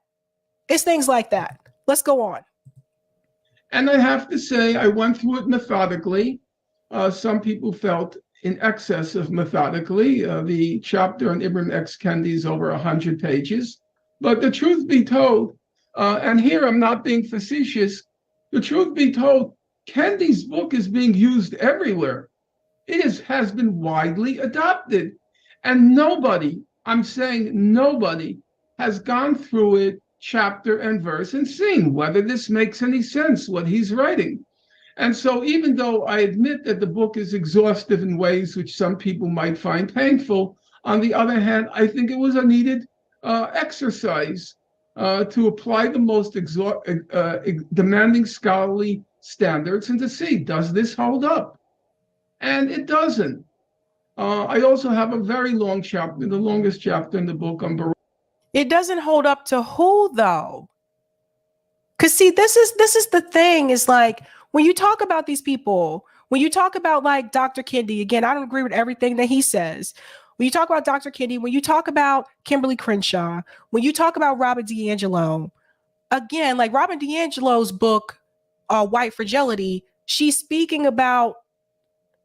It's things like that. Let's go on. And I have to say, I went through it methodically. Some people felt in excess of methodically. The chapter on Ibram X. Kendi is over 100 pages. But the truth be told, and here I'm not being facetious, the truth be told, Kendi's book is being used everywhere. It has been widely adopted. And nobody, I'm saying nobody, has gone through it chapter and verse and seen whether this makes any sense, what he's writing. And so even though I admit that the book is exhaustive in ways which some people might find painful, on the other hand, I think it was a needed exercise to apply the most demanding scholarly standards and to see, does this hold up? And it doesn't. I also have a very long chapter, the longest chapter in the book on Baroque. It doesn't hold up to who, though? Because see, this is the thing, is like, when you talk about these people, when you talk about like Dr. Kendi, again, I don't agree with everything that he says. When you talk about Dr. Kendi, when you talk about Kimberly Crenshaw, when you talk about Robert DiAngelo, again, like Robert DiAngelo's book, White Fragility, she's speaking about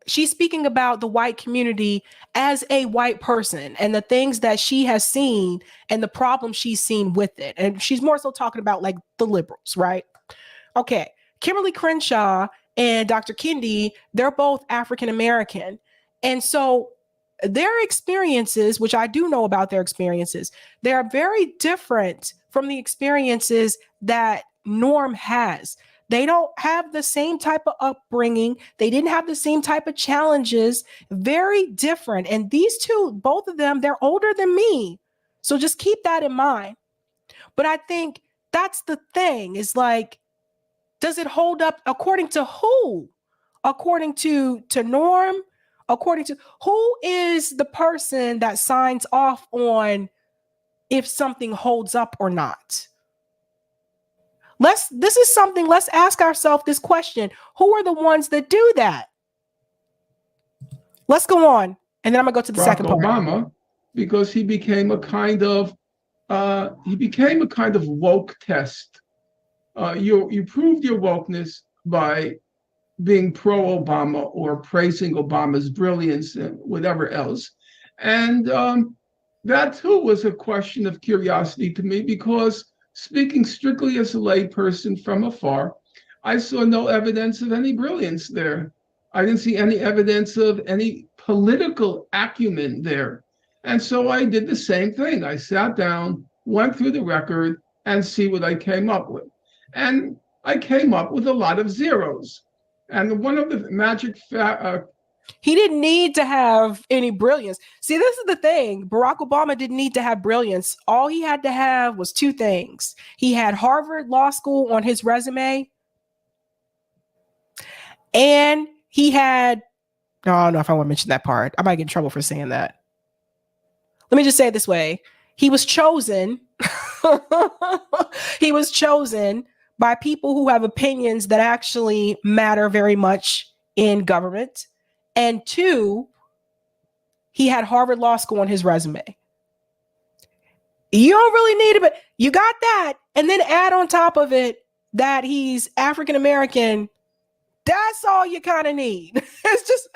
the white community as a white person and the things that she has seen and the problems she's seen with it. And she's more so talking about like the liberals, right? Okay. Kimberly Crenshaw and Dr. Kendi, they're both African-American. And so their experiences, which I do know about their experiences, they are very different from the experiences that Norm has. They don't have the same type of upbringing. They didn't have the same type of challenges. Very different. And these two, both of them, they're older than me. So just keep that in mind. But I think that's the thing, is like, does it hold up according to who? According to Norm? According to who is the person that signs off on if something holds up or not? Let's ask ourselves this question. Who are the ones that do that? Let's go on. And then I'm gonna go to the second part. Obama, because he became a kind of woke test. You proved your wokeness by being pro-Obama or praising Obama's brilliance and whatever else. And that too was a question of curiosity to me, because speaking strictly as a layperson from afar, I saw no evidence of any brilliance there. I didn't see any evidence of any political acumen there. And so I did the same thing. I sat down, went through the record, and see what I came up with. And I came up with a lot of zeros. And one of the magic he didn't need to have any brilliance. See, this is the thing. Barack Obama didn't need to have brilliance. All he had to have was two things. He had Harvard Law School on his resume, and he had, I don't know if I want to mention that part. I might get in trouble for saying that. Let me just say it this way. He was chosen. He was chosen by people who have opinions that actually matter very much in government. And two, he had Harvard Law School on his resume. You don't really need it, but you got that. And then add on top of it that he's African-American. That's all you kind of need. It's just,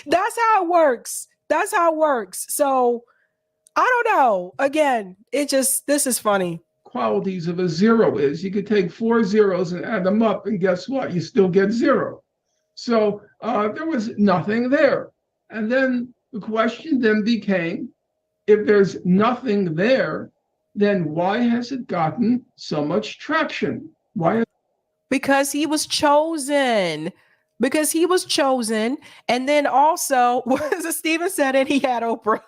that's how it works. That's how it works. So I don't know. Again, this is funny. Qualities of a zero is you could take 4 zeros and add them up, and guess what? You still get 0. So there was nothing there. And then the question then became, if there's nothing there, then why has it gotten so much traction? Why? Because he was chosen. Because he was chosen. And then also, as Steven said it, he had Oprah.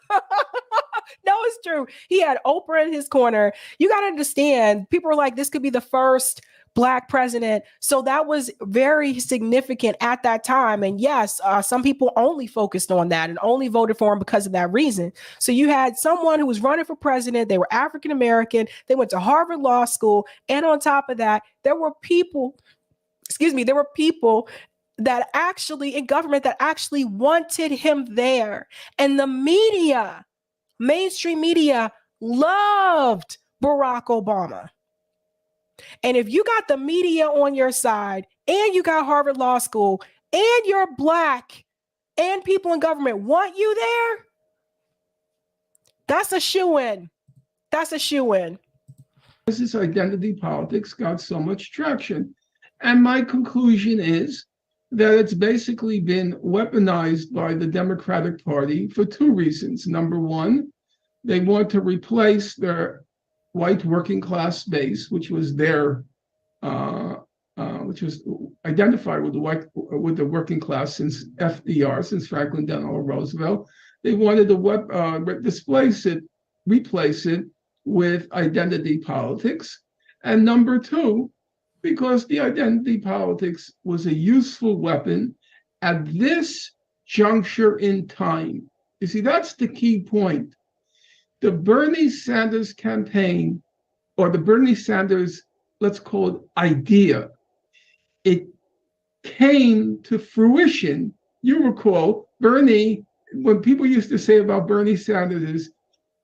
No, it's true. He had Oprah in his corner. You got to understand, people are like, this could be the first Black president. So that was very significant at that time. And yes, some people only focused on that and only voted for him because of that reason. So you had someone who was running for president. They were African American. They went to Harvard Law School. And on top of that, there were people that actually in government that actually wanted him there. And the media, mainstream media, loved Barack Obama. And if you got the media on your side and you got Harvard Law School and you're Black and people in government want you there, that's a shoo-in. That's a shoo-in. This identity politics got so much traction. And my conclusion is that it's basically been weaponized by the Democratic Party for two reasons. Number one, they want to replace their white working class base, which was which was identified with the working class since FDR, since Franklin Delano Roosevelt. They wanted to replace it with identity politics. And number two, because the identity politics was a useful weapon at this juncture in time. You see, that's the key point. The Bernie Sanders campaign, or the Bernie Sanders, let's call it idea, it came to fruition. You recall Bernie, when people used to say about Bernie Sanders is,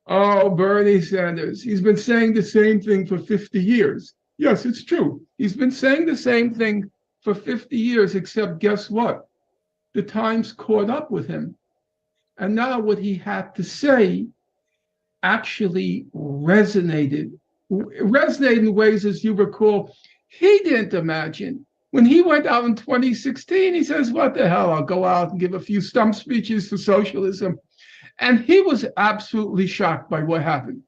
oh, Bernie Sanders, he's been saying the same thing for 50 years. Yes, it's true. He's been saying the same thing for 50 years, except guess what? The times caught up with him. And now what he had to say actually resonated in ways, as you recall, he didn't imagine. When he went out in 2016, he says, what the hell, I'll go out and give a few stump speeches for socialism. And he was absolutely shocked by what happened.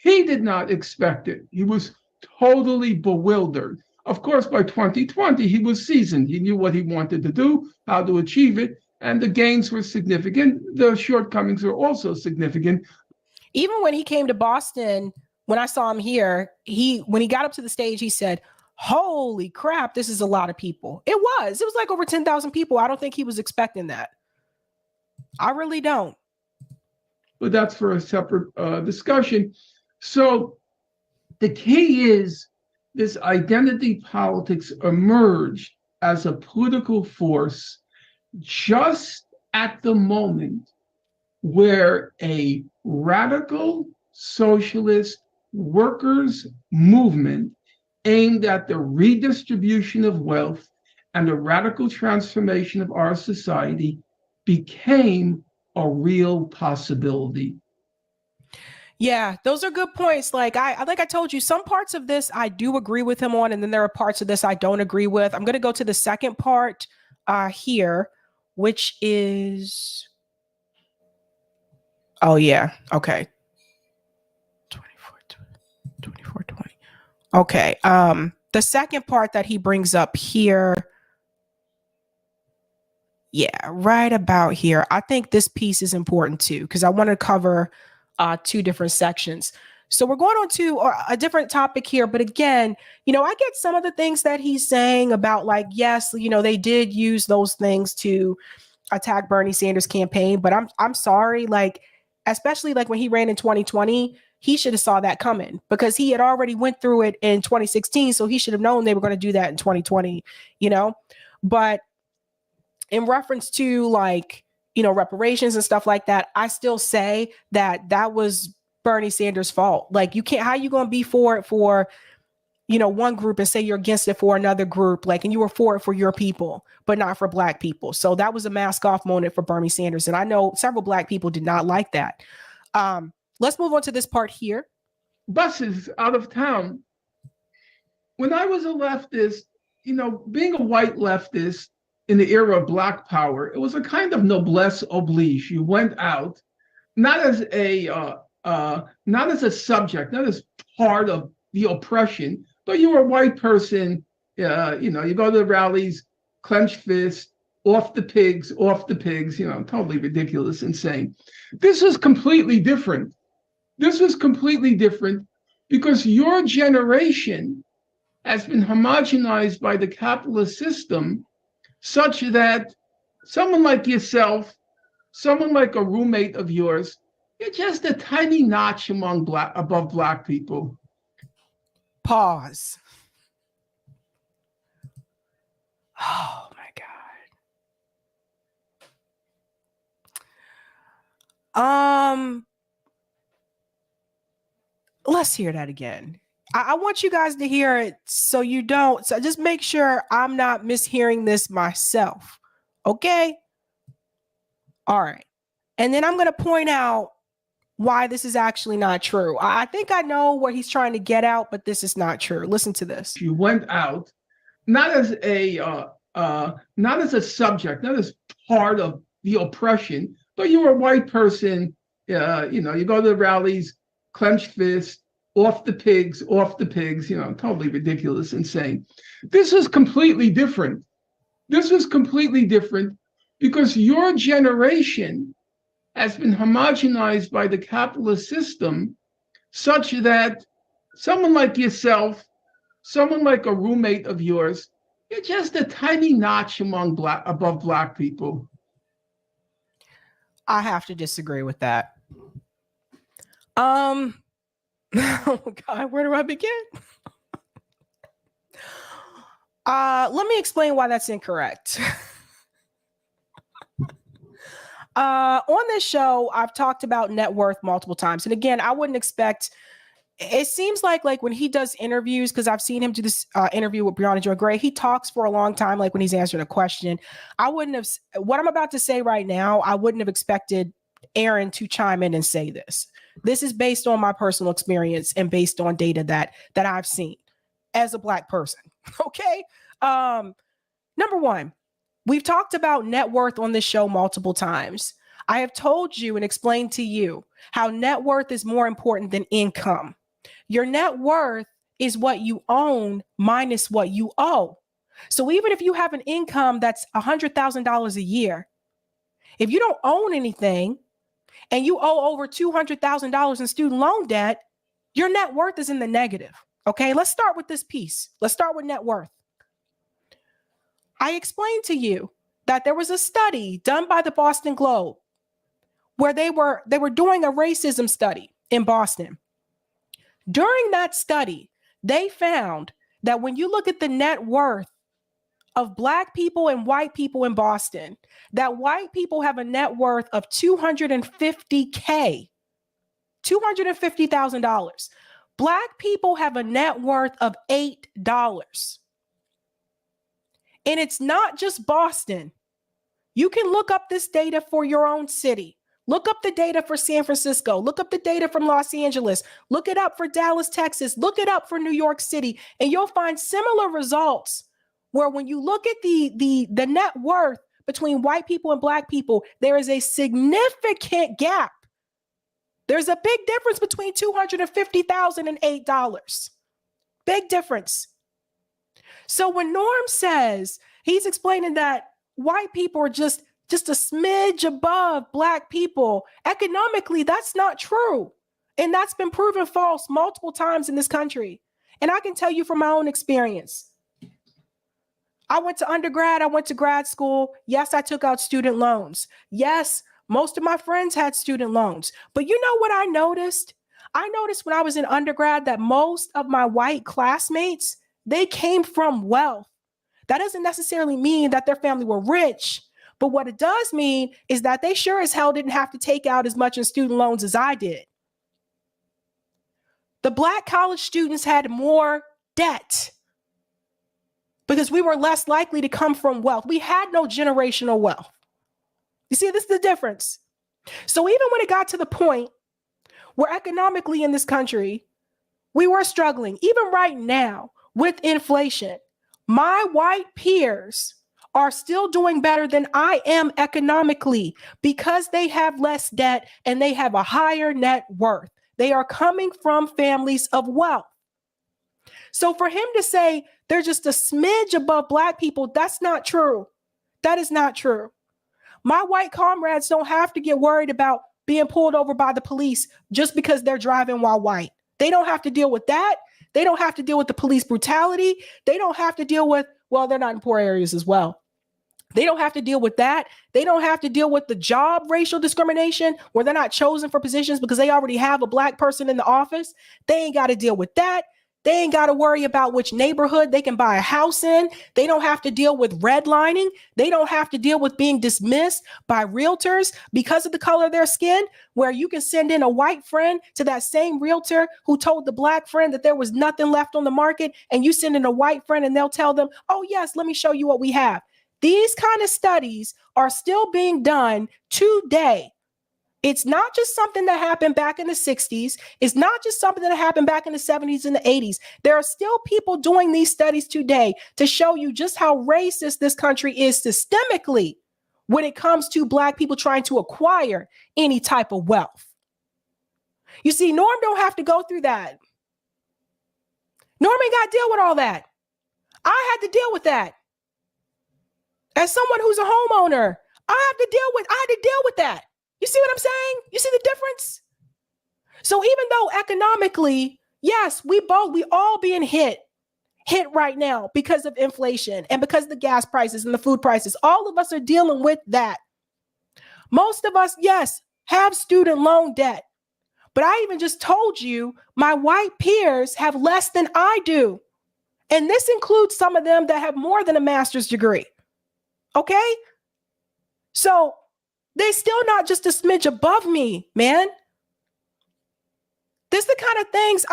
He did not expect it. He was totally bewildered. Of course, by 2020, he was seasoned. He knew what he wanted to do, how to achieve it, and the gains were significant. The shortcomings were also significant. Even when he came to Boston, when I saw him here, when he got up to the stage, he said, holy crap, this is a lot of people. It was like over 10,000 people. I don't think he was expecting that. I really don't. But that's for a separate discussion. So the key is this identity politics emerged as a political force just at the moment where a radical socialist workers' movement aimed at the redistribution of wealth and the radical transformation of our society became a real possibility. Yeah, those are good points. Like I told you, some parts of this I do agree with him on, and then there are parts of this I don't agree with. I'm going to go to the second part here, which is, oh yeah, okay. 2420. Okay. The second part that he brings up here, yeah, right about here. I think this piece is important too, because I want to cover two different sections. So we're going on to a different topic here. But again, I get some of the things that he's saying about, like, yes, they did use those things to attack Bernie Sanders' campaign. But I'm sorry, like, especially like when he ran in 2020, he should have saw that coming because he had already went through it in 2016. So he should have known they were going to do that in 2020, But in reference to, like, reparations and stuff like that, I still say that was Bernie Sanders' fault. Like, you can't, how you going to be for it for, one group and say you're against it for another group, like, and you were for it for your people, but not for Black people. So that was a mask off moment for Bernie Sanders. And I know several Black people did not like that. Let's move on to this part here. Buses out of town. When I was a leftist, being a white leftist in the era of Black power, it was a kind of noblesse oblige. You went out not as a subject, not as part of the oppression, but you were a white person. You go to the rallies, clenched fist, off the pigs, totally ridiculous, insane. This was completely different. This was completely different because your generation has been homogenized by the capitalist system such that someone like yourself, someone like a roommate of yours, you're just a tiny notch above Black people. Pause. Oh my God. Let's hear that again. I want you guys to hear it so just make sure I'm not mishearing this myself. Okay? All right. And then I'm going to point out why this is actually not true. I think I know what he's trying to get out, but this is not true. Listen to this. You went out not as a subject, not as part of the oppression, but you were a white person. You go to the rallies, clenched fist, off the pigs, totally ridiculous, insane. This is completely different. This was completely different because your generation has been homogenized by the capitalist system such that someone like yourself, someone like a roommate of yours, you're just a tiny notch above Black people. I have to disagree with that. Oh God, where do I begin? Let me explain why that's incorrect. On this show, I've talked about net worth multiple times. And again, I wouldn't expect, it seems like when he does interviews, because I've seen him do this interview with Yvonne J, he talks for a long time, like when he's answering a question. What I'm about to say right now, I wouldn't have expected Aaron to chime in and say this. This is based on my personal experience and based on data that I've seen as a Black person. Okay. Number one, we've talked about net worth on this show multiple times. I have told you and explained to you how net worth is more important than income. Your net worth is what you own minus what you owe. So even if you have an income that's $100,000 a year, if you don't own anything and you owe over $200,000 in student loan debt, your net worth is in the negative. Okay, let's start with this piece. Let's start with net worth. I explained to you that there was a study done by the Boston Globe where they were doing a racism study in Boston. During that study, they found that when you look at the net worth of Black people and white people in Boston, that white people have a net worth of $250,000, $250,000. Black people have a net worth of $8. And it's not just Boston. You can look up this data for your own city. Look up the data for San Francisco. Look up the data from Los Angeles. Look it up for Dallas, Texas. Look it up for New York City. And you'll find similar results where when you look at the net worth between white people and Black people, there is a significant gap. There's a big difference between $250,000 and $8. Big difference. So when Norm says, he's explaining that white people are just a smidge above Black people, economically, that's not true. And that's been proven false multiple times in this country. And I can tell you from my own experience. I went to undergrad, I went to grad school. Yes, I took out student loans. Yes, most of my friends had student loans. But you know what I noticed? I noticed when I was in undergrad that most of my white classmates, they came from wealth. That doesn't necessarily mean that their family were rich, but what it does mean is that they sure as hell didn't have to take out as much in student loans as I did. The Black college students had more debt because we were less likely to come from wealth. We had no generational wealth. You see, this is the difference. So even when it got to the point where economically in this country, we were struggling, even right now with inflation, my white peers are still doing better than I am economically because they have less debt and they have a higher net worth. They are coming from families of wealth. So for him to say they're just a smidge above Black people, that's not true. That is not true. My white comrades don't have to get worried about being pulled over by the police just because they're driving while white. They don't have to deal with that. They don't have to deal with the police brutality. They don't have to deal with, well, they're not in poor areas as well. They don't have to deal with that. They don't have to deal with the job racial discrimination where they're not chosen for positions because they already have a black person in the office. They ain't got to deal with that. They ain't got to worry about which neighborhood they can buy a house in. They don't have to deal with redlining. They don't have to deal with being dismissed by realtors because of the color of their skin, where you can send in a white friend to that same realtor who told the black friend that there was nothing left on the market, and you send in a white friend and they'll tell them, oh yes, let me show you what we have. These kind of studies are still being done today. It's not just something that happened back in the 60s. It's not just something that happened back in the 70s and the 80s. There are still people doing these studies today to show you just how racist this country is systemically when it comes to black people trying to acquire any type of wealth. You see, Norm don't have to go through that. Norm ain't got to deal with all that. I had to deal with that. As someone who's a homeowner, I had to deal with that. You see what I'm saying? You see the difference? So even though economically, yes, we all being hit right now because of inflation and because of the gas prices and the food prices, all of us are dealing with that. Most of us, yes, have student loan debt. But I even just told you my white peers have less than I do. And this includes some of them that have more than a master's degree. Okay? So they're still not just a smidge above me, man. This is the kind of things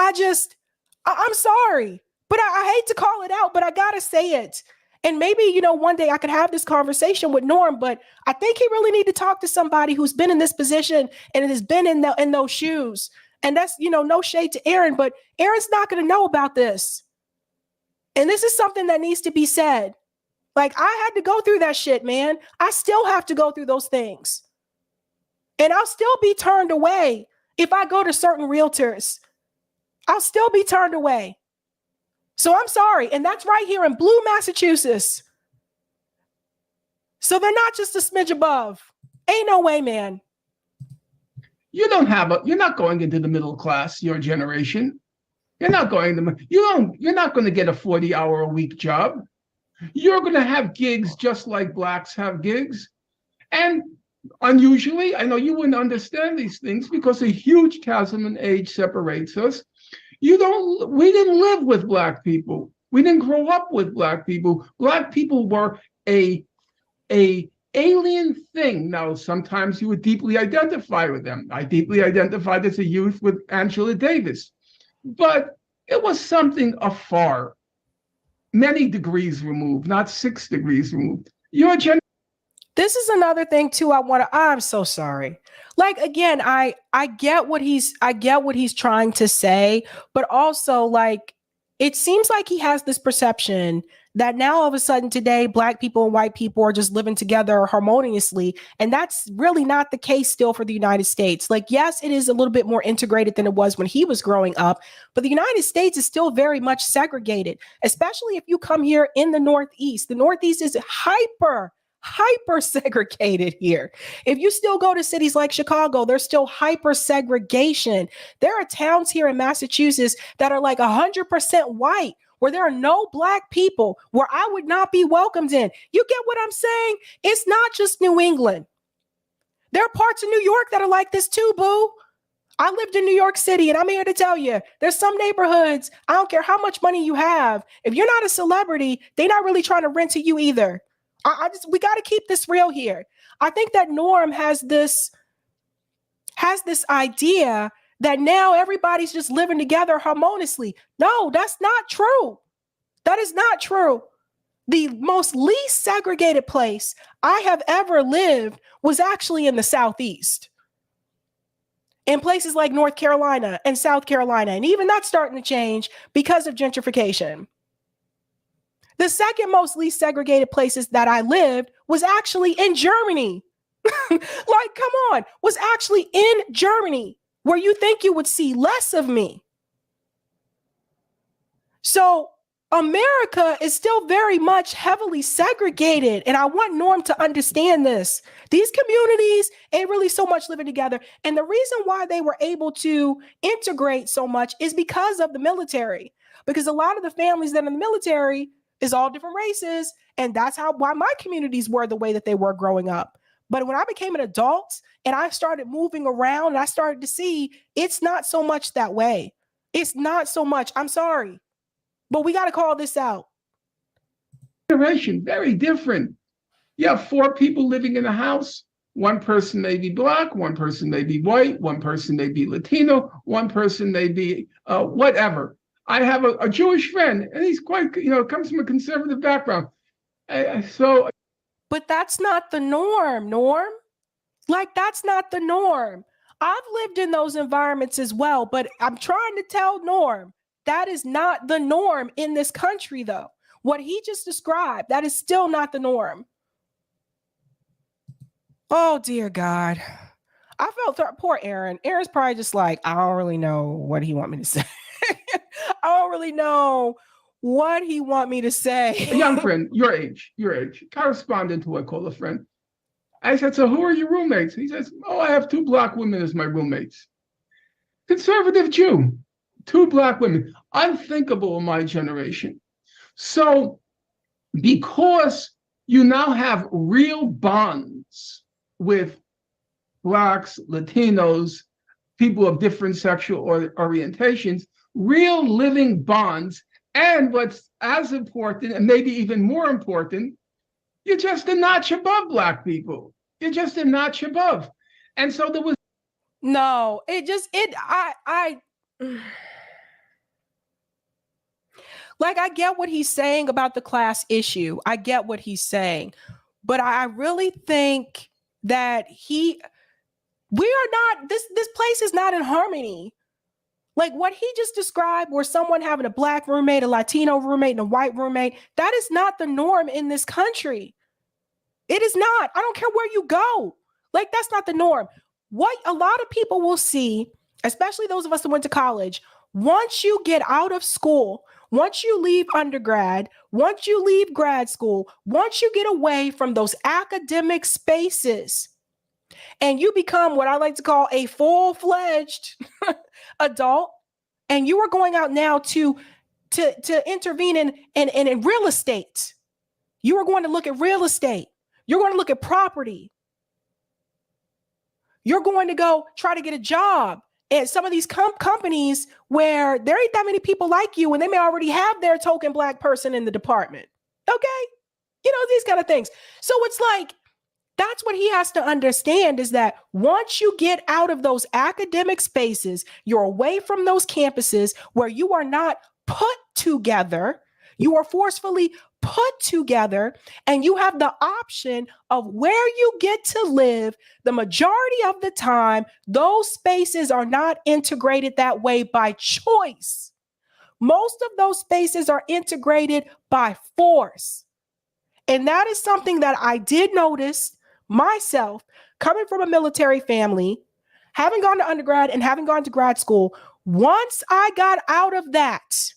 I'm sorry, but I hate to call it out, but I gotta say it. And maybe, one day I could have this conversation with Norm, but I think he really need to talk to somebody who's been in this position and has been in those shoes. And that's, no shade to Aaron, but Aaron's not gonna know about this. And this is something that needs to be said. Like, I had to go through that shit, man. I still have to go through those things. And I'll still be turned away if I go to certain realtors. I'll still be turned away. So I'm sorry. And that's right here in Blue, Massachusetts. So they're not just a smidge above. Ain't no way, man. You're not going into the middle class, your generation. You're not going to get a 40-hour-a-week job. You're going to have gigs just like blacks have gigs. And unusually, I know you wouldn't understand these things because a huge chasm in age separates us. We didn't live with black people. We didn't grow up with black people. Black people were a alien thing. Now, sometimes you would deeply identify with them. I deeply identified as a youth with Angela Davis. But it was something afar. Many degrees removed, not 6 degrees removed. This is another thing too. I'm so sorry. Like, again, I get what he's trying to say, but also, like, it seems like he has this perception that now all of a sudden today, black people and white people are just living together harmoniously. And that's really not the case still for the United States. Like, yes, it is a little bit more integrated than it was when he was growing up, but the United States is still very much segregated, especially if you come here in the Northeast. The Northeast is hyper segregated here. If you still go to cities like Chicago, there's still hyper segregation. There are towns here in Massachusetts that are like 100% white, where there are no black people, where I would not be welcomed in. You get what I'm saying? It's not just New England. There are parts of New York that are like this too, boo. I lived in New York City, and I'm here to tell you, there's some neighborhoods, I don't care how much money you have, if you're not a celebrity, they're not really trying to rent to you either. We got to keep this real here. I think that Norm has this idea that now everybody's just living together harmoniously. No, that's not true. That is not true. The most least segregated place I have ever lived was actually in the Southeast. In places like North Carolina and South Carolina. And even that's starting to change because of gentrification. The second most least segregated places that I lived was actually in Germany. Like, come on, was actually in Germany, where you think you would see less of me. So America is still very much heavily segregated. And I want Norm to understand this. These communities ain't really so much living together. And the reason why they were able to integrate so much is because of the military. Because a lot of the families that are in the military is all different races. And that's why my communities were the way that they were growing up. But when I became an adult and I started moving around and I started to see it's not so much that way. It's not so much. I'm sorry. But we got to call this out. Generation, very different. You have 4 people living in a house. One person may be black, one person may be white, one person may be Latino, one person may be whatever. I have a Jewish friend, and he's quite, comes from a conservative background. But that's not the norm, Norm. Like, that's not the norm. I've lived in those environments as well, but I'm trying to tell Norm, that is not the norm in this country, though. What he just described, that is still not the norm. Oh, dear God. I felt poor Aaron. Aaron's probably just like, I don't really know what he want me to say. I don't really know what he want me to say. A young friend, your age, correspondent who I call a friend. I said, so who are your roommates? He says, oh, I have 2 black women as my roommates. Conservative Jew, 2 black women. Unthinkable in my generation. So because you now have real bonds with blacks, Latinos, people of different sexual orientations, real living bonds, and what's as important, and maybe even more important, you're just a notch above black people. You're just a notch above. And so there was no, like, I get what he's saying about the class issue. I get what he's saying. But I really think that this place is not in harmony. Like what he just described, where someone having a black roommate, a Latino roommate, and a white roommate, that is not the norm in this country. It is not. I don't care where you go. Like, that's not the norm. What a lot of people will see, especially those of us that went to college, once you get out of school, once you leave undergrad, once you leave grad school, once you get away from those academic spaces and you become what I like to call a full-fledged adult, and you are going out now to intervene in real estate. You are going to look at real estate. You're going to look at property. You're going to go try to get a job at some of these companies where there ain't that many people like you, and they may already have their token black person in the department. Okay? These kind of things. So it's like, that's what he has to understand, is that once you get out of those academic spaces, you're away from those campuses where you are not put together, you are forcefully put together, and you have the option of where you get to live. The majority of the time, those spaces are not integrated that way by choice. Most of those spaces are integrated by force. And that is something that I did notice myself, coming from a military family, having gone to undergrad and having gone to grad school. Once I got out of that,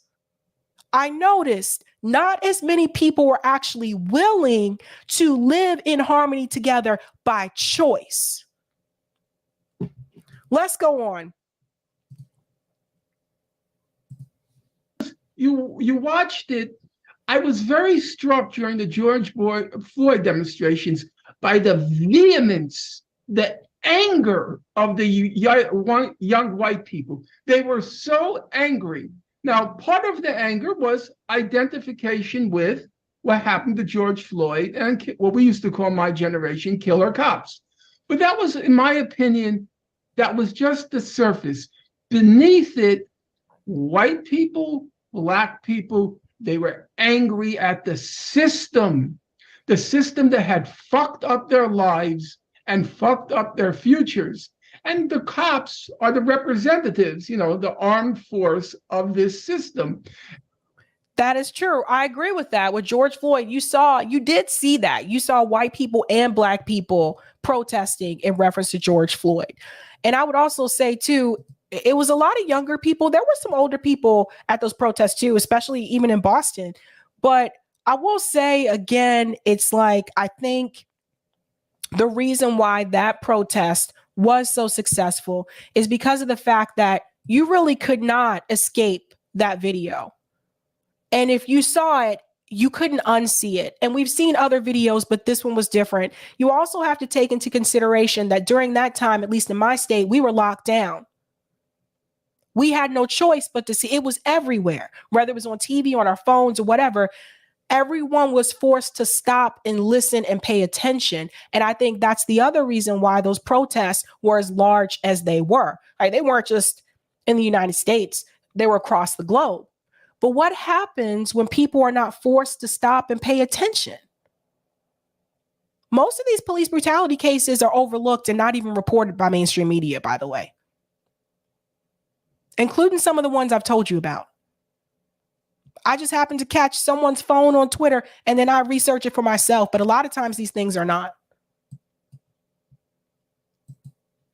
I noticed not as many people were actually willing to live in harmony together by choice. Let's go on. You watched it. I was very struck during the George Floyd demonstrations by the vehemence, the anger of the young white people. They were so angry. Now, part of the anger was identification with what happened to George Floyd and what we used to call, my generation, killer cops. But that was, in my opinion, that was just the surface. Beneath it, white people, black people, they were angry at the system that had fucked up their lives and fucked up their futures. And the cops are the representatives, the armed force of this system. That is true. I agree with that. With George Floyd, you did see that. You saw white people and black people protesting in reference to George Floyd. And I would also say too, it was a lot of younger people. There were some older people at those protests too, especially even in Boston. But I will say again, it's like, I think the reason why that protest was so successful is because of the fact that you really could not escape that video. And if you saw it, you couldn't unsee it. And we've seen other videos, but this one was different. You also have to take into consideration that during that time, at least in my state, we were locked down. We had no choice but to see. It was everywhere, whether it was on TV, on our phones, or whatever. Everyone was forced to stop and listen and pay attention. And I think that's the other reason why those protests were as large as they were. Right? They weren't just in the United States, they were across the globe. But what happens when people are not forced to stop and pay attention? Most of these police brutality cases are overlooked and not even reported by mainstream media, by the way, including some of the ones I've told you about. I just happen to catch someone's phone on Twitter and then I research it for myself. But a lot of times these things are not.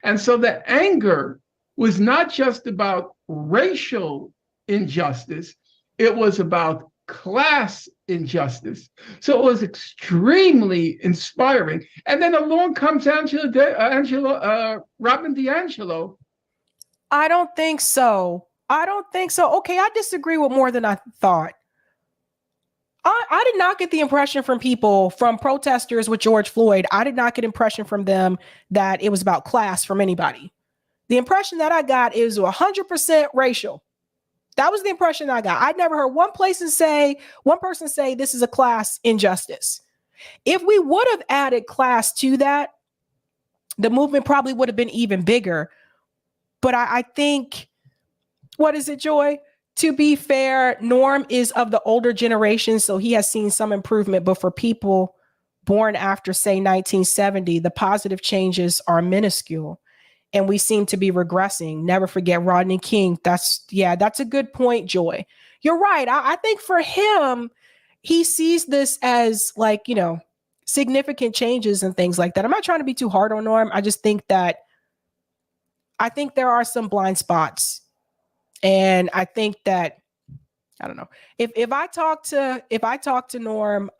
And so the anger was not just about racial injustice, it was about class injustice. So it was extremely inspiring. And then along comes Robin DiAngelo. I don't think so. Okay, I disagree with more than I thought. I did not get the impression from protesters with George Floyd. I did not get impression from them that it was about class from anybody. The impression that I got is 100% racial. That was the impression I got. I'd never heard one person say this is a class injustice. If we would have added class to that, the movement probably would have been even bigger. But I think, what is it, Joy? To be fair, Norm is of the older generation, so he has seen some improvement. But for people born after, say, 1970, the positive changes are minuscule. And we seem to be regressing. Never forget Rodney King. That's a good point, Joy. You're right. I think for him, he sees this as like, significant changes and things like that. I'm not trying to be too hard on Norm. I just think that there are some blind spots. And I think that, I don't know, if I talk to Norm,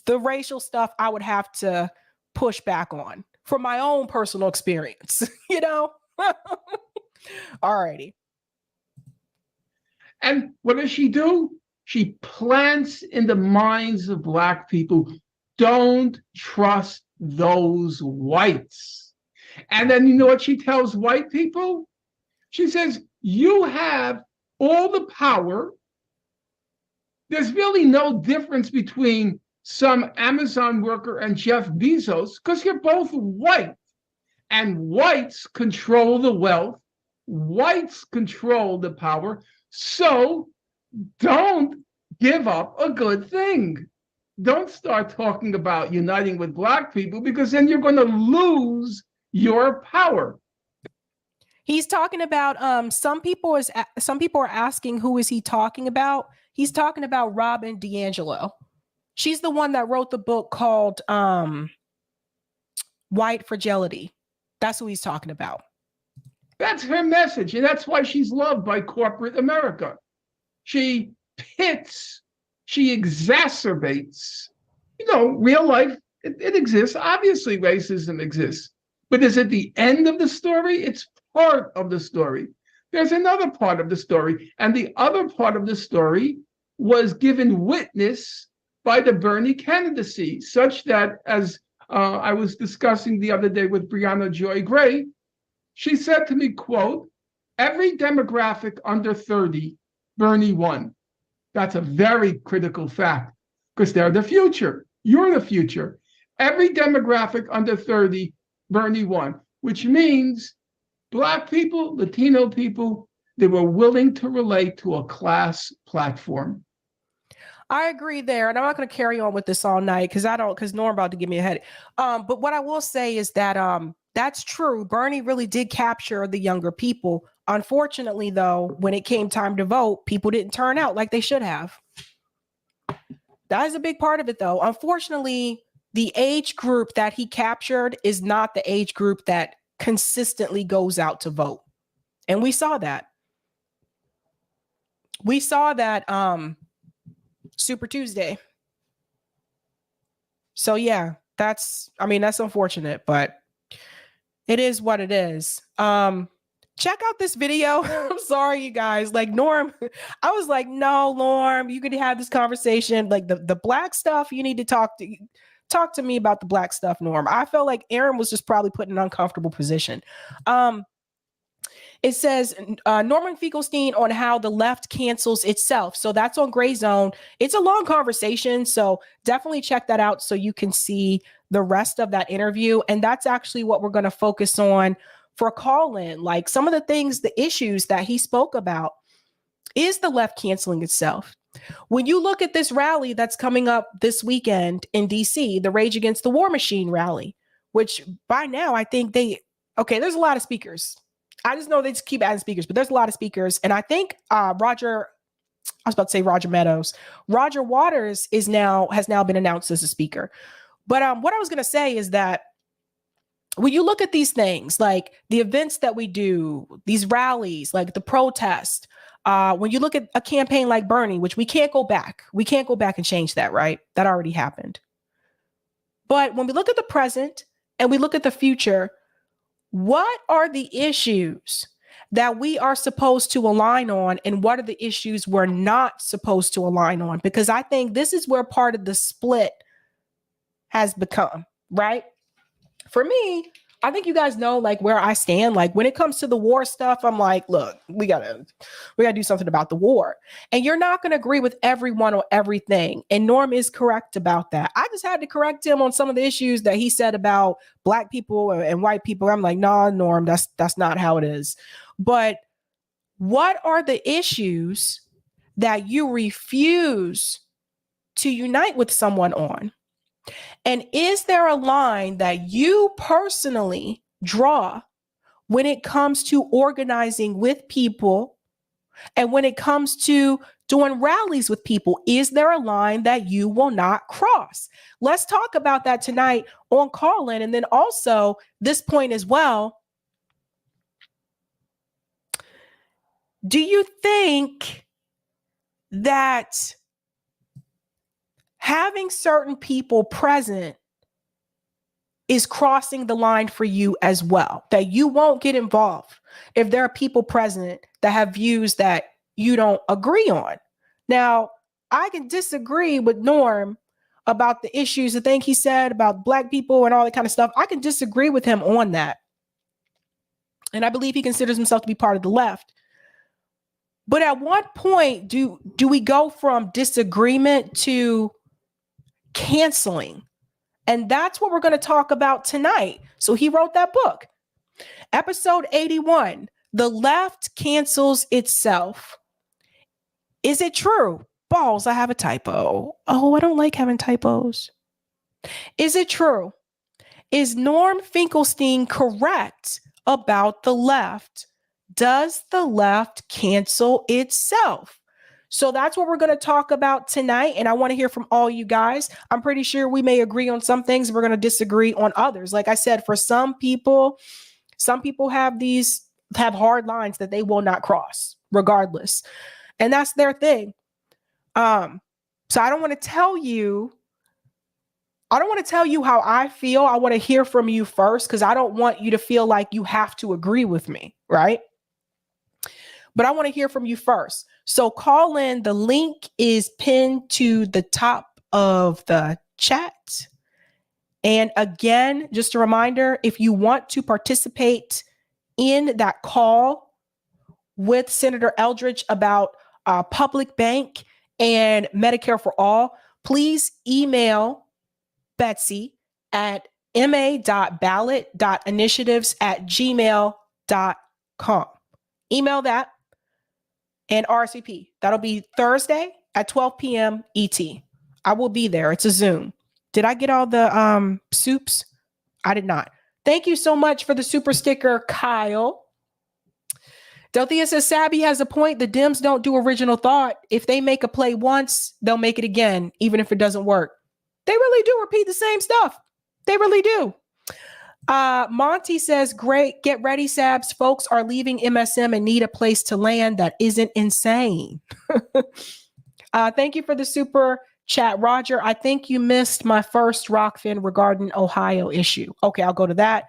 the racial stuff I would have to push back on. From my own personal experience, Alrighty. And what does she do? She plants in the minds of Black people, don't trust those whites. And then you know what she tells white people? She says, you have all the power. There's really no difference between some Amazon worker and Jeff Bezos, because you're both white. And whites control the wealth. Whites control the power. So don't give up a good thing. Don't start talking about uniting with Black people, because then you're going to lose your power. He's talking about some people are asking, who is he talking about? He's talking about Robin DiAngelo. She's the one that wrote the book called White Fragility. That's who he's talking about. That's her message, and that's why she's loved by corporate America. She pits, she exacerbates. Real life, it exists. Obviously, racism exists. But is it the end of the story? It's part of the story. There's another part of the story, and the other part of the story was given witness by the Bernie candidacy, such that, as I was discussing the other day with Brianna Joy Gray, she said to me, quote, every demographic under 30, Bernie won. That's a very critical fact, because they're the future. You're the future. Every demographic under 30, Bernie won, which means Black people, Latino people, they were willing to relate to a class platform. I agree there. And I'm not going to carry on with this all night because Norm about to give me a headache. But what I will say is that that's true. Bernie really did capture the younger people. Unfortunately, though, when it came time to vote, people didn't turn out like they should have. That is a big part of it, though. Unfortunately, the age group that he captured is not the age group that consistently goes out to vote. And we saw that. We saw that Super Tuesday. So yeah, that's unfortunate, but it is what it is. Check out this video. I'm sorry, you guys. Like Norm, I was like, no, Norm, you could have this conversation. Like the black stuff, you need to talk to me about the black stuff, Norm. I felt like Aaron was just probably put in an uncomfortable position. It says Norman Finkelstein on how the left cancels itself. So that's on Gray Zone. It's a long conversation. So definitely check that out so you can see the rest of that interview. And that's actually what we're going to focus on for call-in. Like some of the things, the issues that he spoke about is the left canceling itself. When you look at this rally that's coming up this weekend in DC, the Rage Against the War Machine rally, which by now I think there's a lot of speakers. I just know they just keep adding speakers, but there's a lot of speakers. And I think Roger Meadows. Roger Waters has now been announced as a speaker. But what I was going to say is that when you look at these things, like the events that we do, these rallies, like the protest, when you look at a campaign like Bernie, which we can't go back and change that, right? That already happened. But when we look at the present and we look at the future, what are the issues that we are supposed to align on, and what are the issues we're not supposed to align on? Because I think this is where part of the split has become, right? For me, I think you guys know like where I stand. Like when it comes to the war stuff, I'm like, look, we gotta do something about the war. And you're not gonna agree with everyone on everything. And Norm is correct about that. I just had to correct him on some of the issues that he said about black people and white people. I'm like, nah, Norm, that's not how it is. But what are the issues that you refuse to unite with someone on? And is there a line that you personally draw when it comes to organizing with people and when it comes to doing rallies with people? Is there a line that you will not cross? Let's talk about that tonight on Call-In. And then also this point as well. Do you think that having certain people present is crossing the line for you as well? That you won't get involved if there are people present that have views that you don't agree on. Now, I can disagree with Norm about the issues, the thing he said about black people and all that kind of stuff. I can disagree with him on that. And I believe he considers himself to be part of the left. But at what point do we go from disagreement to canceling? And that's what we're going to talk about tonight. So he wrote that book. Episode 81, The Left Cancels Itself. Is it true? Balls, I have a typo. Oh, I don't like having typos. Is it true? Is Norm Finkelstein correct about the left? Does the left cancel itself? So that's what we're going to talk about tonight. And I want to hear from all you guys. I'm pretty sure we may agree on some things. We're going to disagree on others. Like I said, for some people have hard lines that they will not cross regardless. And that's their thing. So I don't want to tell you how I feel. I want to hear from you first, because I don't want you to feel like you have to agree with me, right? But I want to hear from you first. So call in. The link is pinned to the top of the chat. And again, just a reminder, if you want to participate in that call with Senator Eldridge about public bank and Medicare for all, please email Betsy at ma.ballot.initiatives@gmail.com. Email that and RSVP. That'll be Thursday at 12 p.m. ET. I will be there. It's a Zoom. Did I get all the soups? I did not. Thank you so much for the super sticker, Kyle. Delthea says, Sabby has a point. The Dems don't do original thought. If they make a play once, they'll make it again, even if it doesn't work. They really do repeat the same stuff. They really do. Monty says, great, get ready, Sabs. Folks are leaving MSM and need a place to land that isn't insane. Thank you for the super chat, Roger. I think you missed my first Rockfin regarding Ohio issue. Okay, I'll go to that.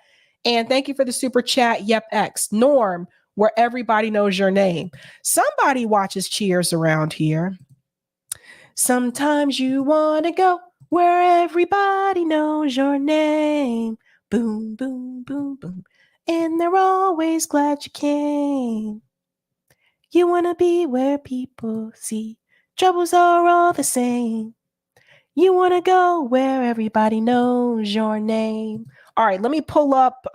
And thank you for the super chat, YepX. Norm, where everybody knows your name. Somebody watches Cheers around here. Sometimes you want to go where everybody knows your name. Boom, boom, boom, boom. And they're always glad you came. You want to be where people see troubles are all the same. You want to go where everybody knows your name. All right, let me pull up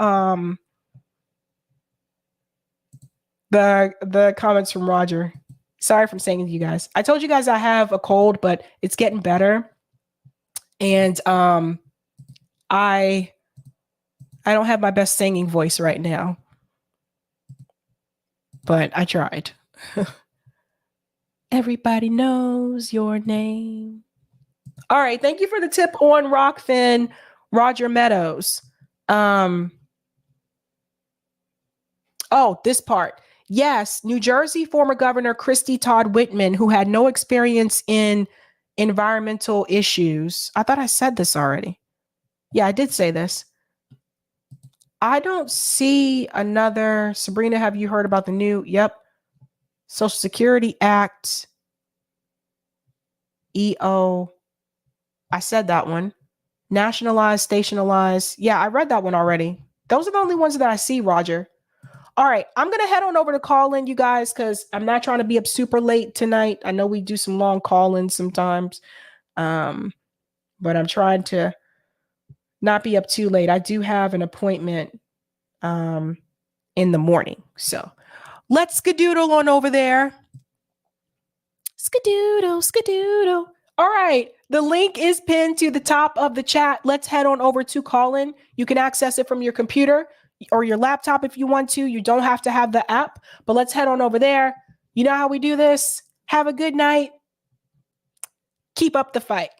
the comments from Roger. Sorry for saying to you guys. I told you guys I have a cold, but it's getting better. And I don't have my best singing voice right now. But I tried. Everybody knows your name. All right, thank you for the tip on Rockfin, Roger Meadows. Oh, this part. Yes, New Jersey former Governor Christy Todd Whitman, who had no experience in environmental issues. I thought I said this already. Yeah, I did say this. I don't see another. Sabrina, have you heard about the new? Yep. Social Security Act. EO. I said that one. Nationalize, stationalize. Yeah, I read that one already. Those are the only ones that I see, Roger. All right, I'm going to head on over to call in, you guys, because I'm not trying to be up super late tonight. I know we do some long call-ins sometimes, but I'm trying to not be up too late. I do have an appointment in the morning. So let's skadoodle on over there. Skadoodle, skadoodle. All right, the link is pinned to the top of the chat. Let's head on over to call-in. You can access it from your computer or your laptop if you want to. You don't have to have the app, but let's head on over there. You know how we do this. Have a good night. Keep up the fight.